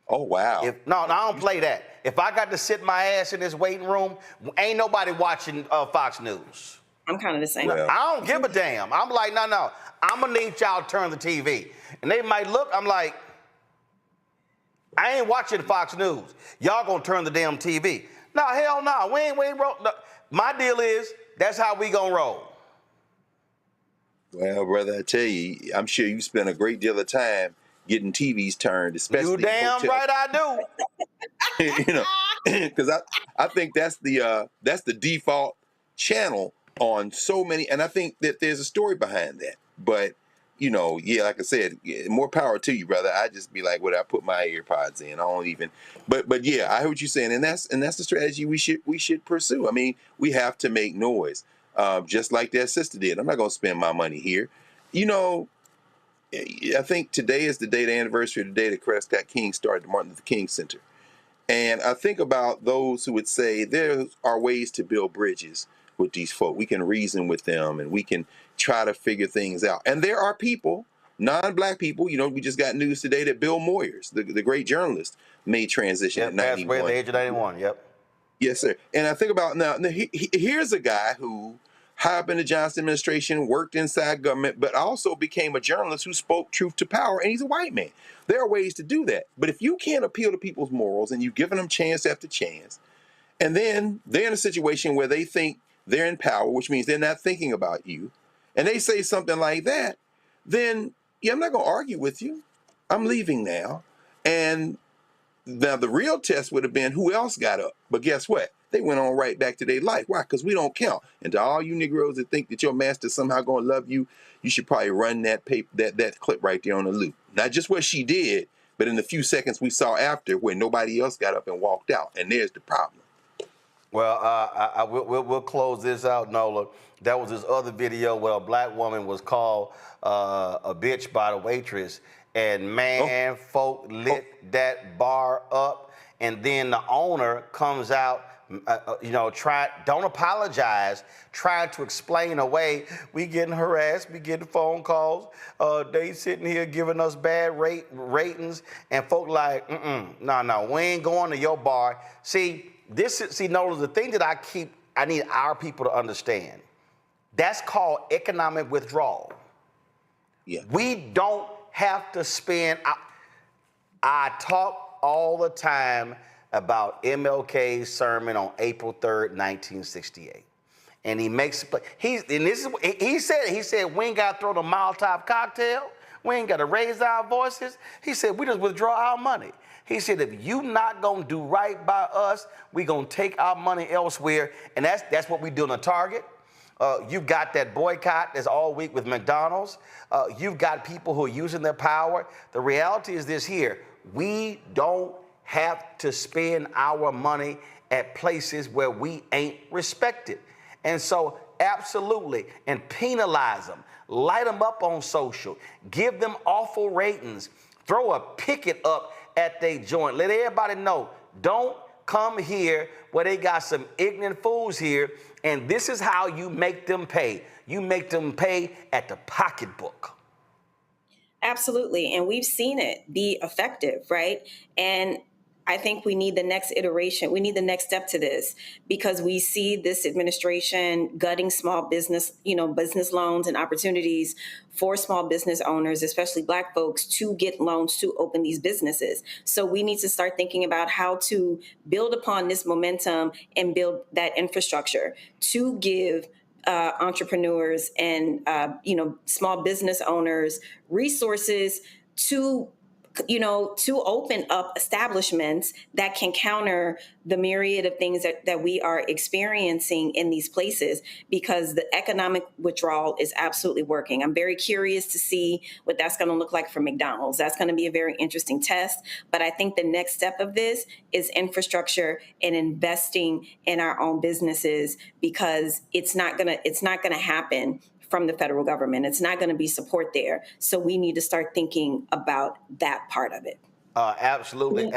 S23: Oh, wow.
S2: No, I don't play that. If I got to sit my ass in this waiting room, ain't nobody watching Fox News.
S10: I'm kind of the same.
S2: Well, I don't give a damn. I'm like, no. I'm going to need y'all to turn the TV. And they might look, I'm like, I ain't watching Fox News. Y'all going to turn the damn TV. No, hell no. We ain't roll. No. My deal is, that's how we going to roll.
S23: Well, brother, I tell you, I'm sure you spend a great deal of time getting TVs turned, especially
S2: you damn right I
S23: do. You know, because I think that's the default channel on so many, and I think that there's a story behind that. But you know, yeah, like I said, more power to you, brother. I just be like, I put my earpods in. I don't even. But yeah, I heard what you're saying, and that's the strategy we should pursue. I mean, we have to make noise, just like that sister did. I'm not gonna spend my money here. You know, I think today is the anniversary of the day that Prescott King started the Martin Luther King Center. And I think about those who would say there are ways to build bridges with these folk. We can reason with them and we can try to figure things out. And there are people, non-black people, you know, we just got news today that Bill Moyers, the great journalist, made transition at 91.
S2: Passed away at the age of 91, yep.
S23: Yes, sir. And I think about now here's a guy who high up in the Johnson administration, worked inside government, but also became a journalist who spoke truth to power, and he's a white man. There are ways to do that. But if you can't appeal to people's morals and you've given them chance after chance, and then they're in a situation where they think they're in power, which means they're not thinking about you, and they say something like that, then yeah, I'm not going to argue with you. I'm leaving now. And now the real test would have been who else got up. But guess what? They went on right back to their life. Why? Because we don't count. And to all you Negroes that think that your master somehow going to love you, you should probably run that clip right there on the loop. Not just what she did, but in the few seconds we saw after where nobody else got up and walked out. And there's the problem.
S2: Well, we'll close this out, Nola. That was this other video where a black woman was called a bitch by the waitress. And man, folk lit that bar up. And then the owner comes out, don't apologize, trying to explain away. We getting harassed, we getting phone calls. They sitting here giving us bad ratings, and folk like, no, we ain't going to your bar. Notice the thing that I need our people to understand. That's called economic withdrawal.
S23: Yeah.
S2: We don't have to spend. I talk all the time about MLK's sermon on April 3rd, 1968. And he said, we ain't got to throw the Molotov cocktail. We ain't got to raise our voices. He said, we just withdraw our money. He said, if you not going to do right by us, we going to take our money elsewhere. And that's what we do in the Target. You've got that boycott that's all week with McDonald's. You've got people who are using their power. The reality is this here. We don't have to spend our money at places where we ain't respected. And so absolutely, and penalize them, light them up on social, give them awful ratings, throw a picket up at their joint. Let everybody know, don't come here where they got some ignorant fools here, and this is how you make them pay. You make them pay at the pocketbook.
S10: Absolutely. And we've seen it be effective, right? And I think we need the next iteration. We need the next step to this, because we see this administration gutting small business, business loans and opportunities for small business owners, especially Black folks, to get loans to open these businesses. So we need to start thinking about how to build upon this momentum and build that infrastructure to give entrepreneurs and small business owners resources to open up establishments that can counter the myriad of things that we are experiencing in these places, because the economic withdrawal is absolutely working. I'm very curious to see what that's going to look like for McDonald's. That's going to be a very interesting test. But I think the next step of this is infrastructure and investing in our own businesses, because it's not going to happen from the federal government. It's not going to be support there. So we need to start thinking about that part of it.
S2: Absolutely.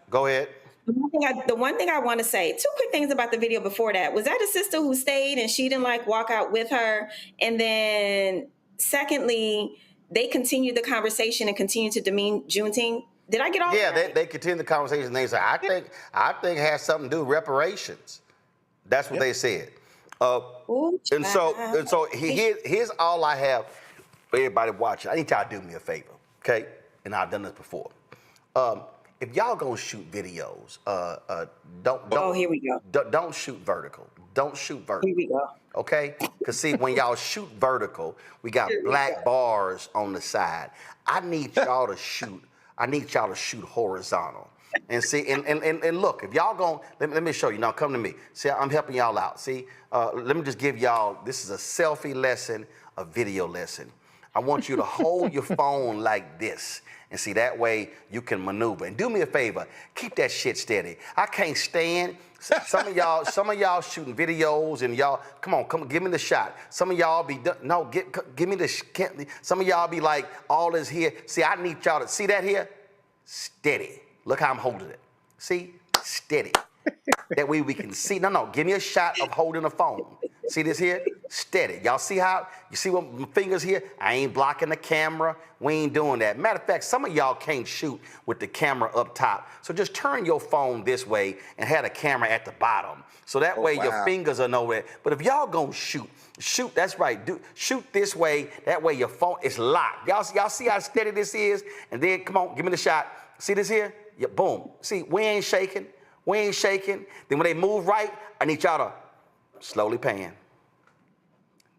S2: Go ahead.
S10: The one thing I want to say, 2 quick things about the video before that. Was that a sister who stayed and she didn't walk out with her? And then secondly, they continued the conversation and continued to demean Juneteenth. Did I get all that?
S2: Yeah, they continued the conversation. They said, I think it has something to do with reparations. That's what they said. And so here's all I have for everybody watching. I need y'all to do me a favor, okay? And I've done this before. If y'all gonna shoot videos, don't. Oh,
S10: here we go.
S2: Don't shoot vertical. Don't shoot vertical.
S10: Here we go.
S2: Okay? Because see, when y'all shoot vertical, we got black bars on the side. I need y'all to shoot horizontal. And see, and look, if y'all gon' let me show you. Now come to me. See, I'm helping y'all out. See, let me just give y'all, this is a selfie lesson, a video lesson. I want you to hold your phone like this. And see, that way you can maneuver. And do me a favor, keep that shit steady. I can't stand some of y'all shooting videos and y'all, come on, give me the shot. Some of y'all be, no, give me the, some of y'all be like, all this here. See, I need y'all to, see that here? Steady. Look how I'm holding it. See? Steady. That way we can see. No, give me a shot of holding the phone. See this here? Steady. Y'all see how? You see what my fingers here? I ain't blocking the camera. We ain't doing that. Matter of fact, some of y'all can't shoot with the camera up top. So just turn your phone this way and have the camera at the bottom. So that way your fingers are nowhere. But if y'all gonna shoot, that's right. Shoot this way. That way your phone is locked. Y'all see how steady this is? And then, come on, give me the shot. See this here? Yeah, boom. See, we ain't shaking. We ain't shaking. Then when they move right, I need y'all to slowly pan.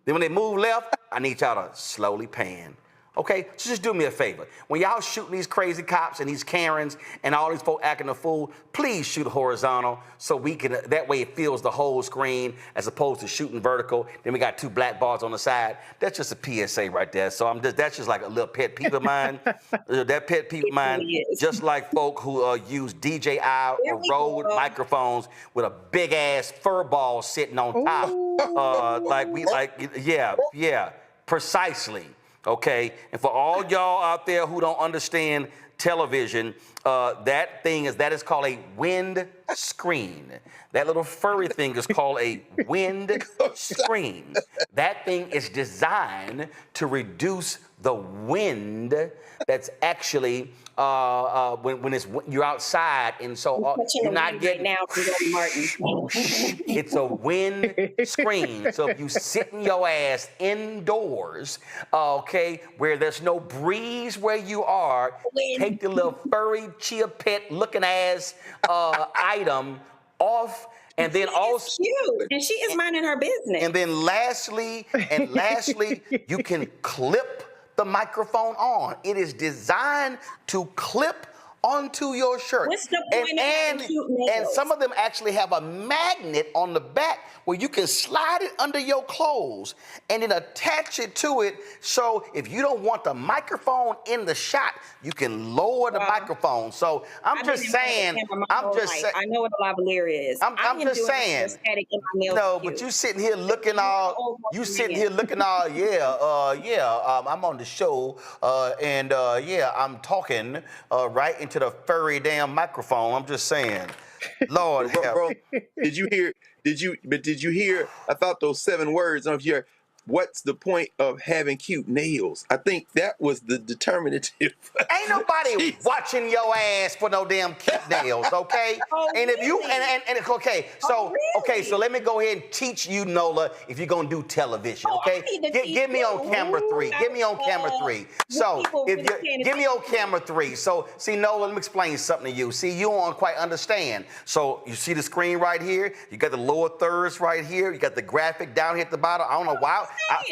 S2: Then when they move left, I need y'all to slowly pan. Okay, so just do me a favor. When y'all shooting these crazy cops and these Karens and all these folk acting a fool, please shoot horizontal so we can, that way it fills the whole screen as opposed to shooting vertical. Then we got 2 black bars on the side. That's just a PSA right there. So that's just like a little pet peeve of mine. That pet peeve of mine, just like folk who use DJI or Rode microphones with a big ass fur ball sitting on top. Yeah, precisely. Okay, and for all y'all out there who don't understand television, that is called a wind screen. That little furry thing is called a wind screen. That thing is designed to reduce the wind that's actually when you're outside, and so you're not getting
S10: now from Martin.
S2: It's a wind screen. So if you sit in your ass indoors, okay, where there's no breeze where you are, take the little furry chia pet looking ass item off. And then also,
S10: cute. And she is minding her business.
S2: And then lastly, you can clip the microphone on. It is designed to clip onto your shirt.
S10: What's the point
S2: and some of them actually have a magnet on the back where you can slide it under your clothes and then attach it to it. So if you don't want the microphone in the shot, you can lower the microphone. So I'm just saying.
S10: I know what a lavalier is.
S2: I'm just saying. No, but you sitting here looking all. I'm on the show, and I'm talking right into the furry damn microphone. I'm just saying. Lord help.
S23: Bro, did you hear? I thought those 7 words. I don't know if you heard, what's the point of having cute nails? I think that was the determinative.
S2: Ain't nobody watching your ass for no damn cute nails, okay? And if you and okay, so so let me go ahead and teach you, Nola, if you're gonna do television, okay? Get me on camera 3. Get me on camera 3. So if you get me on camera 3. So see, Nola, let me explain something to you. See, you don't quite understand. So you see the screen right here. You got the lower thirds right here. You got the graphic down here at the bottom. I don't know why.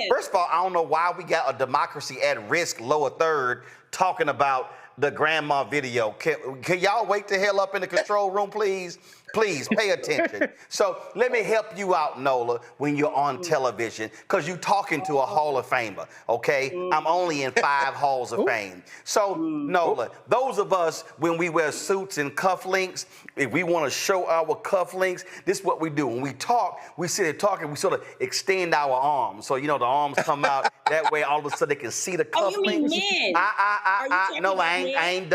S2: First of all, I don't know why we got a democracy at risk lower third talking about the grandma video. Can y'all wait the hell up in the control room, please? Please pay attention. So let me help you out, Nola, when you're on television, because you're talking to a Hall of Famer, okay? I'm only in 5 Halls of Fame. So, Nola, those of us, when we wear suits and cufflinks, if we want to show our cufflinks, this is what we do. When we talk, we sit there talking, we sort of extend our arms. So, you know, the arms come out. That way, all of a sudden, they can see the cufflinks.
S10: Oh, you mean men?
S2: No, I ain't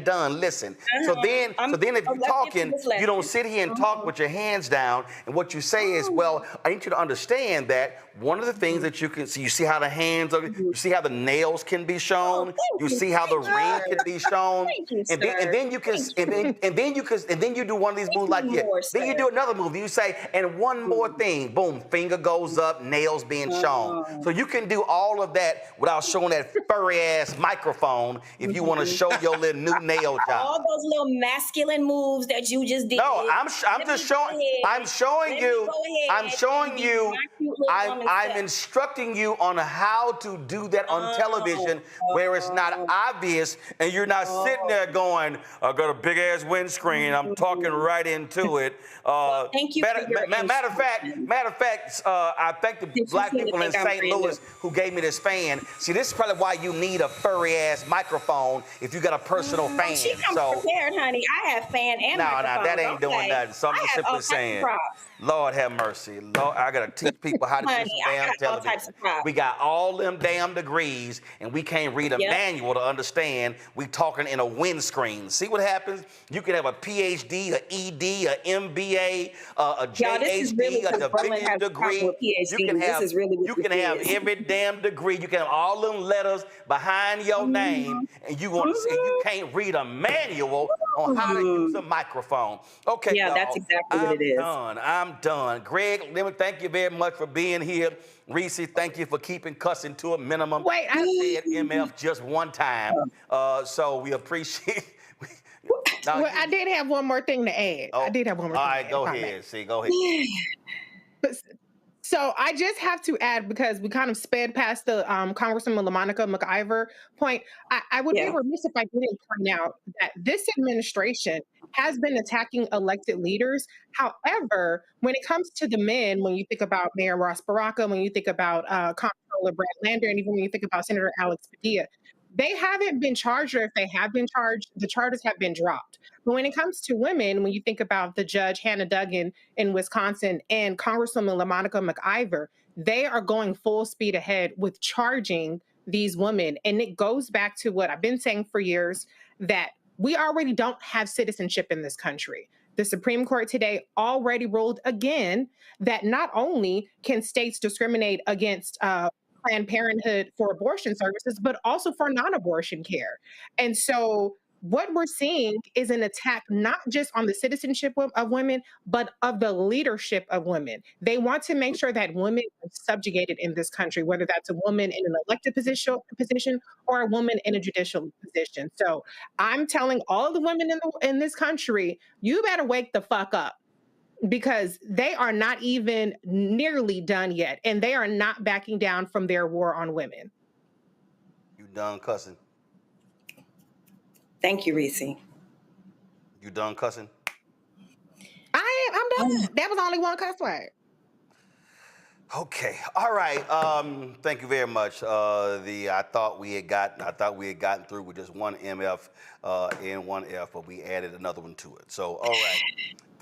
S2: done. Listen. So then if you're talking, you don't sit here and talk with your hands down, and what you say is, well, I need you to understand that one of the things that you can see, you see how the hands are, you see how the nails can be shown, you see how the ring can be shown, and then you do one of these moves like this. Then you do another move. You say, and one more thing, boom, finger goes up, nails being shown. So you can do all of that without showing that furry ass microphone if you want to show your little new nail job.
S10: All those little masculine moves that you just did.
S2: No, I'm showing you. I'm instructing you on how to do that on television where it's not obvious and you're not sitting there going, I got a big ass windscreen. I'm talking right into it.
S10: Thank you.
S2: Matter of fact, I thank the black people in St. Louis who gave me this fan. See, this is probably why you need a furry ass microphone if you got a personal fan.
S10: She comes prepared, honey. I have fan and microphone.
S2: No, that ain't doing nothing. So I'm just simply saying, Lord have mercy. Lord, I gotta teach people how to do some damn television. We got all them damn degrees, and we can't read a manual to understand. We talking in a windscreen. See what happens? You can have a PhD, a ED, a MBA, a JHD, a division degree. You can have every damn degree. You can have all them letters behind your name, and you want to see you can't read a manual on how to use a microphone. Okay,
S10: yeah, that's exactly what it is.
S2: I'm done. Greg, let me thank you very much for being here. Reese, thank you for keeping cussing to a minimum.
S8: Wait,
S2: I said MF just one time, so we appreciate.
S8: Well, I did have one more thing to add.
S2: All right, go ahead. Go ahead.
S8: So I just have to add, because we kind of sped past the Congresswoman LaMonica McIver point, I would be remiss if I didn't point out that this administration has been attacking elected leaders. However, when it comes to the men, when you think about Mayor Ross Baraka, when you think about Comptroller Brad Lander, and even when you think about Senator Alex Padilla, they haven't been charged, or if they have been charged, the charges have been dropped. But when it comes to women, when you think about the judge Hannah Duggan in Wisconsin and Congresswoman LaMonica McIver, they are going full speed ahead with charging these women. And it goes back to what I've been saying for years, that we already don't have citizenship in this country. The Supreme Court today already ruled again that not only can states discriminate against Planned Parenthood for abortion services, but also for non-abortion care. And so what we're seeing is an attack not just on the citizenship of women, but of the leadership of women. They want to make sure that women are subjugated in this country, whether that's a woman in an elected position or a woman in a judicial position. So I'm telling all the women in this country, you better wake the fuck up, because they are not even nearly done yet, and they are not backing down from their war on women.
S2: You done cussing?
S10: Thank you, Reese.
S2: You done cussing?
S8: I'm done. That was only one cuss word.
S2: Okay. All right. Thank you very much. I thought we had gotten through with just one MF and one F, but we added another one to it. So, all right.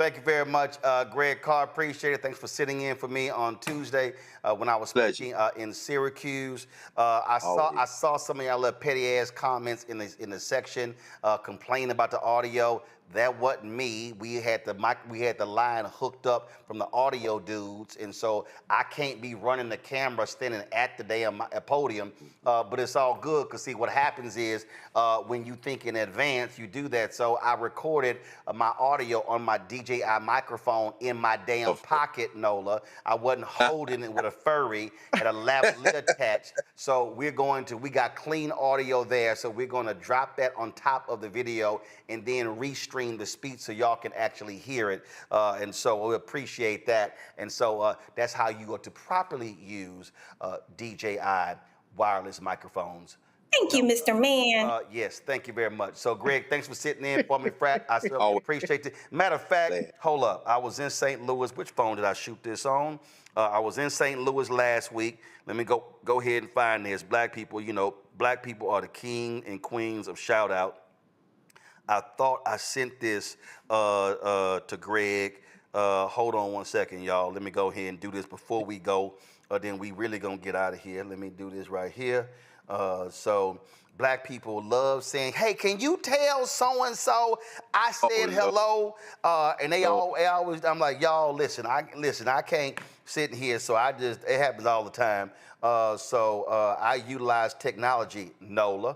S2: Thank you very much, Greg Carr. Appreciate it. Thanks for sitting in for me on Tuesday when I was speaking in Syracuse. I saw some of y'all little petty ass comments in the section complaining about the audio. That wasn't me. We had the line hooked up from the audio dudes, and so I can't be running the camera standing at the damn podium. But it's all good, because see, what happens is when you think in advance, you do that. So I recorded my audio on my DJI microphone in my damn pocket, Nola. I wasn't holding it with a furry, had a lavalier attached. So we got clean audio there. So we're gonna drop that on top of the video and then restream the speech so y'all can actually hear it. And so we appreciate that. And so that's how you go to properly use DJI wireless microphones.
S10: Thank you, Mr. Man.
S2: Yes, thank you very much. So, Greg, thanks for sitting in for me, Frat. I certainly appreciate it. Matter of fact, hold up. I was in St. Louis. Which phone did I shoot this on? I was in St. Louis last week. Let me go ahead and find this. Black people, you know, black people are the king and queens of shout out. I thought I sent this to Greg. Hold on one second, y'all. Let me go ahead and do this before we go. Then we really gonna get out of here. Let me do this right here. So black people love saying, "Hey, can you tell so and so I said hello?" And they always. I'm like, y'all, listen. I can't sit here. So it happens all the time. So I utilize technology, Nola,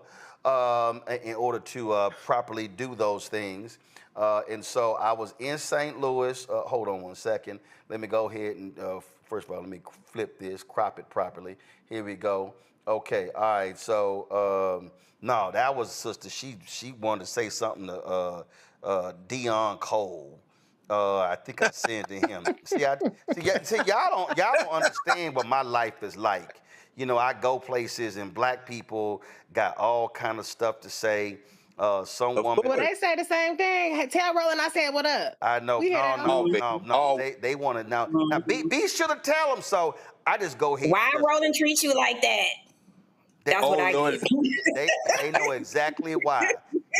S2: in order to properly do those things. And so I was in St. Louis. Hold on one second. Let me go ahead and, first of all, let me flip this, crop it properly. Here we go. Okay, all right. So, no, that was sister. She wanted to say something to Dion Cole. I think I sent to him. See, y'all don't understand what my life is like. You know, I go places and black people got all kind of stuff to say. Some woman.
S8: Well, they say the same thing. Hey, tell Roland I said what up.
S2: I know. No. They want to know. Now, be sure to tell them. So I just go ahead.
S10: Why Roland treat you like that? That's what I get.
S2: They know exactly why.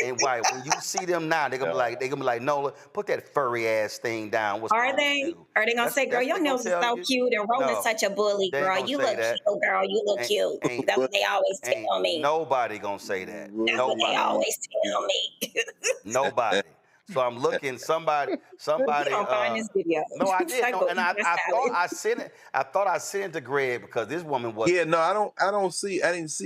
S2: And why when you see them now, they're gonna be like, Nola, put that furry ass thing down.
S10: Are they gonna say, girl, your nails are so cute, and Roland's such a bully, girl. You look cute, girl. You look cute. That's what they always tell me.
S2: Nobody gonna say that.
S10: That's what they always tell me.
S2: Nobody. So I'm looking. Somebody.
S10: Don't find this video.
S2: No, I did. No, and I thought I sent it. I thought I sent it to Greg because this woman was.
S23: Yeah, no, I didn't see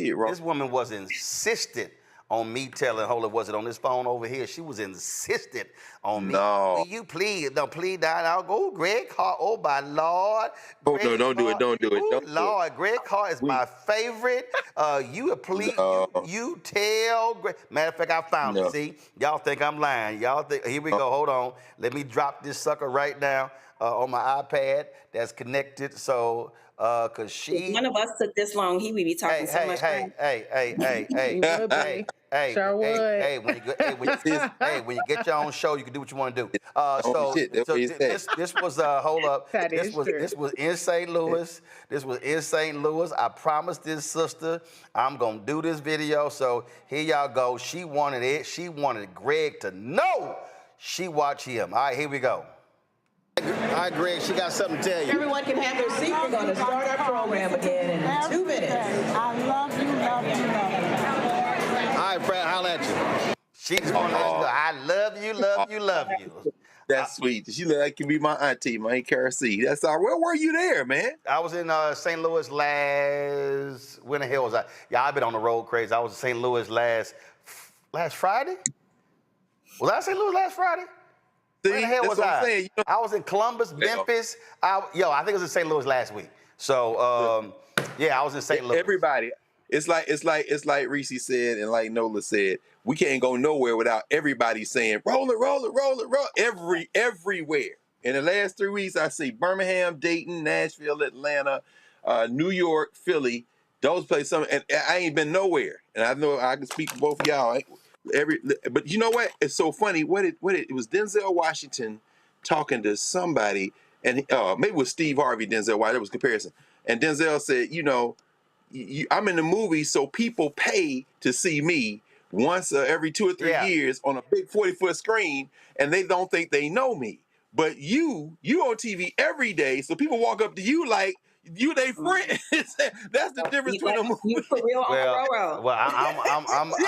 S23: it, Ron.
S2: This woman was insistent on me telling, hold it, was it on this phone over here? She was insistent on me.
S23: No.
S2: Will you please, I'll go, Greg Carr, oh my Lord.
S23: Greg no, don't Carr, do it, don't
S2: Lord, Greg Carr is my favorite. You tell Greg. Matter of fact, I found it, see? Y'all think I'm lying. Y'all think, here we go, hold on. Let me drop this sucker right now on my iPad that's connected, so, cause she.
S10: If none of us took this long, he would be talking so much.
S2: Hey, when you get your own show, you can do what you want to do. This was hold up. This was in St. Louis. This was in St. Louis. I promised this sister I'm gonna do this video. So here y'all go. She wanted it. She wanted Greg to know she watched him. All right, here we go. All right, Greg, she got something to tell you.
S11: Everyone can have their seat. We're going to start our program again in 2 minutes.
S17: I love you, love you, love you.
S2: All right, Fred, holla at you. She's on this. I love you, love you, love you.
S23: That's sweet. She look like you be my auntie, my KRC. That's all. Where were you there, man?
S2: I was in St. Louis when the hell was I? Yeah, I've been on the road crazy. I was in St. Louis last Friday. Was I in St. Louis last Friday?
S23: See,
S2: where the hell was I?
S23: Saying, you know,
S2: I was in Columbus, Memphis. I think it was in St. Louis last week. So yeah, I was in St. Louis.
S23: Everybody, it's like Reese said and like Nola said, we can't go nowhere without everybody saying roll it, everywhere. In the last 3 weeks, I see Birmingham, Dayton, Nashville, Atlanta, New York, Philly, those places. And I ain't been nowhere. And I know I can speak for both of y'all. But you know what? It's so funny. It was Denzel Washington talking to somebody, and maybe it was Steve Harvey, Denzel Washington. That was comparison. And Denzel said, you know, I'm in the movie, so people pay to see me once every 2 or 3 years on a big 40-foot screen, and they don't think they know me. But you on TV every day, so people walk up to you like you they friends. That's the difference between a movie.
S10: You for real,
S2: I'm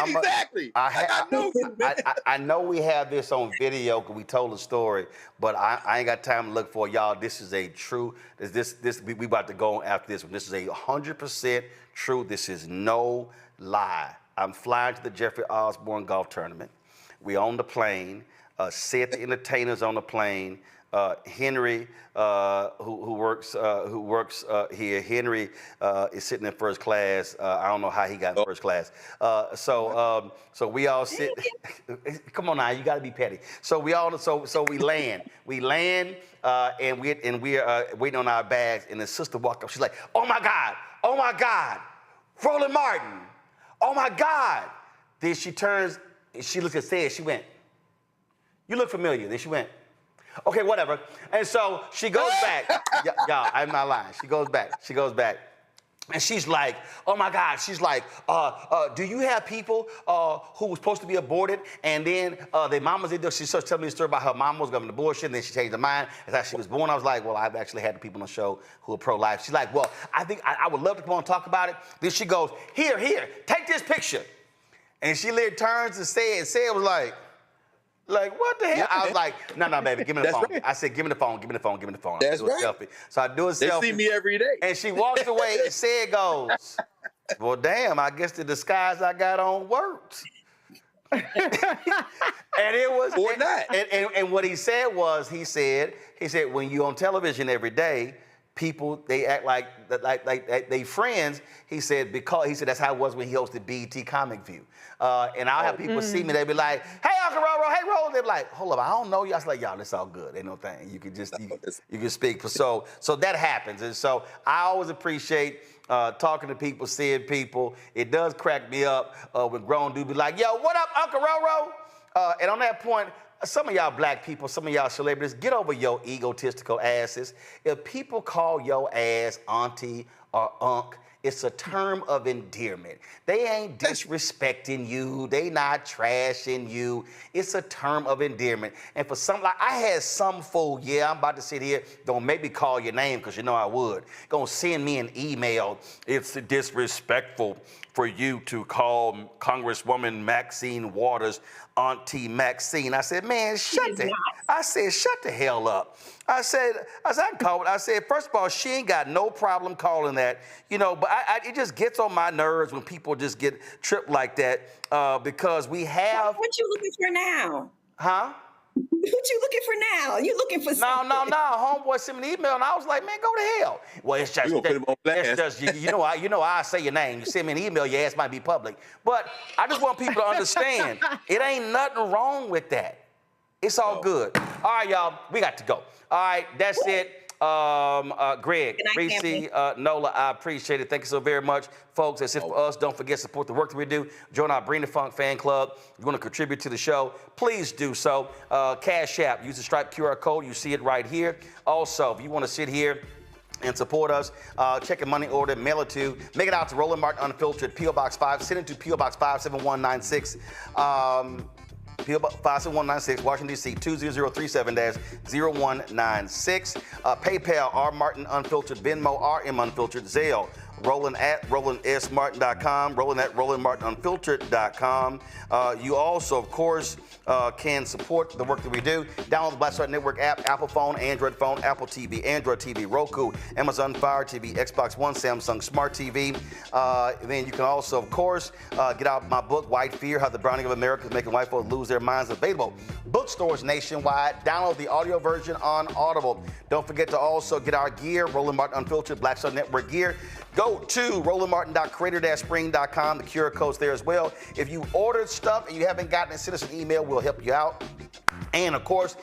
S23: exactly.
S2: I know we have this on video because we told the story, but I ain't got time to look for it. Y'all. This is a true. We about to go after this one. This is 100% true. This is no lie. I'm flying to the Jeffrey Osborne golf tournament. We on the plane. Said the entertainers on the plane. Henry, who works here. Henry is sitting in first class. I don't know how he got in first class. So we all sit. Come on now, you got to be petty. So we all so we land. We land and we're waiting on our bags. And the sister walked up. She's like, "Oh my God, Roland Martin. Oh my God." Then she turns. She looks at Sid. She went, "You look familiar." Then she went, "Okay, whatever." And so she goes back. Y'all, I'm not lying. She goes back. And she's like, "Oh my God." She's like, "Do you have people who were supposed to be aborted and then their mamas did this?" She starts telling me a story about her mama was going to abortion, and then she changed her mind. As how she was born, I was like, "Well, I've actually had the people on the show who are pro-life." She's like, "Well, I think I would love to come on and talk about it." Then she goes, Here, take this picture." And she turns and said was like, what the hell?
S23: Yeah.
S2: I was like, no, baby, give me the phone.
S23: Right.
S2: I said, give me the phone.
S23: That's
S2: I do a
S23: right.
S2: selfie. So I do a selfie.
S23: They see me every day.
S2: And she walks away and Sid goes, "Well, damn, I guess the disguise I got on worked." And it was,
S23: or not.
S2: And what he said was, he said, when you on television every day, people, they act like they friends. He said that's how it was when he hosted BET Comic View. And I'll have people see me, they be like, "Hey, Uncle Roro, hey, Roland." They be like, "Hold up, I don't know you." I was like, "Y'all, it's all good. Ain't no thing. You can just, you can speak." So that happens. And so I always appreciate talking to people, seeing people. It does crack me up when grown dudes be like, "Yo, what up, Uncle Roro?" And on that point, some of y'all black people, some of y'all celebrities, get over your egotistical asses. If people call your ass auntie or unc, it's a term of endearment. They ain't disrespecting you. They not trashing you. It's a term of endearment. And for some, like I had some fool, I'm about to sit here, don't make me call your name because you know I would. Gonna send me an email. "It's disrespectful for you to call Congresswoman Maxine Waters Auntie Maxine." I said, "Man, shut the hell up." I said, I can call it. I said, first of all, she ain't got no problem calling that, but it just gets on my nerves when people just get tripped like that because we have.
S10: What you looking for now?
S2: Huh?
S10: What you looking for now? You looking for something?
S2: No. Homeboy sent me an email and I was like, "Man, go to hell." Well, it's just you know I say your name. You send me an email, your ass might be public. But I just want people to understand it ain't nothing wrong with that. It's all good. All right, y'all, we got to go. All right, that's it. Greg, Reese, Nola, I appreciate it. Thank you so very much. Folks, that's it for us. Don't forget to support the work that we do. Join our Bring the Funk fan club. You want to contribute to the show, please do so. Cash App, use the Stripe QR code. You see it right here. Also, if you want to sit here and support us, check a money order, mail it to, make it out to Roland Martin Unfiltered, P.O. Box 5, send it to P.O. Box 57196. P.O. Box 57196, Washington, D.C., 20037-0196. PayPal, R. Martin Unfiltered, Venmo, RM Unfiltered, Zelle, Roland at RolandSMartin.com, Roland at RolandMartinUnfiltered.com. You also, of course, can support the work that we do. Download the Black Star Network app, Apple phone, Android phone, Apple TV, Android TV, Roku, Amazon Fire TV, Xbox One, Samsung Smart TV. Then you can also, of course, get out my book, White Fear, How the Browning of America is Making White Folks Lose Their Minds, available bookstores nationwide. Download the audio version on Audible. Don't forget to also get our gear, Roland Martin Unfiltered, Black Star Network gear. Go to RolandMartin.creator-spring.com. The QR code's there as well. If you ordered stuff and you haven't gotten it, send us an email. We'll help you out. And of course,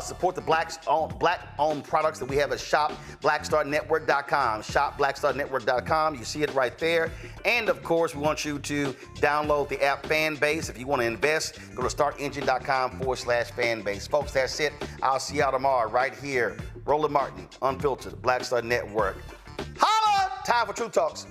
S2: support the black-owned products that we have at shopblackstarnetwork.com. Shopblackstarnetwork.com. You see it right there. And of course, we want you to download the app Fanbase. If you want to invest, go to startengine.com/fanbase. Folks, that's it. I'll see y'all tomorrow right here. Roland Martin, Unfiltered, Black Star Network. Holla! Time for True Talks.